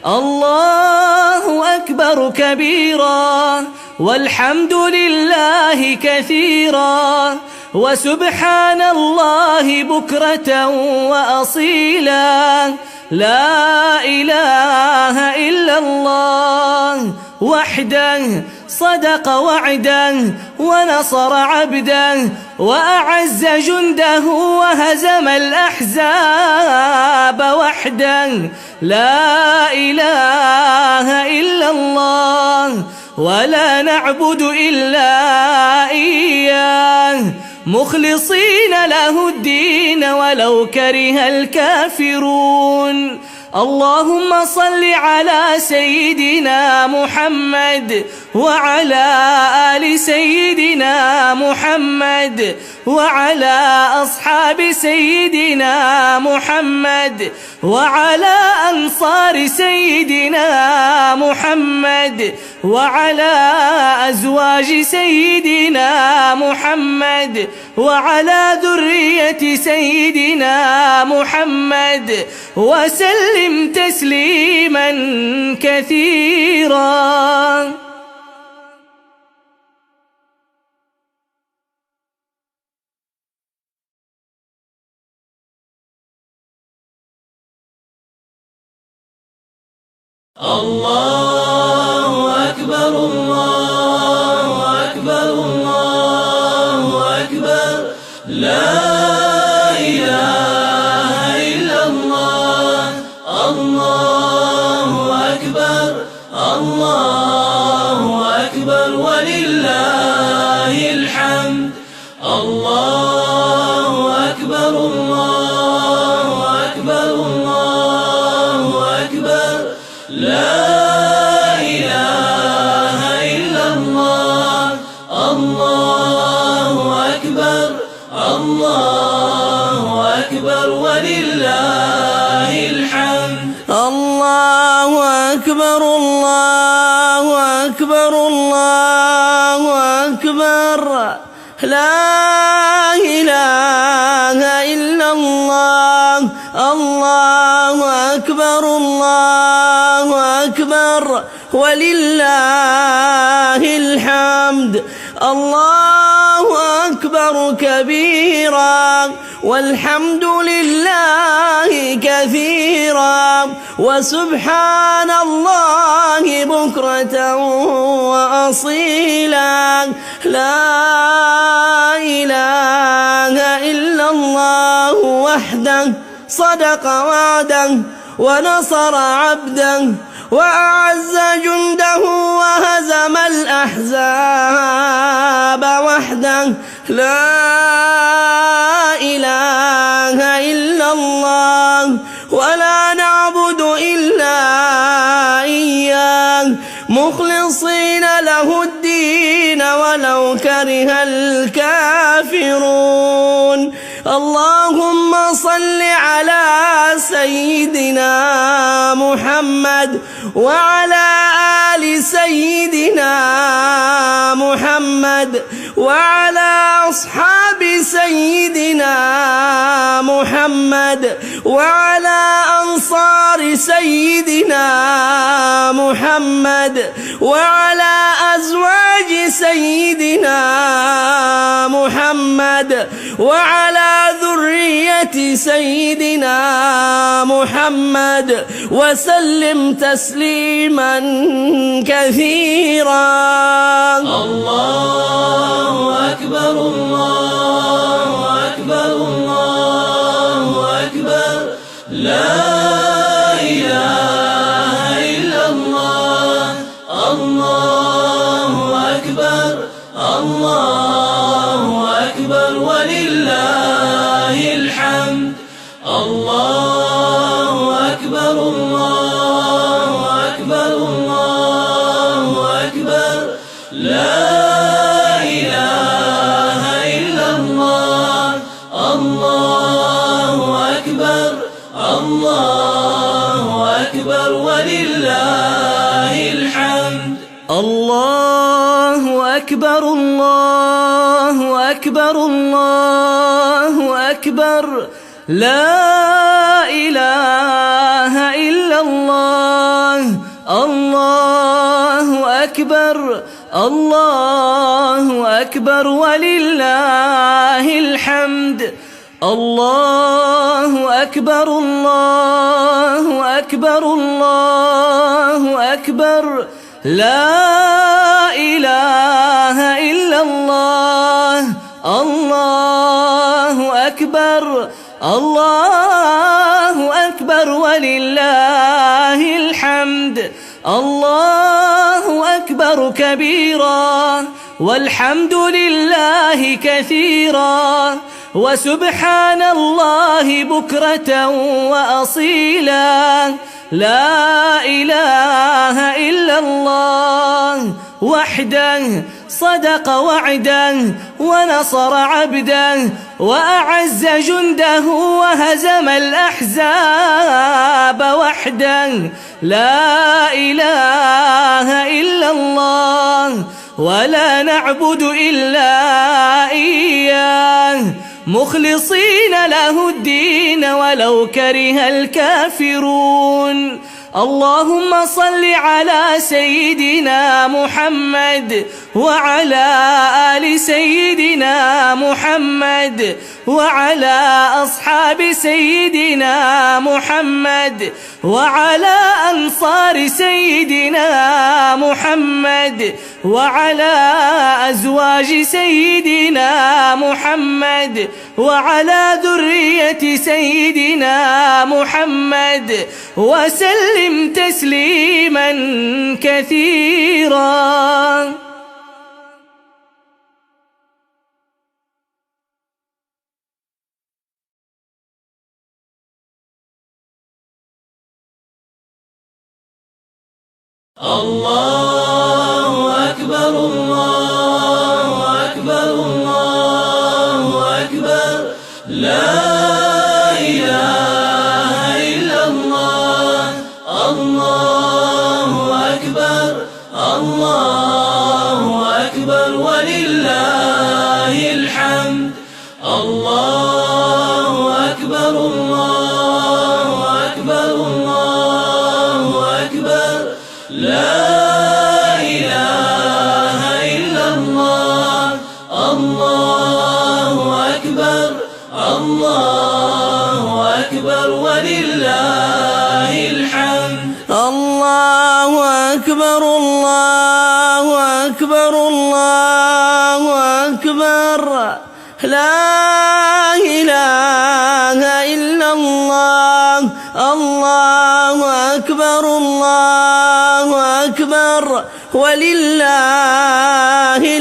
الله أكبر كبيرا والحمد لله كثيرا وسبحان الله بكرة وأصيلا. لا إله إلا الله وحده صدق وعده ونصر عبده وأعز جنده وهزم الأحزاب وحده. لا إله إلا الله ولا نعبد إلا إياه مخلصين له الدين ولو كره الكافرون. اللهم صل على سيدنا محمد وعلى آل سيدنا محمد وعلى أصحاب سيدنا محمد وعلى أنصار سيدنا محمد وعلى أزواج سيدنا محمد وعلى ذرية سيدنا محمد وسلم تسليما كثيرا. الله أكبر الله أكبر الله أكبر لا إله إلا الله. الله أكبر الله أكبر ولله الحمد. الله أكبر الله أكبر الله أكبر لا إله إلا الله. الله أكبر الله أكبر ولله الحمد. الله أكبر الله أكبر الله أكبر لا إله إلا الله. الله أكبر الله أكبر ولله الحمد. الله أكبر كبيرا والحمد لله كثيرا وسبحان الله بكرة وأصيلا. لا إله إلا الله وحده صدق وعده ونصر عبده وأعز جنده وهزم الأحزاب وحده. لا إله إلا الله ولا نعبد إلا إياه مخلصين له الدين ولو كره الكافرون. اللهم صل على سيدنا محمد وعلى آل سيدنا محمد وعلى أصحاب سيدنا محمد وعلى أنصار سيدنا محمد وعلى أزواج سيدنا محمد وعلى ذرية سيدنا محمد وسلم تسليما كثيرا. الله أكبر الله أكبر الله أكبر لا إله إلا الله. الله أكبر الله أكبر ولله الحمد. الله أكبر الله أكبر الله أكبر لا إله إلا الله. الله أكبر الله أكبر ولله الحمد. الله أكبر الله أكبر الله أكبر لا إله إلا الله. الله أكبر الله أكبر ولله الحمد. الله أكبر الله أكبر الله أكبر لا إله إلا الله. الله أكبر الله أكبر ولله الحمد. الله أكبر كبيرا والحمد لله كثيرا وسبحان الله بكرة وأصيلا. لا إله إلا الله وحده صدق وعده ونصر عبده وأعز جنده وهزم الأحزاب وحده. لا إله إلا الله ولا نعبد إلا إياه مخلصين له الدين ولو كره الكافرون. اللهم صل على سيدنا محمد وعلى آل سيدنا محمد وعلى أصحاب سيدنا محمد وعلى أنصار سيدنا محمد وعلى أزواج سيدنا محمد وعلى ذرية سيدنا محمد وسلم تسليما كثيرا. الله أكبر الله أكبر الله أكبر لا إله إلا الله. الله أكبر الله أكبر ولله الحمد. الله أكبر الله أكبر الله أكبر لا إله إلا الله. الله أكبر الله أكبر ولله الحمد. الله أكبر الله أكبر الله أكبر لا إله إلا الله. الله أكبر الله أكبر ولله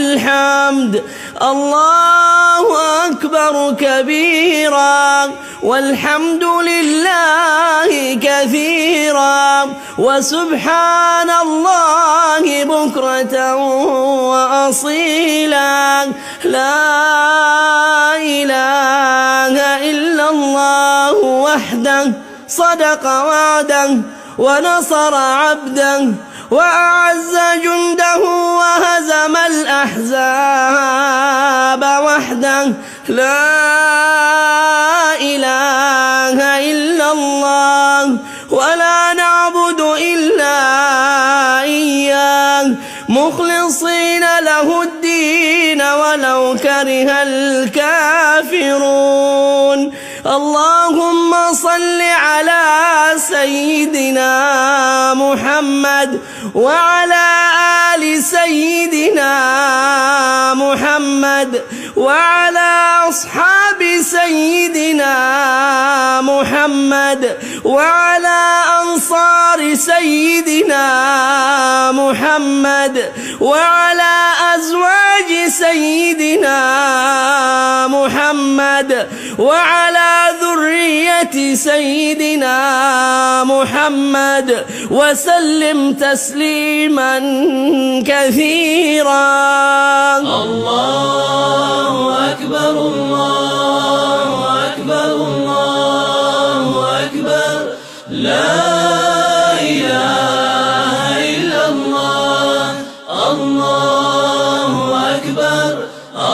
الحمد. الله أكبر كبيرا والحمد لله كثيرا وسبحان الله بكرة وأصيلا. لا إله إلا الله وحده صدق وعده ونصر عبده وأعز جنده وهزم الأحزاب وحده. لا إله إلا الله ولا نعبد إلا إياه مخلصين له الدين ولو كره الكافرون. اللهم صل على سيدنا محمد وعلى آل سيدنا محمد وعلى أصحاب سيدنا محمد وعلى أنصار سيدنا محمد وعلى أزواج سيدنا محمد وعلى ذرية سيدنا محمد وسلم تسليما كثيرا. الله أكبر الله أكبر الله أكبر. لا إله إلا الله. الله أكبر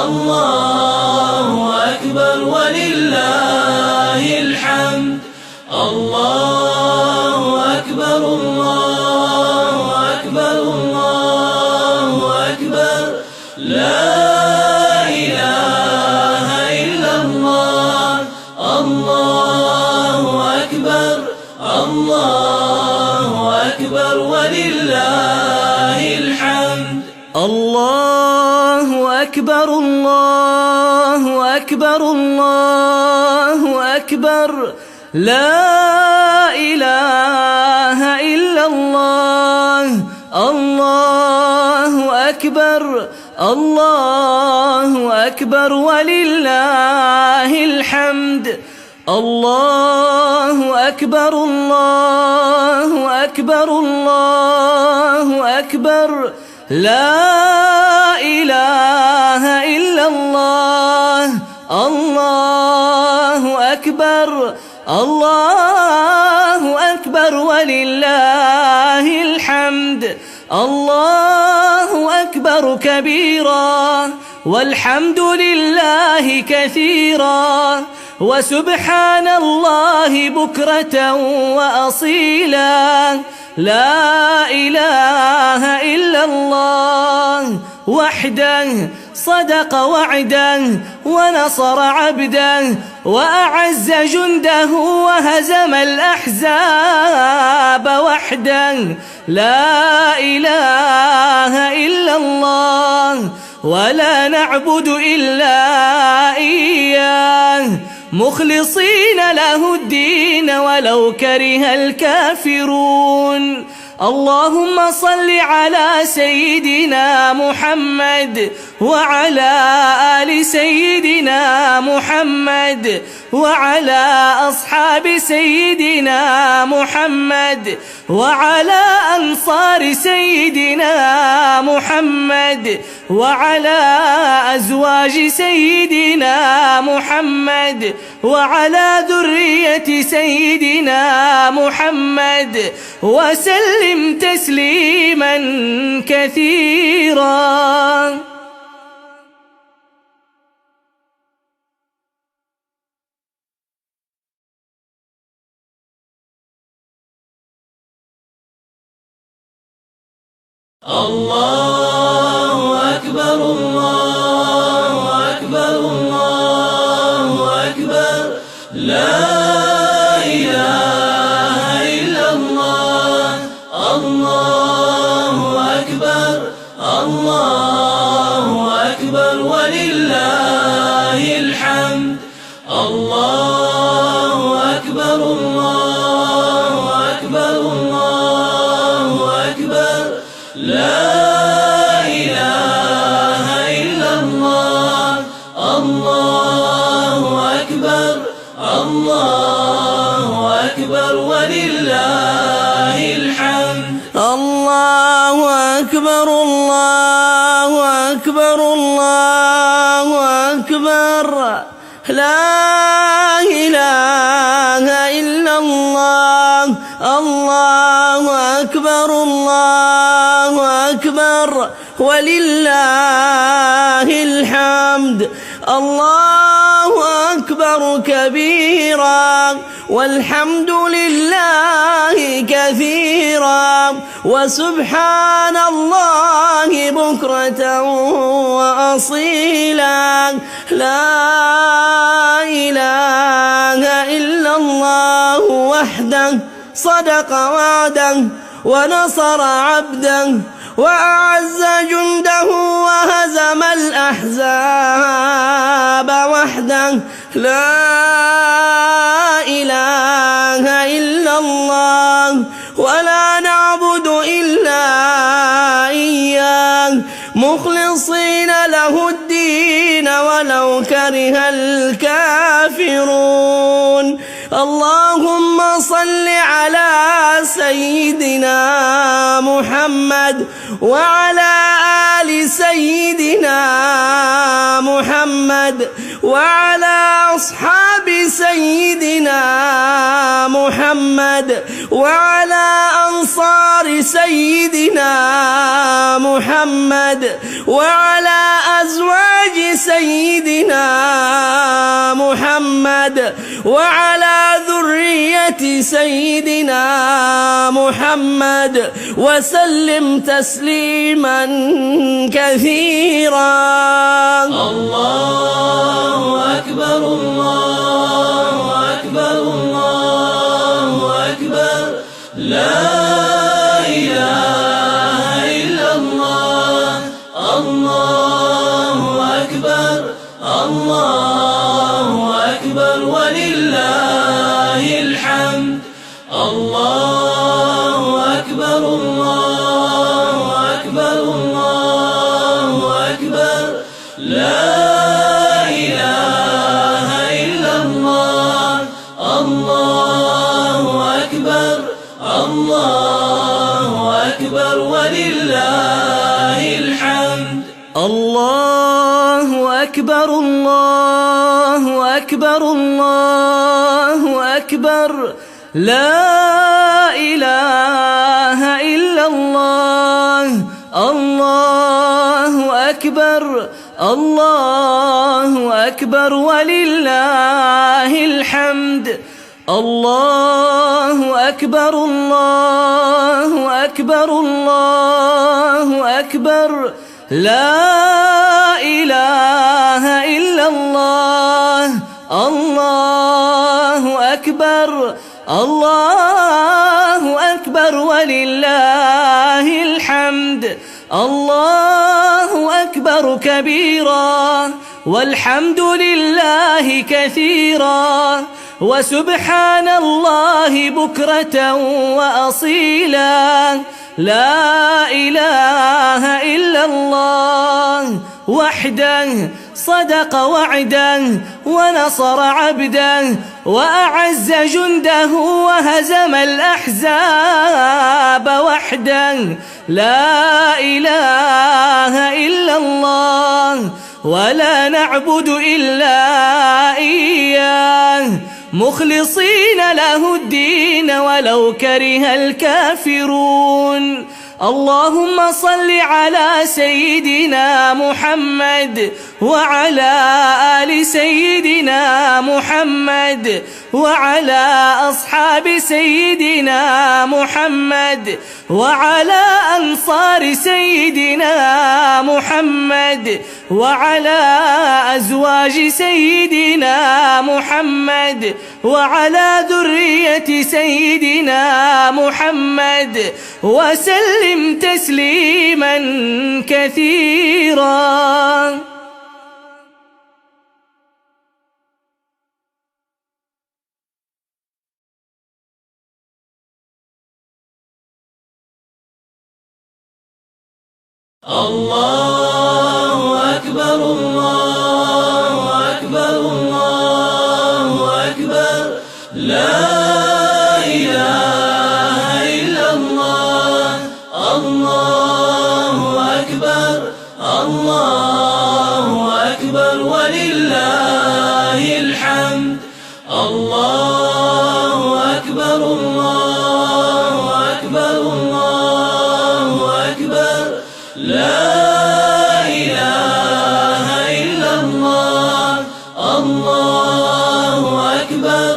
الله أكبر ولله الحمد. الله أكبر الله أكبر الله أكبر. لا إله إلا الله. الله أكبر الله أكبر ولله الحمد. الله أكبر الله أكبر الله أكبر. لا إله إلا الله. الله أكبر الله أكبر ولله الحمد. الله أكبر الله أكبر الله أكبر. لا إله إلا الله. الله أكبر الله أكبر ولله الحمد. الله أكبر كبيرا والحمد لله كثيرا وسبحان الله بكرة وأصيلا. لا إله إلا الله وحده صدق وعده ونصر عبده وأعز جنده وهزم الأحزاب وحده. لا إله إلا الله ولا نعبد إلا إياه مخلصين له الدين ولو كره الكافرون. اللهم صل على سيدنا محمد وعلى آل سيدنا محمد وعلى أصحاب سيدنا محمد وعلى أنصار سيدنا محمد وعلى أزواج سيدنا محمد وعلى ذرية سيدنا محمد وسلم تسليما كثيرا. الله أكبر الله أكبر الله أكبر. لا إله إلا الله. الله أكبر الله أكبر ولله الحمد. الله أكبر الله لا إله إلا الله. الله أكبر الله أكبر ولله الحمد. الله أكبر الله أكبر الله أكبر. لا إله إلا الله. الله أكبر الله أكبر ولله الحمد. الله أكبر كبيرا والحمد لله كثيرا وسبحان الله بكرة وأصيلا. لا إله إلا الله وحده صدق وعده ونصر عبده وأعز جنده وهزم الأحزاب وحده. لا إله إلا الله ولا نعبد إلا إياه مخلصين له الدين ولو كره الكافرون. اللهم صل على سيدنا محمد وعلى آل سيدنا محمد وعلى أصحاب سيدنا محمد وعلى أنصار سيدنا محمد وعلى أزواج سيدنا محمد وعلى ذرية سيدنا محمد وسلم تسليما كثيرا. الله أكبر الله أكبر الله أكبر. لا إله إلا الله. الله أكبر الله أكبر ولله الحمد. الله أكبر الله أكبر الله أكبر. لا إله إلا الله. الله أكبر الله أكبر ولله الحمد. الله أكبر الله أكبر الله أكبر. لا إله إلا الله. الله أكبر الله أكبر ولله الحمد. الله أكبر الله أكبر الله أكبر. لا إله إلا الله. الله أكبر الله أكبر ولله الحمد. الله أكبر كبيرا والحمد لله كثيرا وسبحان الله بكرة وأصيلا. لا إله إلا الله وحده صدق وعده ونصر عبده وأعز جنده وهزم الأحزاب وحده. لا إله إلا الله ولا نعبد إلا إياه مخلصين له الدين ولو كره الكافرون. اللهم صل على سيدنا محمد وعلى آل سيدنا محمد وعلى أصحاب سيدنا محمد وعلى أنصار سيدنا محمد وعلى أزواج سيدنا محمد وعلى ذرية سيدنا محمد وسلم تسليما كثيرا. الله أكبر الله أكبر الله أكبر لا إله إلا الله الله أكبر الله أكبر ولله الحمد الله أكبر الله أكبر الله أكبر لا إله إلا الله الله أكبر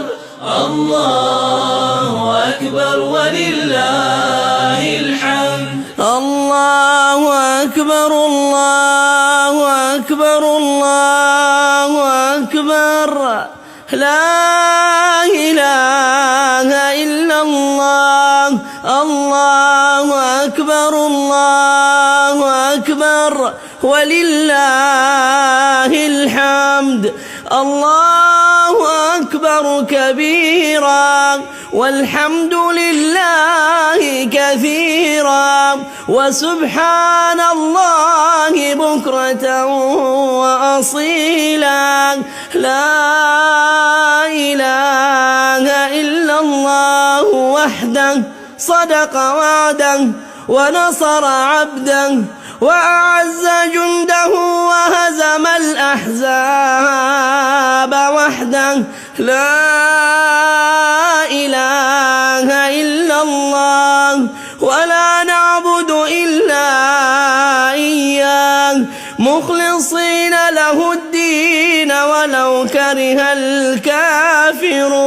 الله أكبر ولله الحمد الله أكبر الله أكبر الله أكبر لا إله إلا الله الله أكبر الله أكبر ولله الحمد الله أكبر كبيرا والحمد لله كثيرا وسبحان الله بكرة وأصيلا لا إله إلا الله وحده صدق وعده ونصر عبده وأعز جنده وهزم الأحزاب وحده لا إله إلا الله ولا نعبد إلا إياه مخلصين له الدين ولو كره الكافرون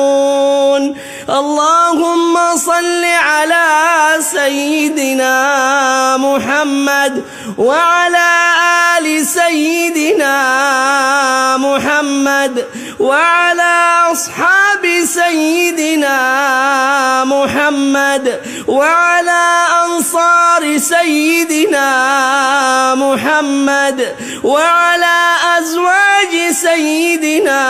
اللهم صل على سيدنا محمد وعلى آل سيدنا محمد وعلى أصحاب سيدنا محمد وعلى أنصار سيدنا محمد وعلى أزواج سيدنا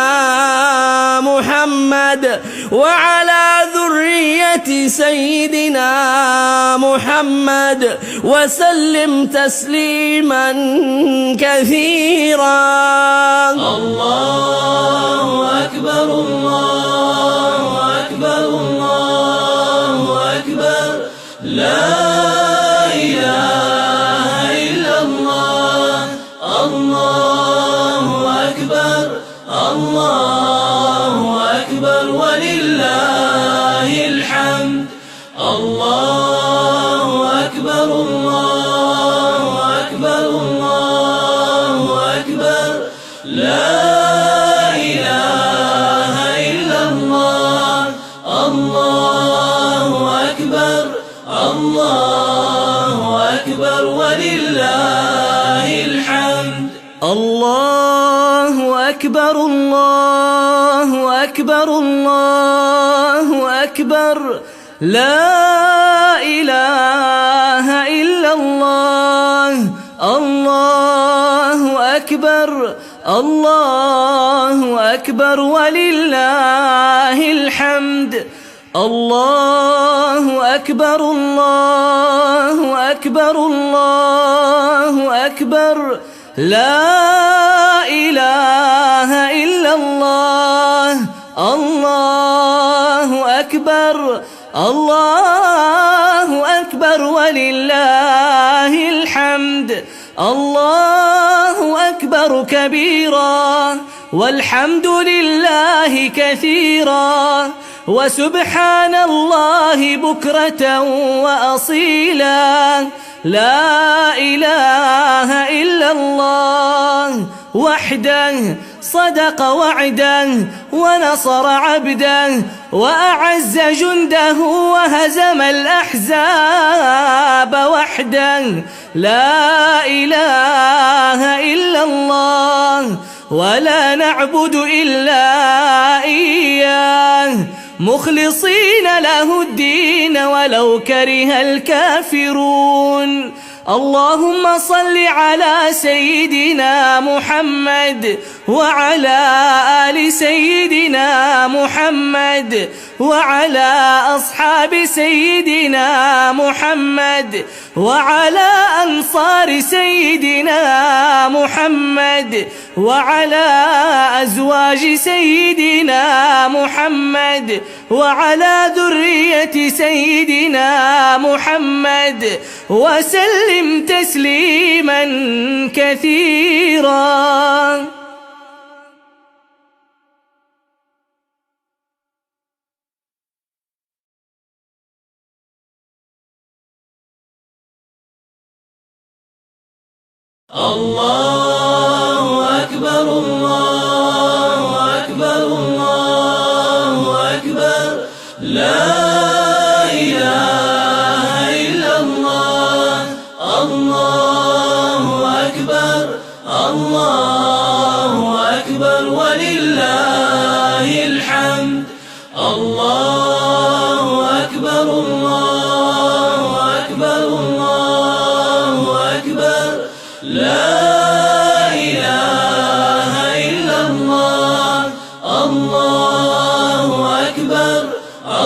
محمد وعلى ذرية سيدنا محمد وسلم تسليما كثيرا الله أكبر الله أكبر الله أكبر لا إله إلا الله الله أكبر الله أكبر ولله الحمد الله أكبر الله أكبر الله أكبر لا إله إلا الله الله أكبر الله أكبر ولله الحمد الله أكبر الله أكبر الله أكبر لا إله إلا الله الله أكبر الله أكبر ولله الحمد الله أكبر الله أكبر الله أكبر لا إله إلا الله الله أكبر الله أكبر ولله الحمد الله أكبر كبيرا والحمد لله كثيرا وسبحان الله بكرة وأصيلا لا إله إلا الله وحده صدق وعده ونصر عبده وأعز جنده وهزم الأحزاب وحده لا إله إلا الله ولا نعبد إلا إياه مخلصين له الدين ولو كره الكافرون اللهم صل على سيدنا محمد وعلى آل سيدنا محمد وعلى أصحاب سيدنا محمد وعلى أنصار سيدنا محمد وعلى أزواج سيدنا محمد وعلى ذرية سيدنا محمد وسلم تسليما كثيرا. الله أكبر الله أكبر الله أكبر لا إله إلا الله الله أكبر الله أكبر ولله الحمد الله أكبر الله أكبر الله أكبر لا إله إلا الله الله أكبر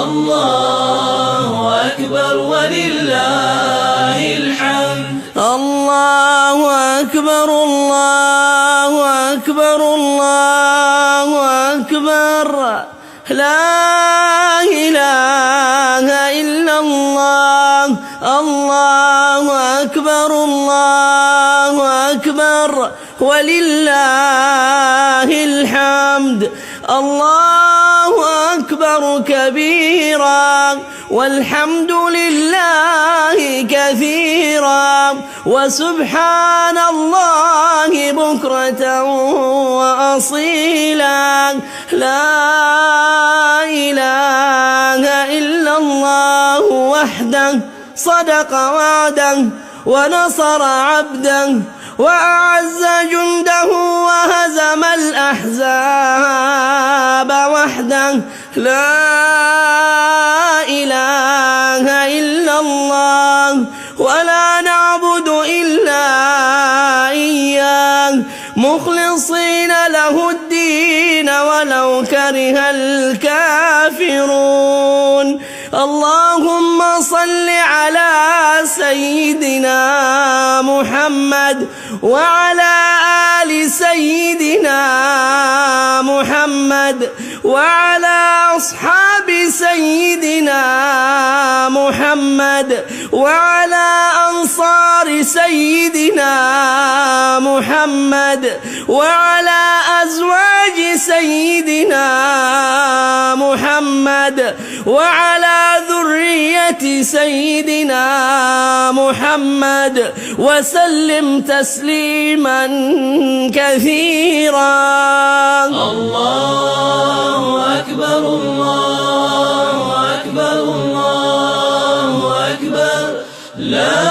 الله أكبر ولله الحمد. الله أكبر الله أكبر الله أكبر لا إله إلا الله الله أكبر الله أكبر ولله الحمد. الله أكبر كبيرا والحمد لله كثيرا وسبحان الله بكرة وأصيلا لا إله إلا الله وحده صدق وعده ونصر عبده وأعز جنده وهزم الأحزاب وحده لا إله إلا الله ولا نعبد إلا إياه مخلصين له الدين ولو كره الكافرون. اللهم صل على سيدنا محمد وعلى آل سيدنا محمد وعلى أصحاب سيدنا محمد وعلى أنصار سيدنا محمد وعلى أزواج سيدنا محمد وعلى ذرية سيدنا محمد وسلم تسليما كثيرا. الله أكبر الله أكبر الله أكبر لا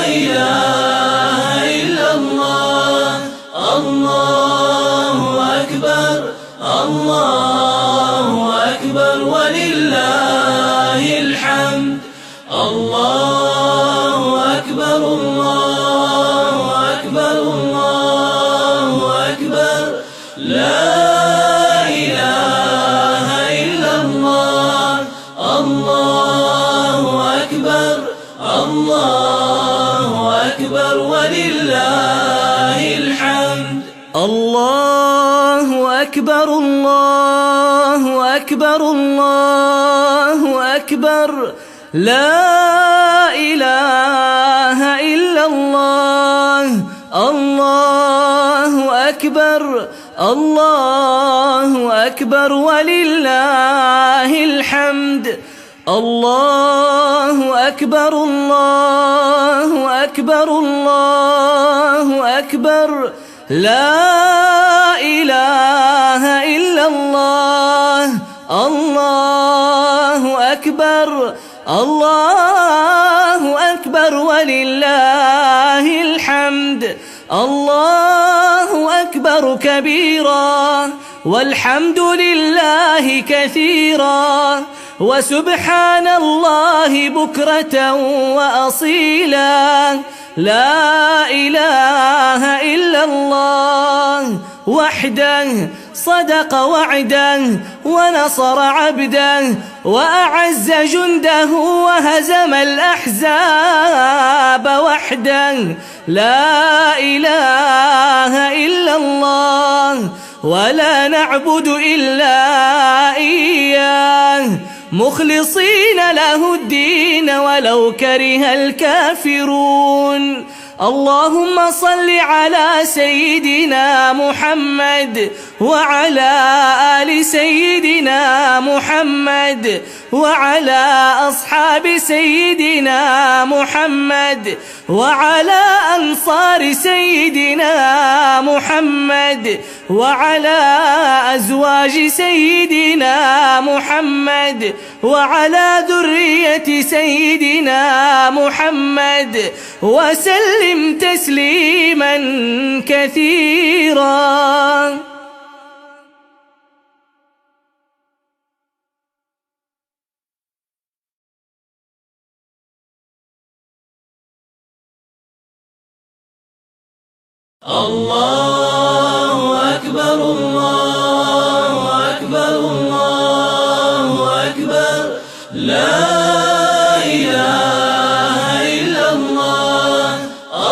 إله إلا الله الله أكبر الله أكبر ولله الحمد. الله أكبر الله أكبر الله أكبر لا إله إلا الله الله أكبر الله أكبر ولله الحمد. الله أكبر الله أكبر الله أكبر لا إله إلا الله الله أكبر الله أكبر ولله الحمد. الله أكبر الله أكبر الله أكبر لا إله إلا الله الله أكبر الله أكبر ولله الحمد. الله أكبر كبيرا والحمد لله كثيرا وسبحان الله بكرة وأصيلا. لا إله إلا الله وحده صدق وعده ونصر عبده وأعز جنده وهزم الأحزاب وحده. لا إله إلا الله ولا نعبد إلا إياه مخلصين له الدين ولو كره الكافرون. اللهم صل على سيدنا محمد وعلى آل سيدنا محمد وعلى أصحاب سيدنا محمد وعلى أنصار سيدنا محمد وعلى أزواج سيدنا محمد وعلى ذرية سيدنا محمد وسلم تسليما كثيرا. الله أكبر الله أكبر الله أكبر لا إله إلا الله.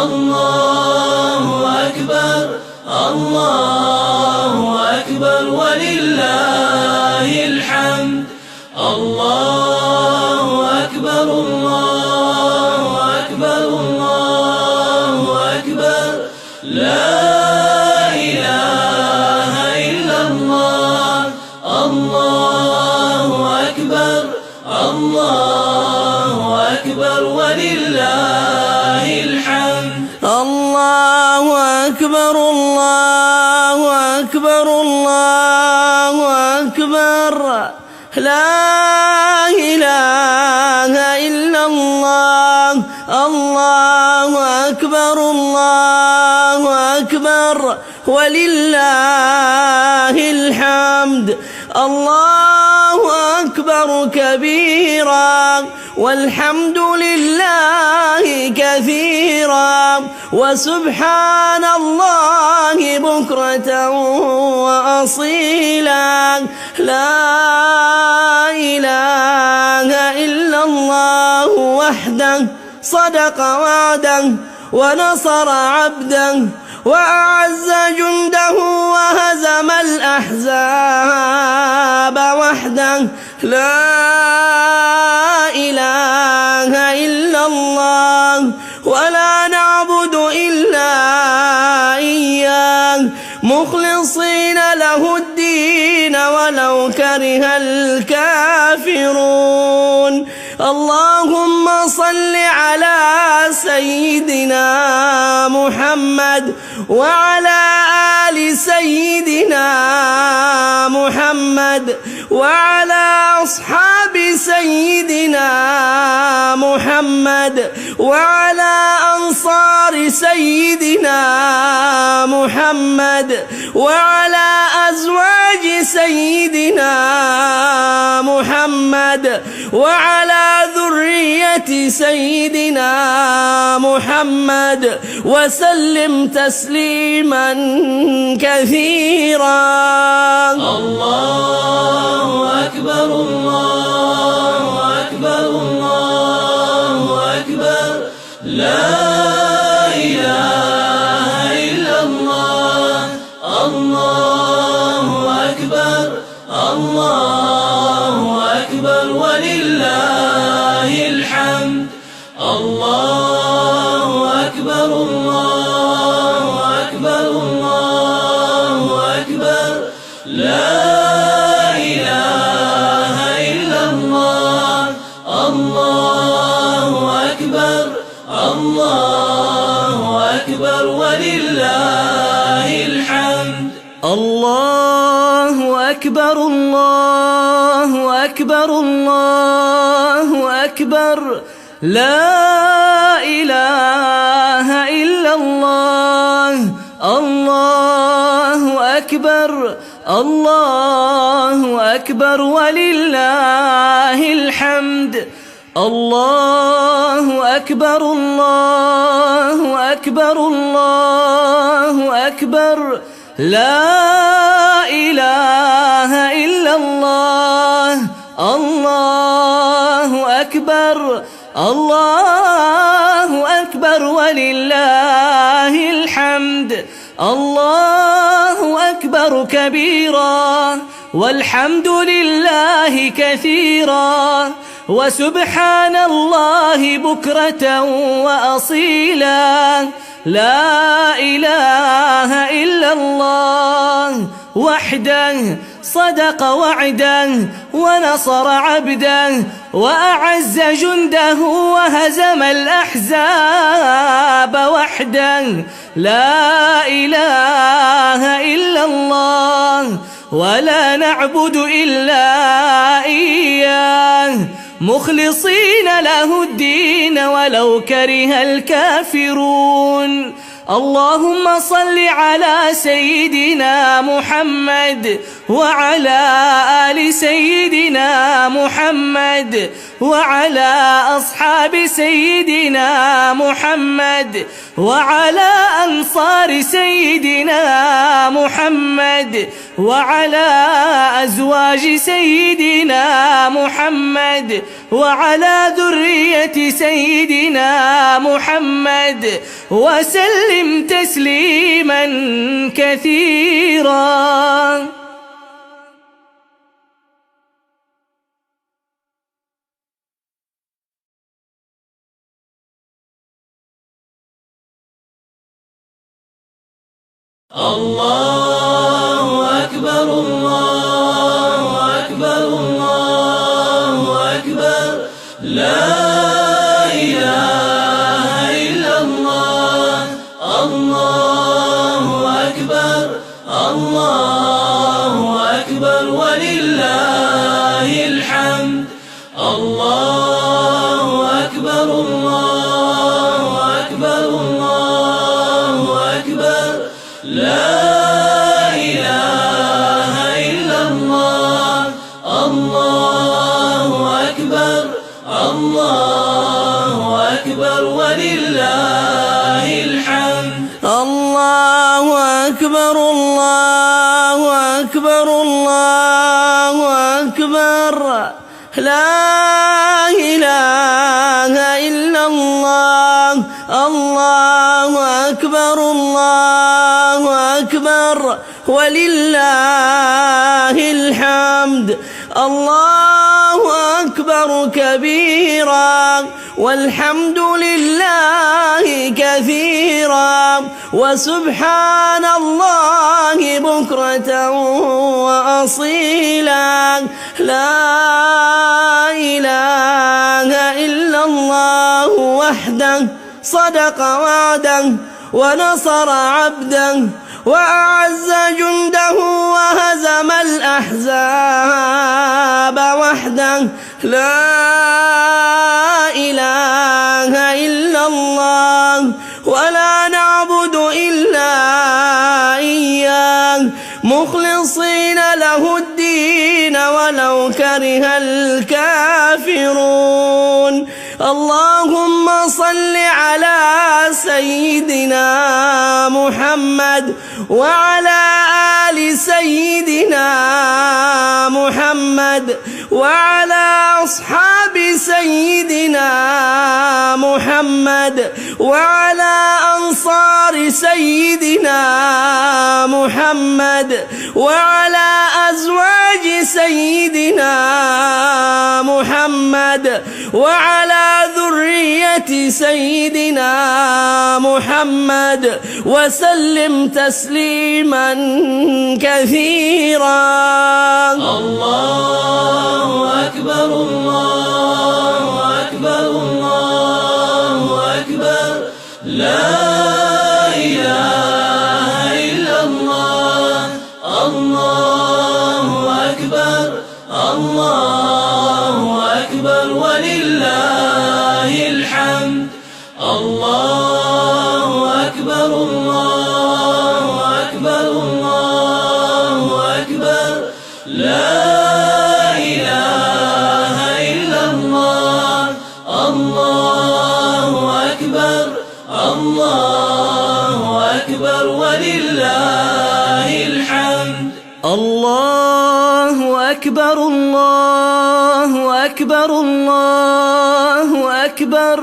الله أكبر الله أكبر ولله الحمد. الله أكبر الله أكبر الله أكبر لا إله إلا الله. الله أكبر الله أكبر ولله الحمد. الله أكبر الله أكبر الله أكبر لا إله إلا الله. الله أكبر الله أكبر ولله الحمد. الله أكبر كبيرا والحمد لله كثيرا وسبحان الله بكرة وأصيلا. لا إله إلا الله وحده صدق وعده ونصر عبده وأعز جنده وهزم الأحزاب وحده. لا إله إلا الله ولا نعبد إلا إياه مخلصين له الدين ولو كره الكافرون. اللهم صل على سيدنا محمد وعلى آل سيدنا محمد وعلى أصحاب سيدنا محمد وعلى أنصار سيدنا محمد وعلى أزواج سيدنا محمد وعلى ذرية سيدنا محمد وسلم تسليما كثيرا. الله أكبر الله أكبر الله أكبر لا إله إلا الله. الله أكبر الله أكبر ولله الحمد. الله أكبر الله أكبر الله أكبر لا إله إلا الله. الله أكبر الله أكبر ولله الحمد. الله أكبر الله أكبر الله أكبر لا إله إلا الله. الله أكبر الله أكبر ولله الحمد. الله أكبر الله أكبر الله أكبر، لا إله إلا الله. الله أكبر الله أكبر ولله الحمد. الله أكبر كبيرا والحمد لله كثيرا، وسبحان الله بكرة وأصيلا. لا إله إلا الله وحده صدق وعده ونصر عبده وأعز جنده وهزم الأحزاب وحده. لا إله إلا الله ولا نعبد إلا إياه مخلصين له الدين ولو كره الكافرون. اللهم صل على سيدنا محمد وعلى آل سيدنا محمد وعلى أصحاب سيدنا محمد وعلى أنصار سيدنا محمد وعلى أزواج سيدنا محمد وعلى ذرية سيدنا محمد وسلم تسليما كثيرا. الله أكبر الله أكبر الله أكبر، لا إله إلا الله. الله أكبر الله أكبر ولله الحمد. الله أكبر الله أكبر الله أكبر، لا إله إلا الله. الله أكبر الله أكبر ولله الحمد. الله أكبر الله أكبر الله أكبر، لا إله إلا الله. الله أكبر الله أكبر ولله الحمد. الله أكبر كبيرا والحمد لله كثيرا، وسبحان الله بكرة وأصيلا. لا إله إلا الله وحده صدق وعده ونصر عبده وأعز جنده وهزم الأحزاب وحده. لا إله إلا الله ولا نعبد إلا إياه مخلصين له الدين ولو كره الكافرون. اللهم صل على سيدنا محمد وعلى آل سيدنا محمد وعلى أصحاب سيدنا محمد وعلى أنصار سيدنا محمد وعلى أزواج سيدنا محمد وعلى ذرية سيدنا محمد وسلم تسليما كثيرا. الله أكبر الله أكبر الله أكبر، لا إله إلا الله. الله أكبر الله أكبر ولله الحمد. الله أكبر الله أكبر الله أكبر، الله أكبر ولله الحمد. الله أكبر الله أكبر الله أكبر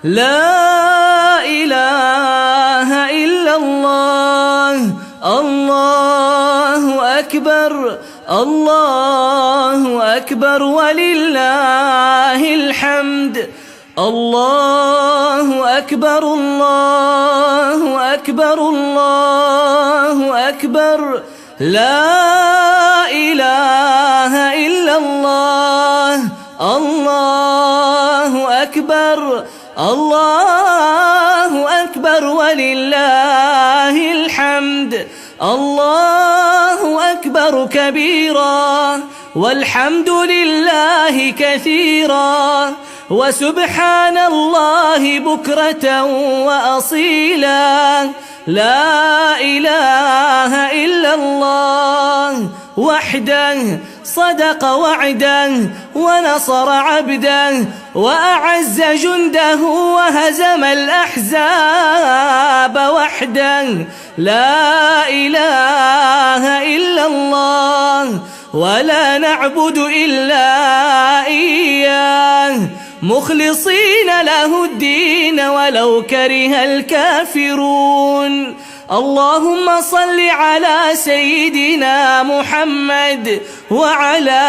لا إله إلا الله. الله أكبر الله أكبر ولله الحمد. الله أكبر الله أكبر الله أكبر لا إله إلا الله. الله أكبر الله أكبر ولله الحمد. الله أكبر كبيرا والحمد لله كثيرا وسبحان الله بكرة وأصيلا. لا إله إلا الله وحده صدق وعده ونصر عبده وأعز جنده وهزم الأحزاب وحده. لا إله إلا الله ولا نعبد إلا إياه مخلصين له الدين ولو كره الكافرون. اللهم صل على سيدنا محمد وعلى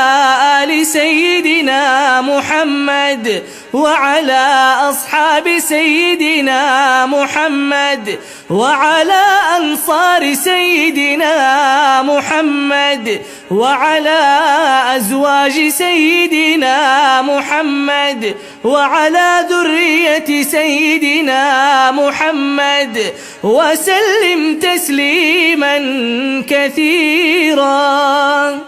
آل سيدنا محمد وعلى أصحاب سيدنا محمد وعلى أنصار سيدنا محمد وعلى أزواج سيدنا محمد وعلى ذرية سيدنا محمد وسلم تسليما كثيرا.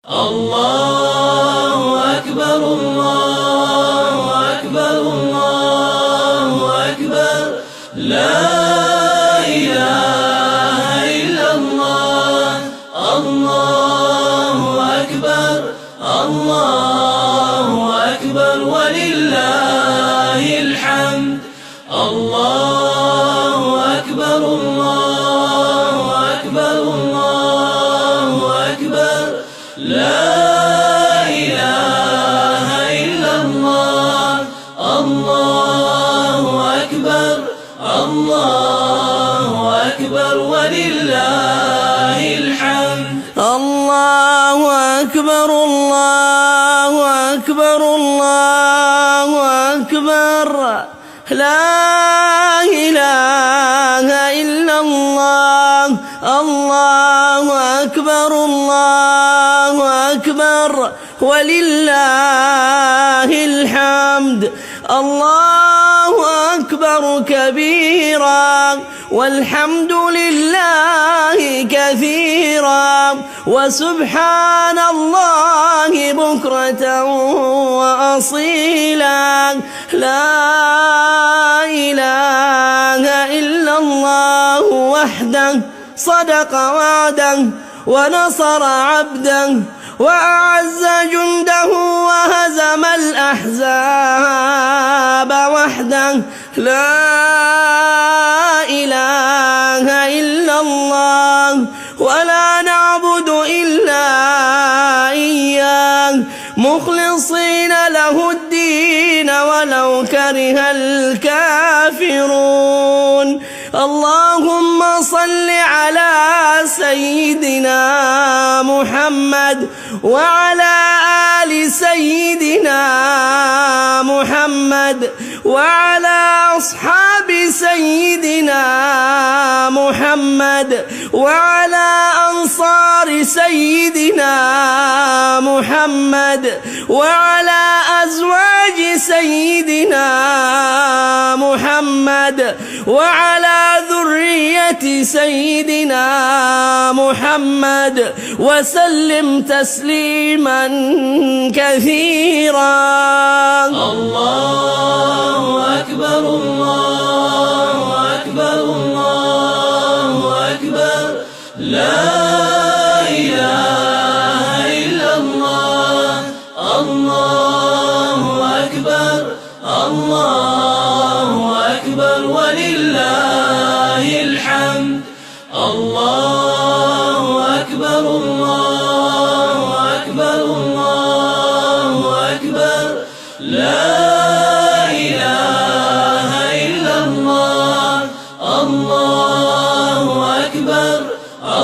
الله أكبر الله أكبر الله أكبر لا إله إلا الله. الله أكبر الله أكبر ولله الحمد. الله أكبر الله أكبر الله أكبر لا إله إلا الله. الله أكبر الله أكبر ولله الحمد. الله أكبر الله أكبر الله أكبر لا إله إلا الله. الله أكبر الله أكبر ولله الحمد. الله أكبر كبيرا والحمد لله كثيرا وسبحان الله بكرة وأصيلا. لا إله إلا الله وحده صدق وعده ونصر عبده وأعز جنده وهزم الأحزاب وحده. لا إله إلا الله ولا نعبد إلا إياه مخلصين له الدين ولو كره الكافرون. اللهم صل على سيدنا محمد وعلى آل سيدنا محمد وعلى أصحاب سيدنا محمد وعلى أنصار سيدنا محمد وعلى أزواج سيدنا محمد وعلى ذرية سيدنا محمد وسلم تسليما كثيرا. الله أكبر الله أكبر الله أكبر لا إله إلا الله. الله أكبر الله أكبر ولله الحمد. الله أكبر الله أكبر الله أكبر. لا إله إلا الله. الله أكبر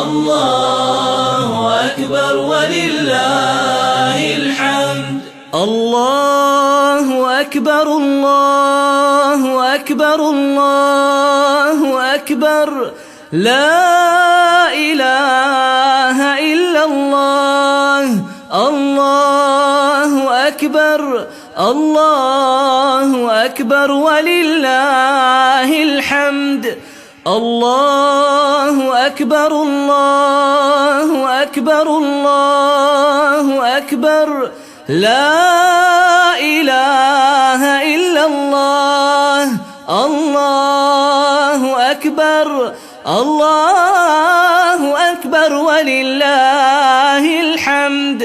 الله أكبر ولله الحمد. الله أكبر الله أكبر الله أكبر. لا إله إلا الله. الله أكبر الله أكبر ولله الحمد. الله أكبر الله أكبر الله أكبر. لا إله إلا الله. الله أكبر الله أكبر ولله الحمد.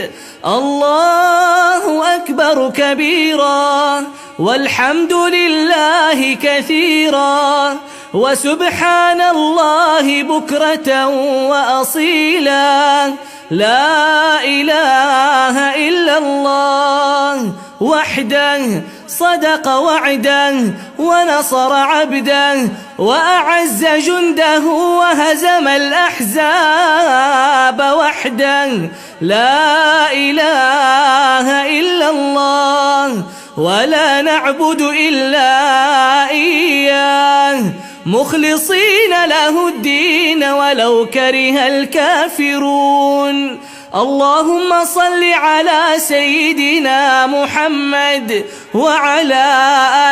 الله أكبر كبيرا والحمد لله كثيرا وسبحان الله بكرة وأصيلا. لا إله إلا الله وحده صدق وعده ونصر عبده وأعز جنده وهزم الأحزاب وحده. لا إله إلا الله ولا نعبد إلا إياه مخلصين له الدين ولو كره الكافرون. اللهم صل على سيدنا محمد وعلى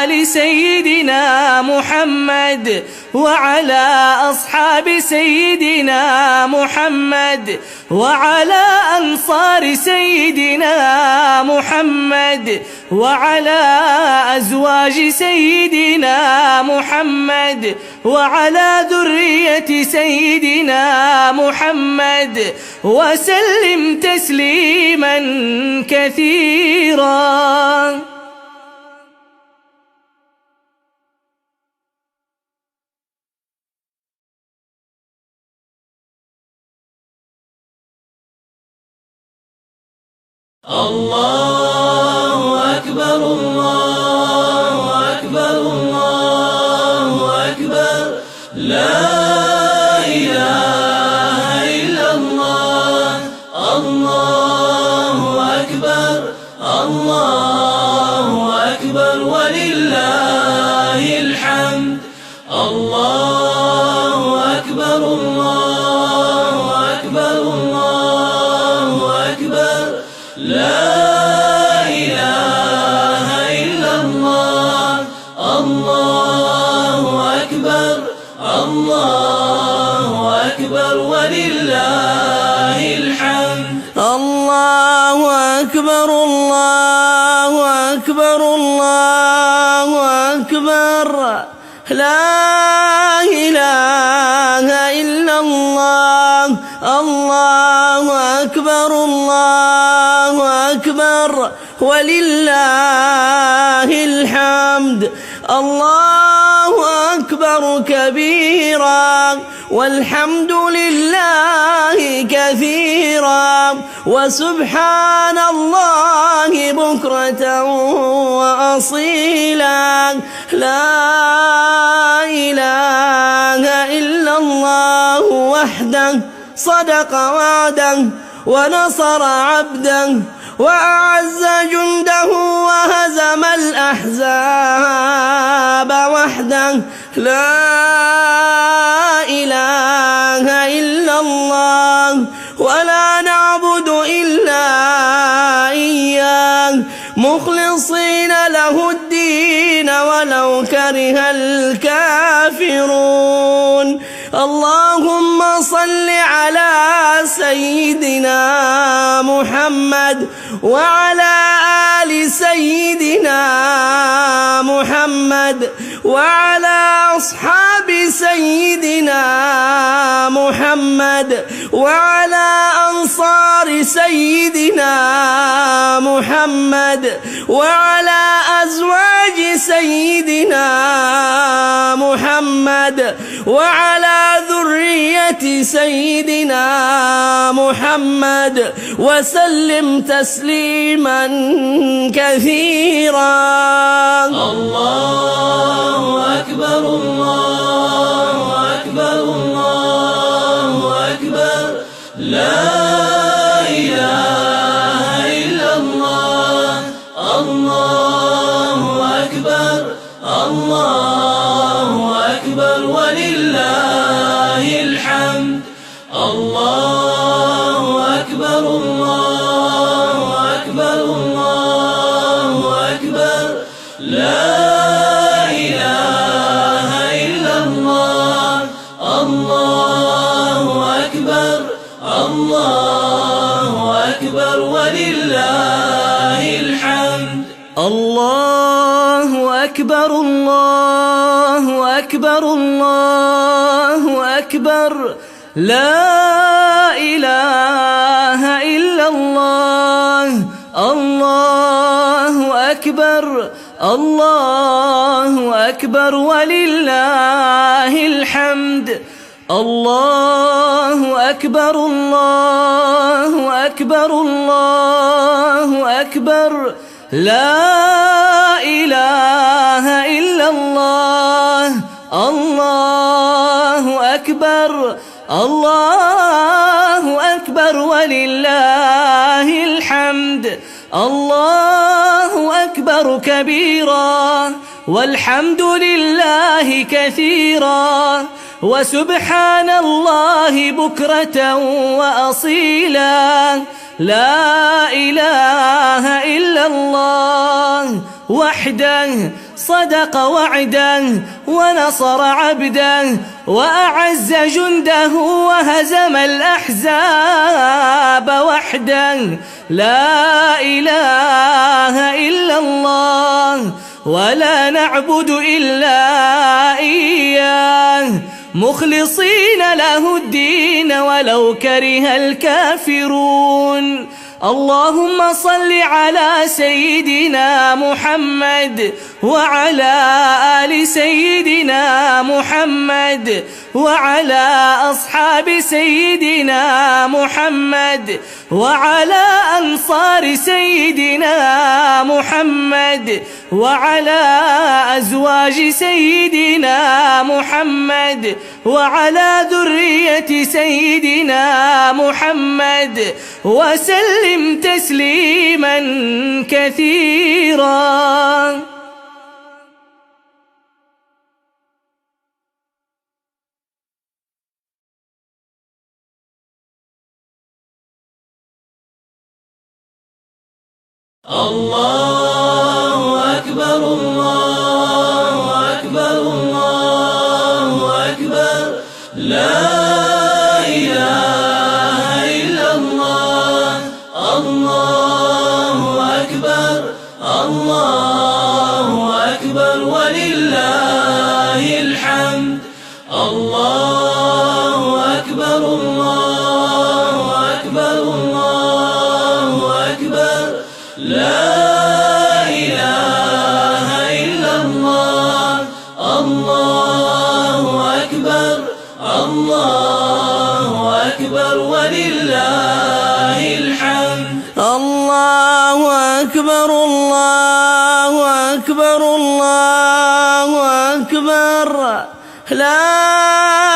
آل سيدنا محمد وعلى أصحاب سيدنا محمد وعلى أنصار سيدنا محمد وعلى أزواج سيدنا محمد وعلى ذرية سيدنا محمد وسلم تسليما كثيرا. الله أكبر الله أكبر الله أكبر. لا إله إلا الله. الله أكبر الله أكبر ولله الحمد. الله أكبر الله أكبر الله أكبر. لا إله إلا الله. الله أكبر الله أكبر ولله الحمد. الله أكبر الله أكبر الله أكبر. لا إله إلا الله. الله أكبر الله أكبر ولله الحمد. الله أكبر كبيرا والحمد لله كثيرا وسبحان الله بكرة وأصيلا. لا إله إلا الله وحده صدق وعده ونصر عبده وأعز جنده وهزم الأحزاب وحده. لا إله إلا الله ولا نعبد إلا إياه مخلصين له الدين ولو كره الكافرون. اللهم صل على سيدنا محمد وعلى آل سيدنا محمد وعلى أصحاب سيدنا محمد وعلى أنصار سيدنا محمد وعلى أزواج سيدنا محمد وعلى ذرية سيدنا محمد وسلم تسليما كثيرا. الله أكبر الله أكبر الله أكبر لا إله إلا الله. الله أكبر الله أكبر ولله الحمد. الله أكبر الله أكبر الله أكبر لا إله إلا الله. الله أكبر الله أكبر ولله الحمد. الله أكبر الله أكبر الله أكبر لا إله إلا الله. الله أكبر الله أكبر ولله الحمد. الله أكبر الله أكبر الله أكبر لا إله إلا الله. الله أكبر الله أكبر ولله الحمد. الله أكبر كبيرا والحمد لله كثيرا وسبحان الله بكرة وأصيلا. لا إله إلا الله وحده صدق وعده ونصر عبده وأعز جنده وهزم الأحزاب وحده. لا إله إلا الله ولا نعبد إلا إياه مخلصين له الدين ولو كره الكافرون. اللهم صل على سيدنا محمد وعلى آل سيدنا محمد وعلى أصحاب سيدنا محمد وعلى أنصار سيدنا محمد وعلى أزواج سيدنا محمد وعلى ذرية سيدنا محمد وسلم تسليما كثيرا. الله أكبر الله أكبر الله أكبر لا إله إلا الله. الله أكبر الله أكبر ولله الحمد. الله أكبر الله أكبر الله أكبر لا إله إلا الله. الله أكبر الله أكبر ولله الحمد. الله أكبر الله أكبر الله أكبر لا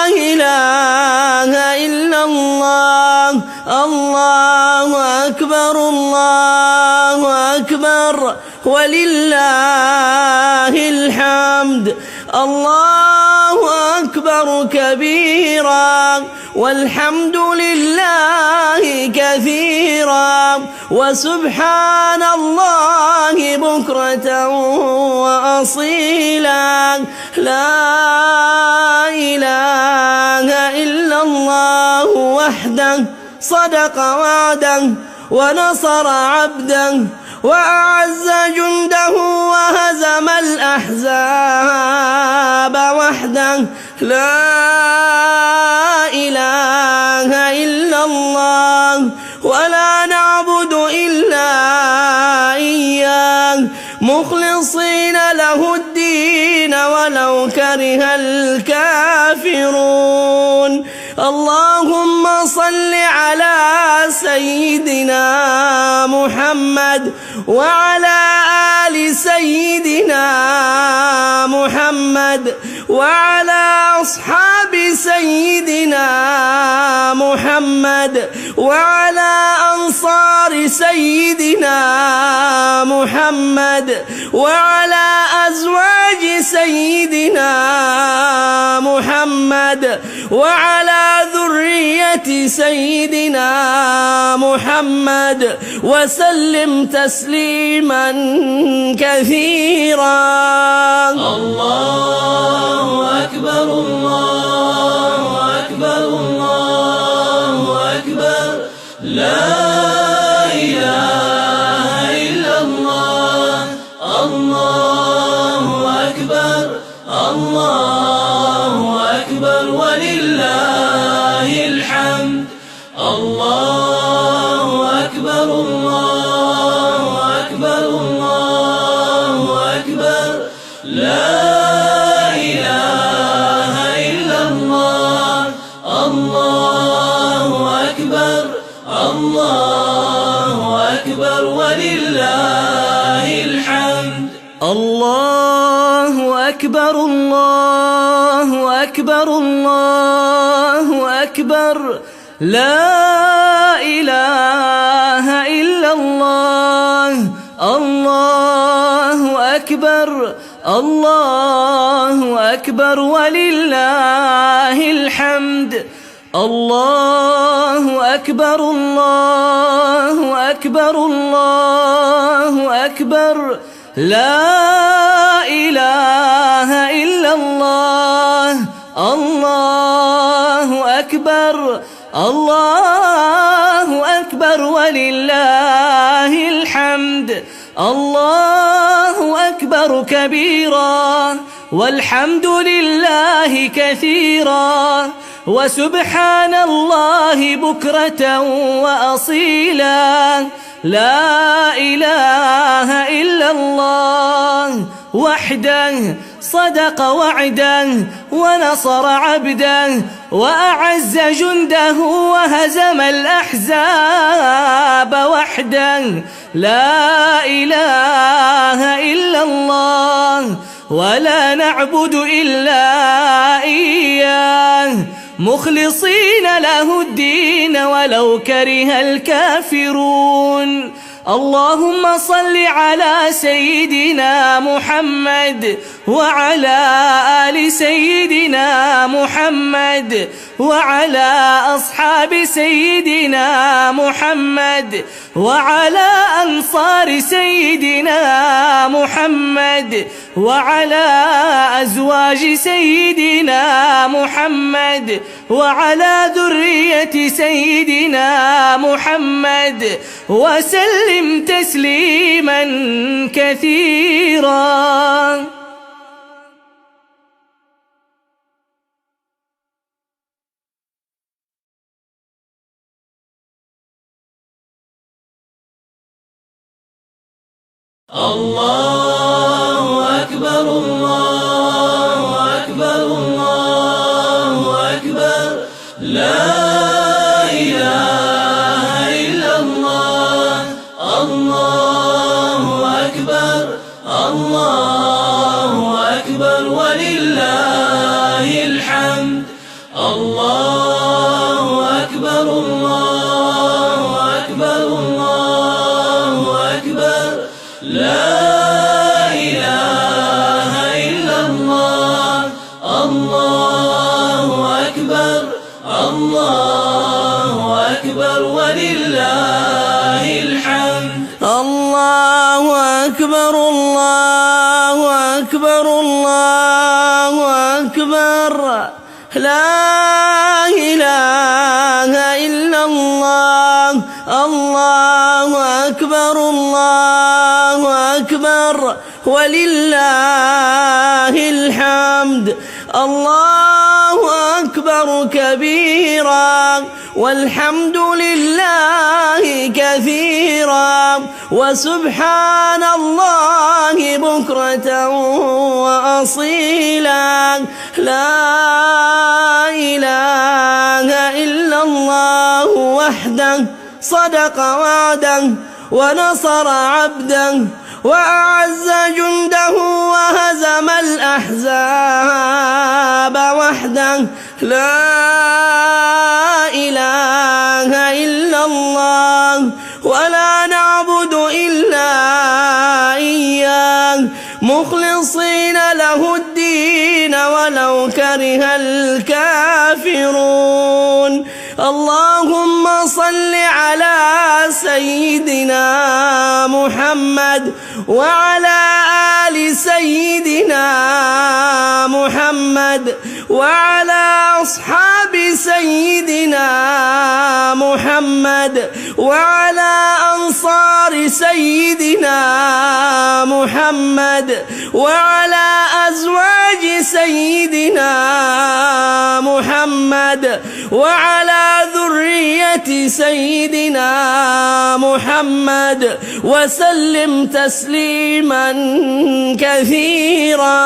إله إلا الله. الله أكبر الله أكبر ولله الحمد. الله أكبر كبيرا والحمد لله كثيرا وسبحان الله بكرة وأصيلا. لا إله إلا الله وحده صدق وعده ونصر عبده وأعز جنده وهزم الأحزاب وحده. لا إله إلا كره الكافرون. اللهم صل على سيدنا محمد وعلى آل سيدنا محمد وعلى أصحاب سيدنا محمد وعلى أنصار سيدنا محمد وعلى أزواج سيدنا محمد وعلى ذرية سيدنا محمد وسلم تسليما كثيرا. الله أكبر الله أكبر الله أكبر لا إله إلا الله. الله أكبر الله أكبر ولله الحمد. الله أكبر الله أكبر الله أكبر لا إله إلا الله. الله أكبر الله أكبر ولله الحمد. الله أكبر الله أكبر الله أكبر لا إله إلا الله. الله أكبر الله أكبر ولله الحمد. الله أكبر الله أكبر الله أكبر لا إله إلا الله. الله أكبر الله أكبر ولله الحمد. الله أكبر كبيرا والحمد لله كثيرا وسبحان الله بكرة وأصيلا. لا إله إلا الله وحده صدق وعده ونصر عبده وأعز جنده وهزم الأحزاب وحده. لا إله إلا الله ولا نعبد إلا إياه مخلصين له الدين ولو كره الكافرون. اللهم صل على سيدنا محمد وعلى آل سيدنا محمد وعلى أصحاب سيدنا محمد وعلى أنصار سيدنا محمد وعلى أزواج سيدنا محمد وعلى ذرية سيدنا محمد وسلم تسليما كثيرا. الله أكبر الله أكبر الله أكبر لا إله إلا الله. الله أكبر الله أكبر ولله الحمد. الله أكبر الله أكبر الله أكبر لا إله إلا الله. الله أكبر الله أكبر ولله الحمد. الله أكبر الله أكبر الله أكبر لا إله إلا الله. الله أكبر الله أكبر ولله الحمد. الله أكبر كبيرا والحمد لله كثيرا وسبحان الله بكرة وأصيلا لا إله إلا الله وحده صدق وعده ونصر عبده وأعز جنده وهزم الأحزاب وحده لا إله إلا الله ولا نعبد إلا إياه مخلصين له الدين ولو كره الكافرون اللهم صل على سيدنا محمد وعلى آل سيدنا محمد وعلى أصحاب سيدنا محمد وعلى أنصار سيدنا محمد وعلى أزواج سيدنا محمد وعلى ذرية سيدنا محمد وسلم تسليما كثيرا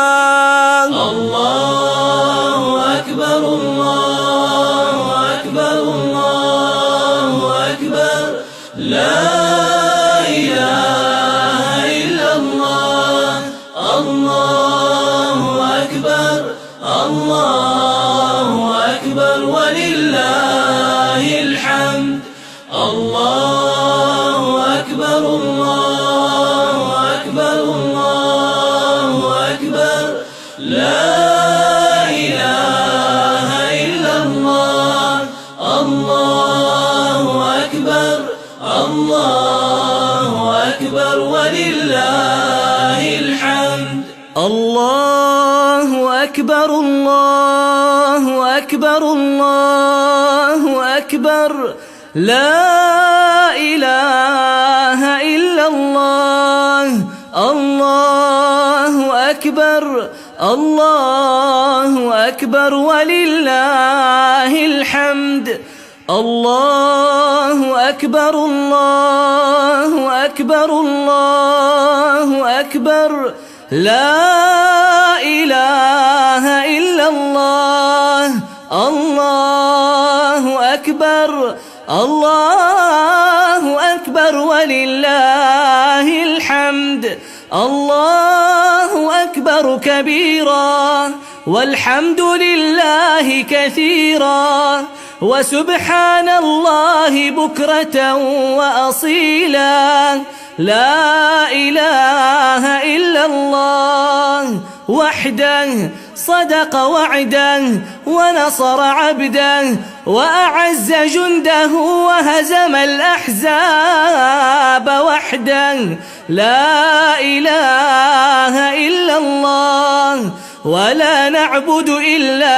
الله أكبر الله أكبر الله أكبر لا إله إلا الله الله أكبر الله أكبر ولله الحمد الله أكبر الله أكبر الله أكبر لا إله إلا الله الله أكبر الله أكبر ولله الحمد الله أكبر الله أكبر الله أكبر لا إله إلا الله الله أكبر الله أكبر ولله الحمد الله أكبر الله أكبر الله أكبر لا إله إلا الله الله أكبر الله أكبر ولله الحمد الله أكبر كبيرا والحمد لله كثيرا وسبحان الله بكرة وأصيلا لا إله إلا الله وحده صدق وعده ونصر عبده وأعز جنده وهزم الأحزاب وحده لا إله إلا الله ولا نعبد إلا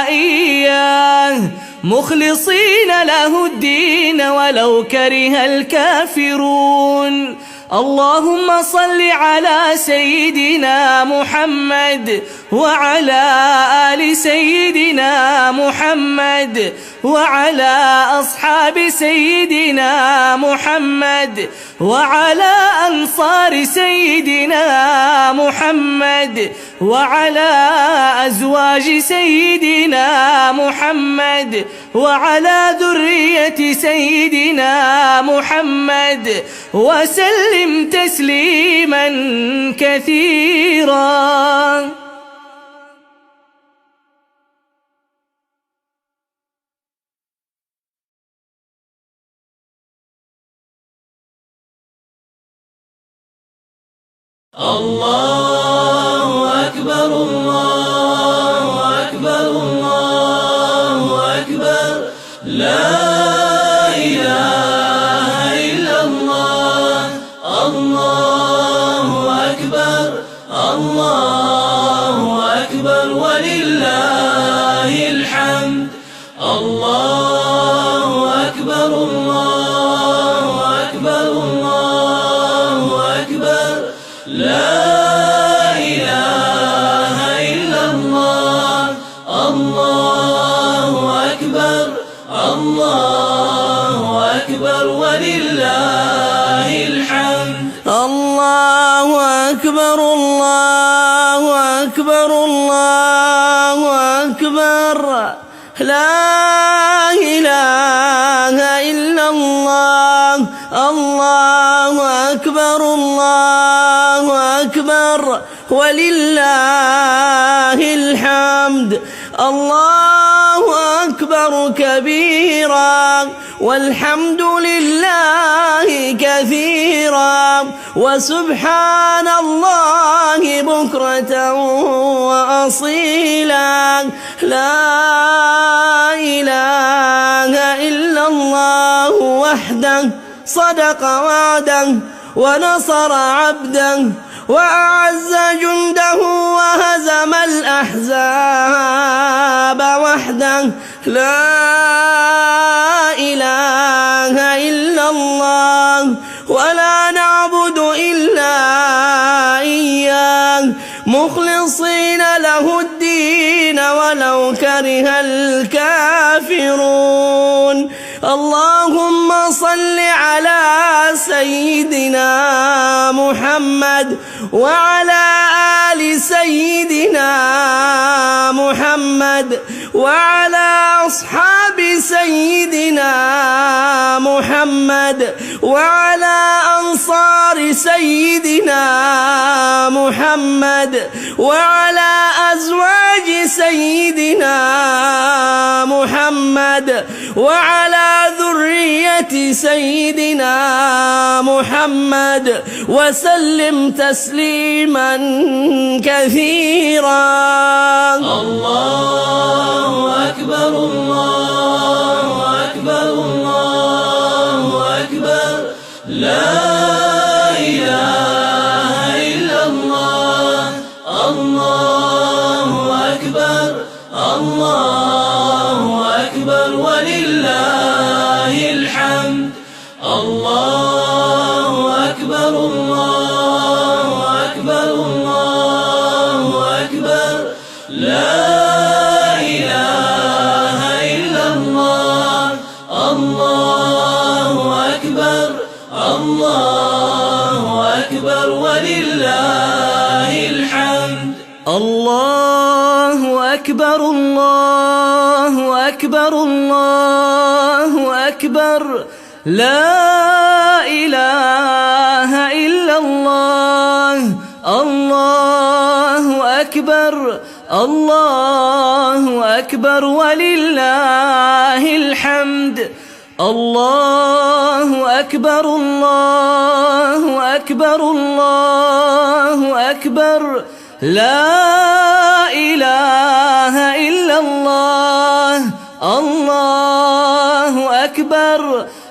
إياه مخلصين له الدين ولو كره الكافرون اللهم صل على سيدنا محمد وعلى آل سيدنا محمد وعلى أصحاب سيدنا محمد وعلى أنصار سيدنا محمد وعلى أزواج سيدنا محمد وعلى ذرية سيدنا محمد وسلم تسليما كثيرا الله أكبر الله أكبر الله أكبر لا إله إلا الله الله أكبر الله أكبر ولله الحمد الله أكبر الله أكبر الله أكبر لا إله إلا الله الله أكبر الله أكبر ولله الحمد. الله أكبر الله أكبر الله أكبر لا إله إلا الله. الله أكبر الله أكبر ولله الحمد. الله أكبر كبيرا والحمد لله كثيرا وسبحان الله بكرة وأصيلا. لا إله إلا الله وحده صدق وعده ونصر عبده وأعز جنده وهزم الأحزاب وحده. لا إله إلا الله ولا نعبد إلا إياه مخلصين له الدين ولو كره الكافرون. اللهم صل على سيدنا محمد وعلى آل سيدنا محمد وعلى أصحاب سيدنا محمد وعلى أنصار سيدنا محمد وعلى أزواج سيدنا محمد وعلى ذرية سيدنا محمد وسلم تسليما كثيرا. الله أكبر الله أكبر الله أكبر لا إله إلا الله. الله أكبر الله أكبر ولله الحمد. الله أكبر الله أكبر الله أكبر لا إله إلا الله. الله أكبر الله أكبر ولله الحمد. الله أكبر الله أكبر الله أكبر لا إله إلا الله. الله أكبر الله أكبر ولله الحمد. الله أكبر الله أكبر الله أكبر لا إله إلا الله. الله أكبر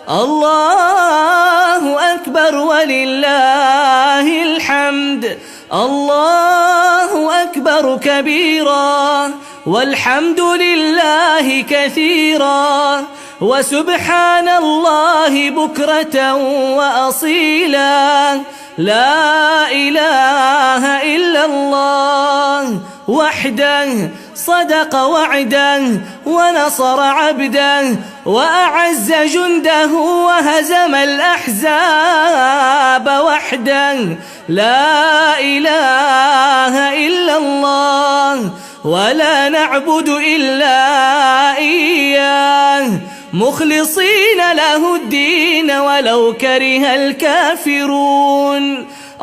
الله أكبر ولله الحمد. الله أكبر كبيرا والحمد لله كثيرا وسبحان الله بكرة وأصيلا. لا إله إلا الله وحده صدق وعده ونصر عبده وأعز جنده وهزم الأحزاب وحده. لا إله إلا الله ولا نعبد إلا إياه مخلصين له الدين ولو كره الكافرون.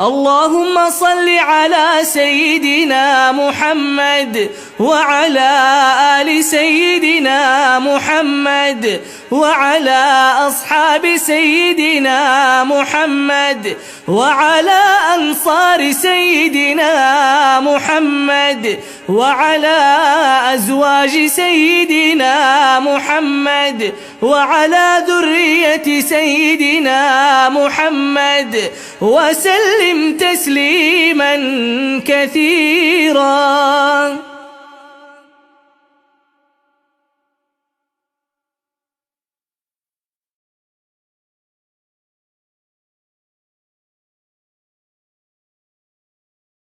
اللهم صل على سيدنا محمد وعلى آل سيدنا محمد وعلى أصحاب سيدنا محمد وعلى أنصار سيدنا محمد وعلى أزواج سيدنا محمد وعلى ذرية سيدنا محمد وسلم تسليما كثيرا.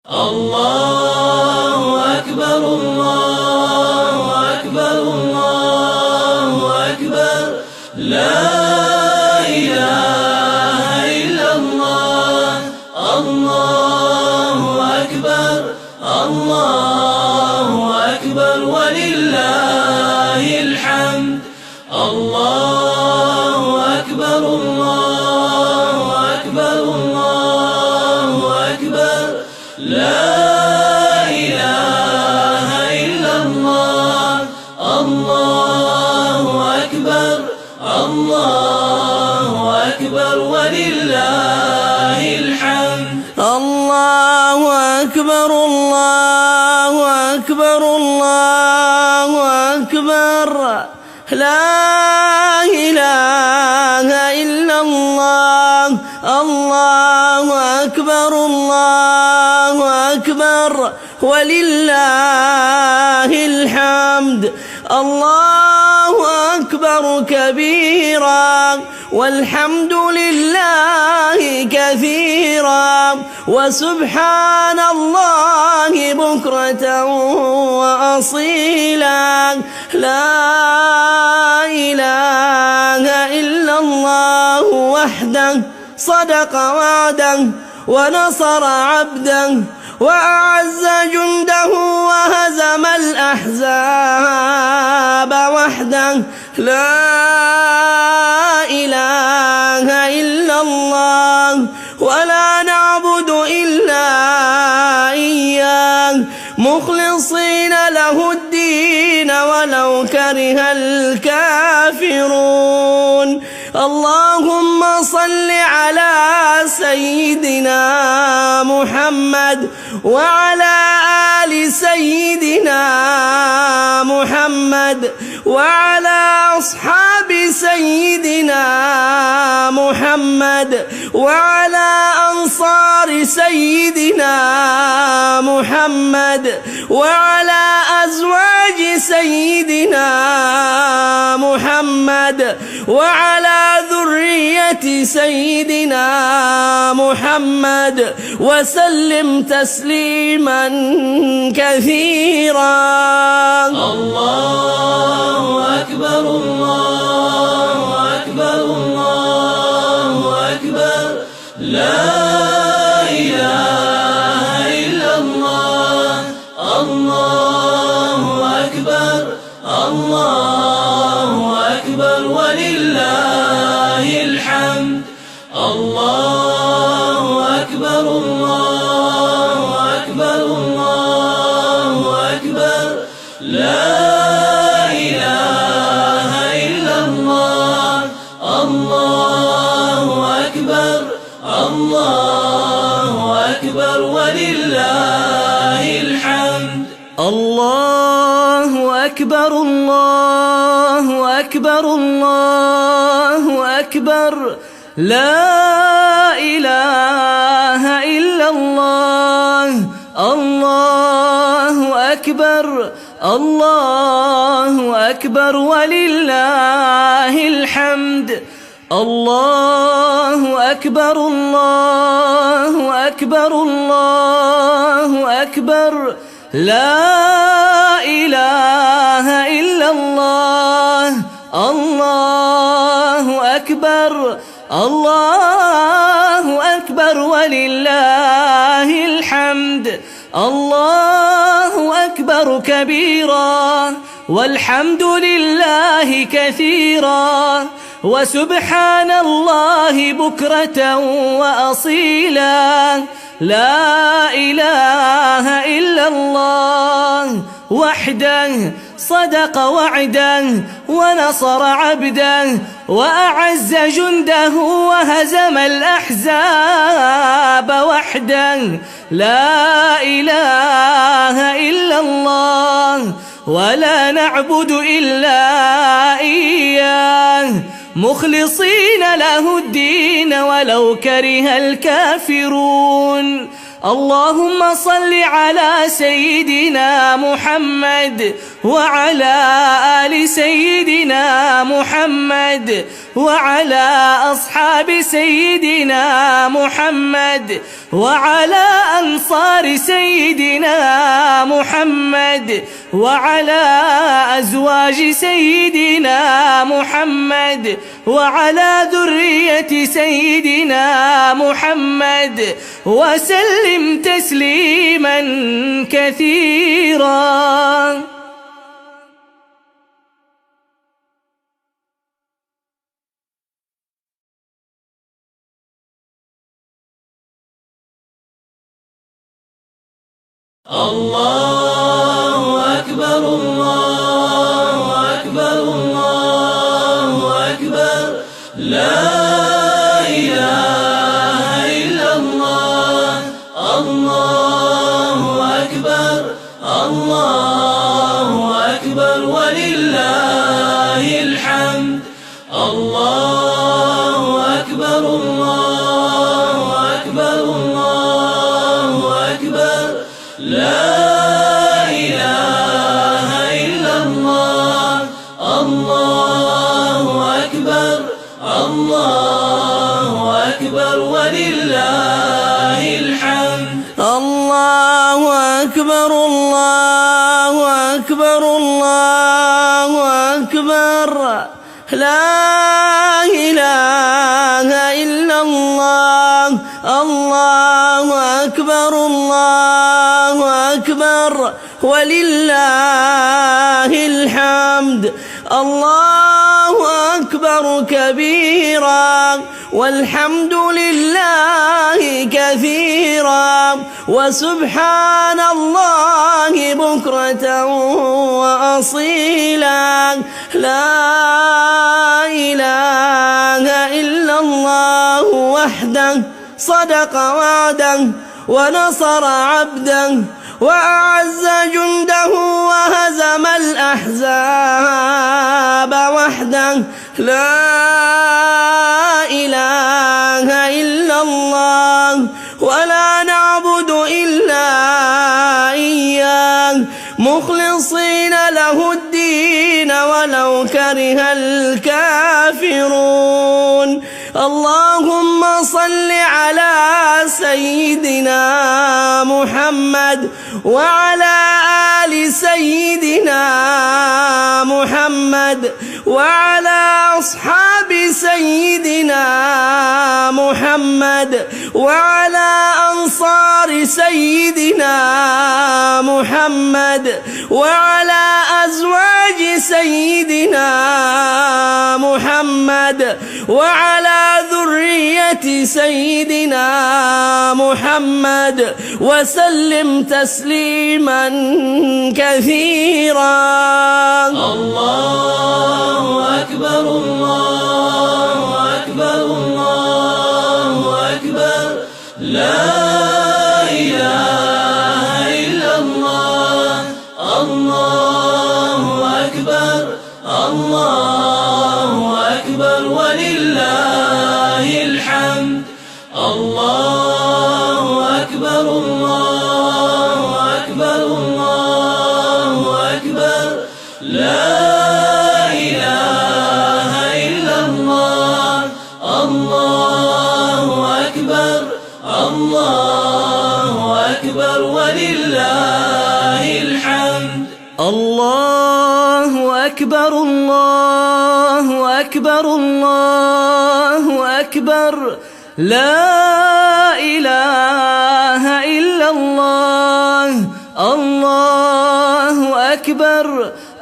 الله أكبر الله أكبر الله الله أكبر الله أكبر ولله الحمد. الله أكبر الله أكبر الله أكبر لا إله إلا الله. الله أكبر الله أكبر ولله الحمد. الله أكبر كبيرا والحمد لله كثيرا وسبحان الله بكرة وأصيلا. لا إله إلا الله وحده صدق وعده ونصر عبده وأعز جنده وهزم الأحزاب وحده. لا إله إلا الله ولا نعبد إلا إياه مخلصين له الدين ولو كره الكافرون. اللهم صل على سيدنا محمد وعلى آل سيدنا محمد وعلى أصحاب سيدنا محمد وعلى أنصار سيدنا محمد وعلى أزواج سيدنا محمد وعلى ذرية سيدنا محمد وسلم تسليما كثيرا. الله أكبر الله أكبر الله أكبر لا إله إلا الله. الله أكبر الله أكبر ولله الحمد. الله أكبر الله أكبر الله أكبر لا إله إلا الله. الله أكبر الله أكبر ولله الحمد. الله أكبر الله أكبر الله أكبر لا إله إلا الله. الله أكبر الله أكبر ولله الحمد. الله أكبر الله أكبر الله أكبر لا إله إلا الله. الله أكبر الله أكبر ولله الحمد. الله أكبر كبيرا والحمد لله كثيرا وسبحان الله بكرة وأصيلا. لا إله إلا الله وحده صدق وعده ونصر عبده وأعز جنده وهزم الأحزاب وحده. لا إله إلا الله ولا نعبد إلا إياه مخلصين له الدين ولو كره الكافرون. اللهم صل على سيدنا محمد وعلى آل سيدنا محمد وعلى أصحاب سيدنا محمد وعلى أنصار سيدنا محمد وعلى أزواج سيدنا محمد وعلى ذرية سيدنا محمد وسلم تسليما كثيرا. الله أكبر الله أكبر الله أكبر الله أكبر ولله الحمد. الله أكبر الله أكبر الله أكبر لا إله إلا الله. الله أكبر الله أكبر ولله الحمد. الله أكبر كبيرا والحمد لله كثيرا وسبحان الله بكرة وأصيلا. لا إله إلا الله وحده صدق وعده ونصر عبده وأعز جنده وهزم الأحزاب وحده. لا إله إلا الله ولا نعبد إلا إياه مخلصين له الدين ولو كره الكافرون. اللهم صل على سيدنا محمد وعلى آل سيدنا محمد وعلى أصحاب سيدنا محمد وعلى أنصار سيدنا محمد وعلى أزواج سيدنا محمد وعلى ذرية سيدنا محمد وسلم تسليما كثيرا. الله أكبر الله أكبر الله أكبر لا إله إلا الله. الله أكبر الله أكبر ولله الحمد. الله أكبر الله أكبر الله أكبر لا إله إلا الله. الله أكبر الله أكبر ولله الحمد. الله أكبر الله أكبر الله أكبر لا إله إلا الله. الله أكبر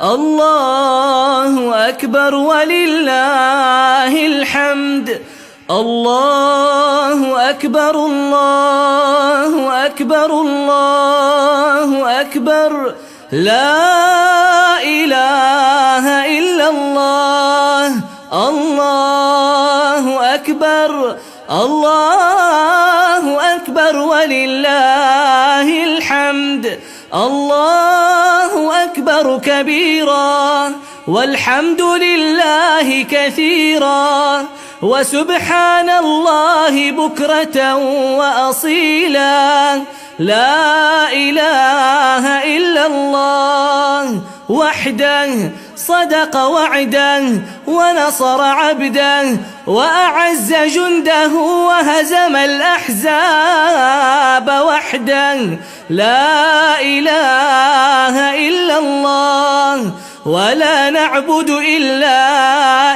الله أكبر ولله الحمد. الله أكبر الله أكبر الله أكبر لا إله إلا الله. الله أكبر الله أكبر ولله الحمد. الله أكبر كبيرا والحمد لله كثيرا وسبحان الله بكرة وأصيلا. لا إله إلا الله وحده صدق وعده ونصر عبده وأعز جنده وهزم الأحزاب وحده. لا إله إلا الله ولا نعبد إلا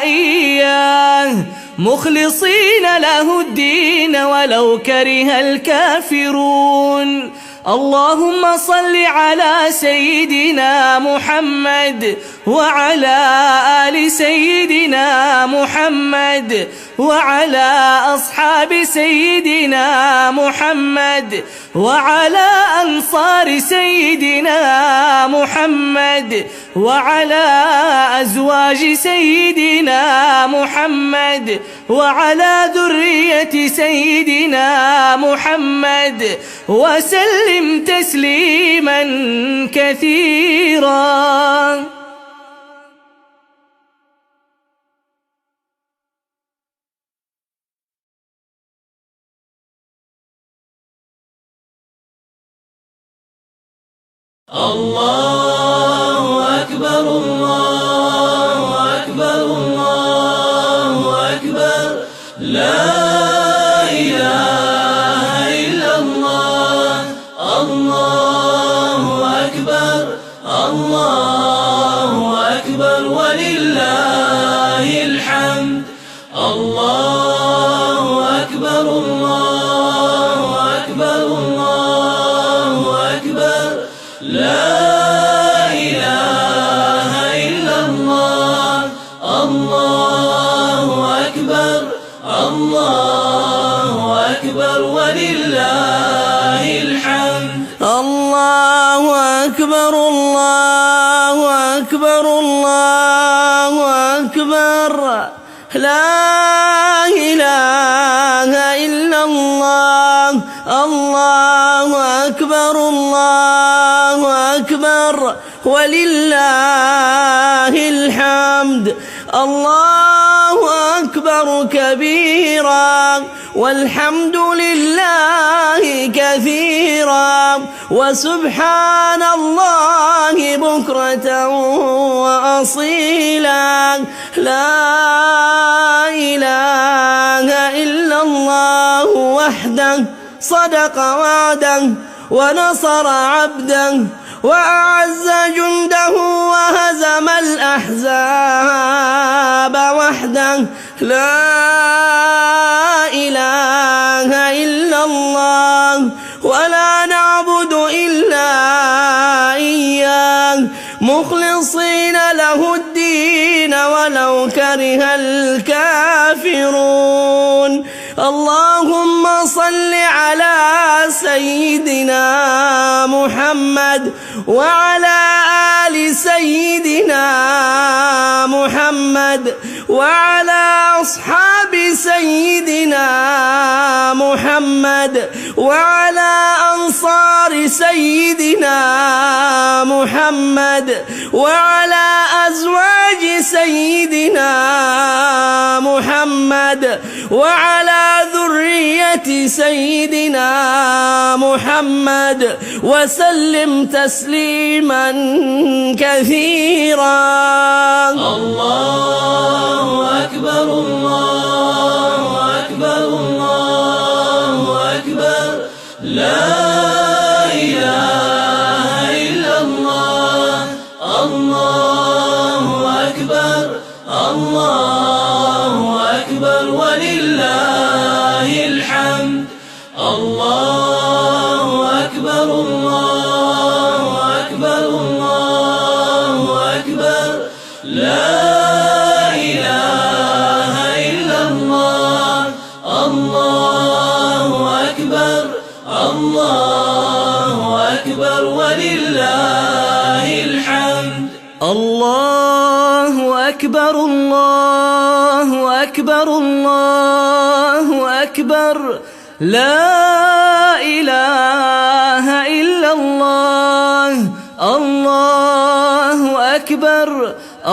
إياه مخلصين له الدين ولو كره الكافرون. اللهم صل على سيدنا محمد وعلى آل سيدنا محمد وعلى أصحاب سيدنا محمد وعلى أنصار سيدنا محمد وعلى أزواج سيدنا محمد وعلى ذرية سيدنا محمد وسلم تسليما كثيرا. الله أكبر الله ولله الحمد. الله أكبر الله أكبر الله أكبر لا إله إلا الله. الله أكبر الله أكبر ولله الحمد. الله أكبر الله أكبر الله أكبر لا إله إلا الله. الله أكبر الله أكبر ولله الحمد. الله أكبر كبيرا والحمد لله كثيرا وسبحان الله بكرة وأصيلا. لا إله إلا الله وحده صدق وعده ونصر عبده وأعز جنده وهزم الأحزاب وحده. لا إله إلا الله ولا نعبد إلا إياه مخلصين له الدين ولو كره الكافرون. اللهم صل على سيدنا محمد وعلى آل سيدنا محمد وعلى أصحاب سيدنا محمد وعلى أنصار سيدنا محمد وعلى أزواج سيدنا محمد وعلى ذرية سيدنا محمد وسلم تسليما كثيرا. الله أكبر الله أكبر الله أكبر لا إله إلا الله. الله أكبر الله أكبر ولله الحمد. الله أكبر الله أكبر الله أكبر لا إله إلا الله. الله أكبر الله أكبر ولله الحمد. الله أكبر الله أكبر الله أكبر لا إله إلا الله. الله أكبر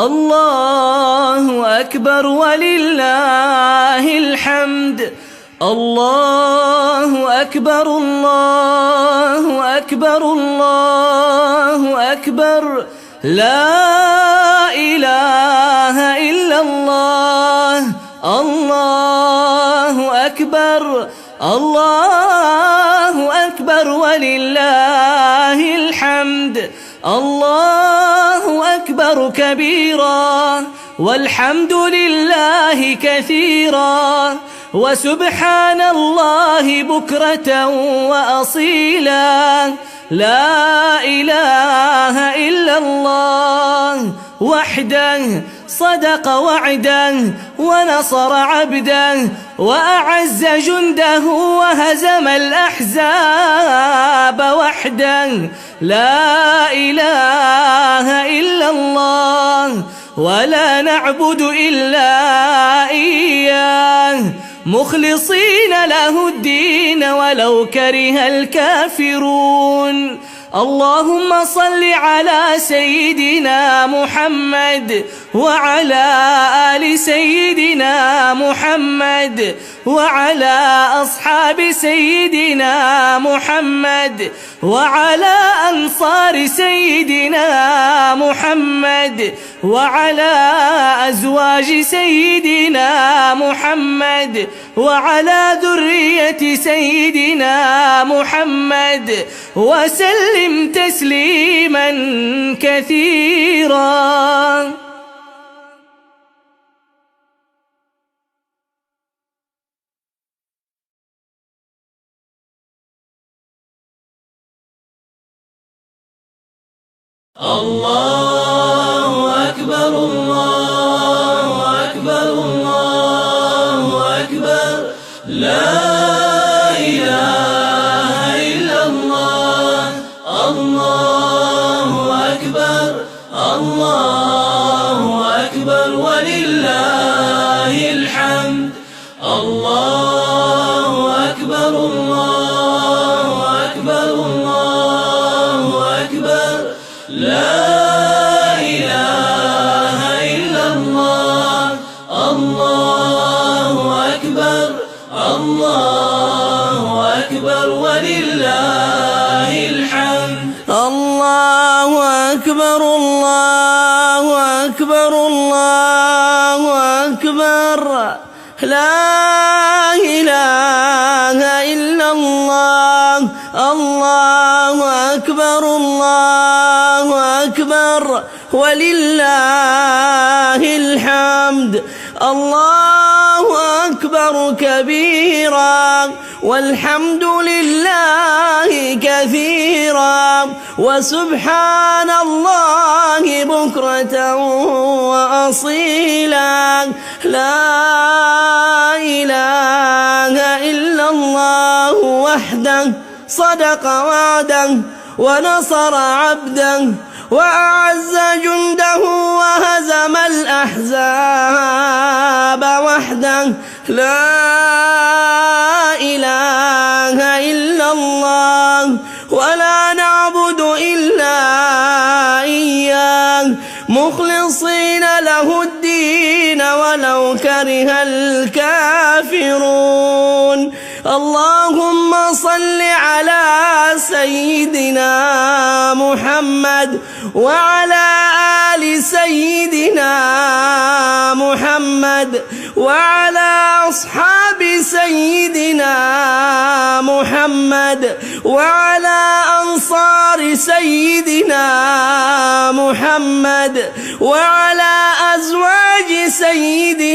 الله أكبر ولله الحمد. الله أكبر الله أكبر الله أكبر لا إله إلا الله. الله أكبر الله أكبر ولله الحمد. الله أكبر كبيرا والحمد لله كثيرا وسبحان الله بكرة وأصيلا. لا إله إلا الله وحده صدق وعده ونصر عبده وأعز جنده وهزم الأحزاب وحده. لا إله إلا الله ولا نعبد إلا إياه مخلصين له الدين ولو كره الكافرون. اللهم صل على سيدنا محمد وعلى آل سيدنا محمد وعلى أصحاب سيدنا محمد وعلى أنصار سيدنا محمد وعلى أزواج سيدنا محمد وعلى ذرية سيدنا محمد وسلم تسليما كثيرا. الله أكبر الله أكبر الله أكبر لا إله إلا الله الله أكبر الله أكبر ولله الحمد الله أكبر الله أكبر الله أكبر لا إله إلا الله الله أكبر الله أكبر ولله الحمد الله أكبر الله أكبر الله أكبر لا إله إلا الله الله أكبر الله أكبر ولله الحمد الله أكبر كبيرا والحمد لله كثيرا وسبحان الله بكرة وأصيلا لا إله إلا الله وحده صدق وعده ونصر عبده وأعز جنده وهزم الأحزاب وحده لا إله إلا الله ولا نعبد إلا إياه مخلصين له الدين ولو كره الكافرون اللهم صل على سيدنا محمد وعلى آل سيدنا محمد وعلى أصحاب سيدنا محمد وعلى أنصار سيدنا محمد وعلى أزواج سيدنا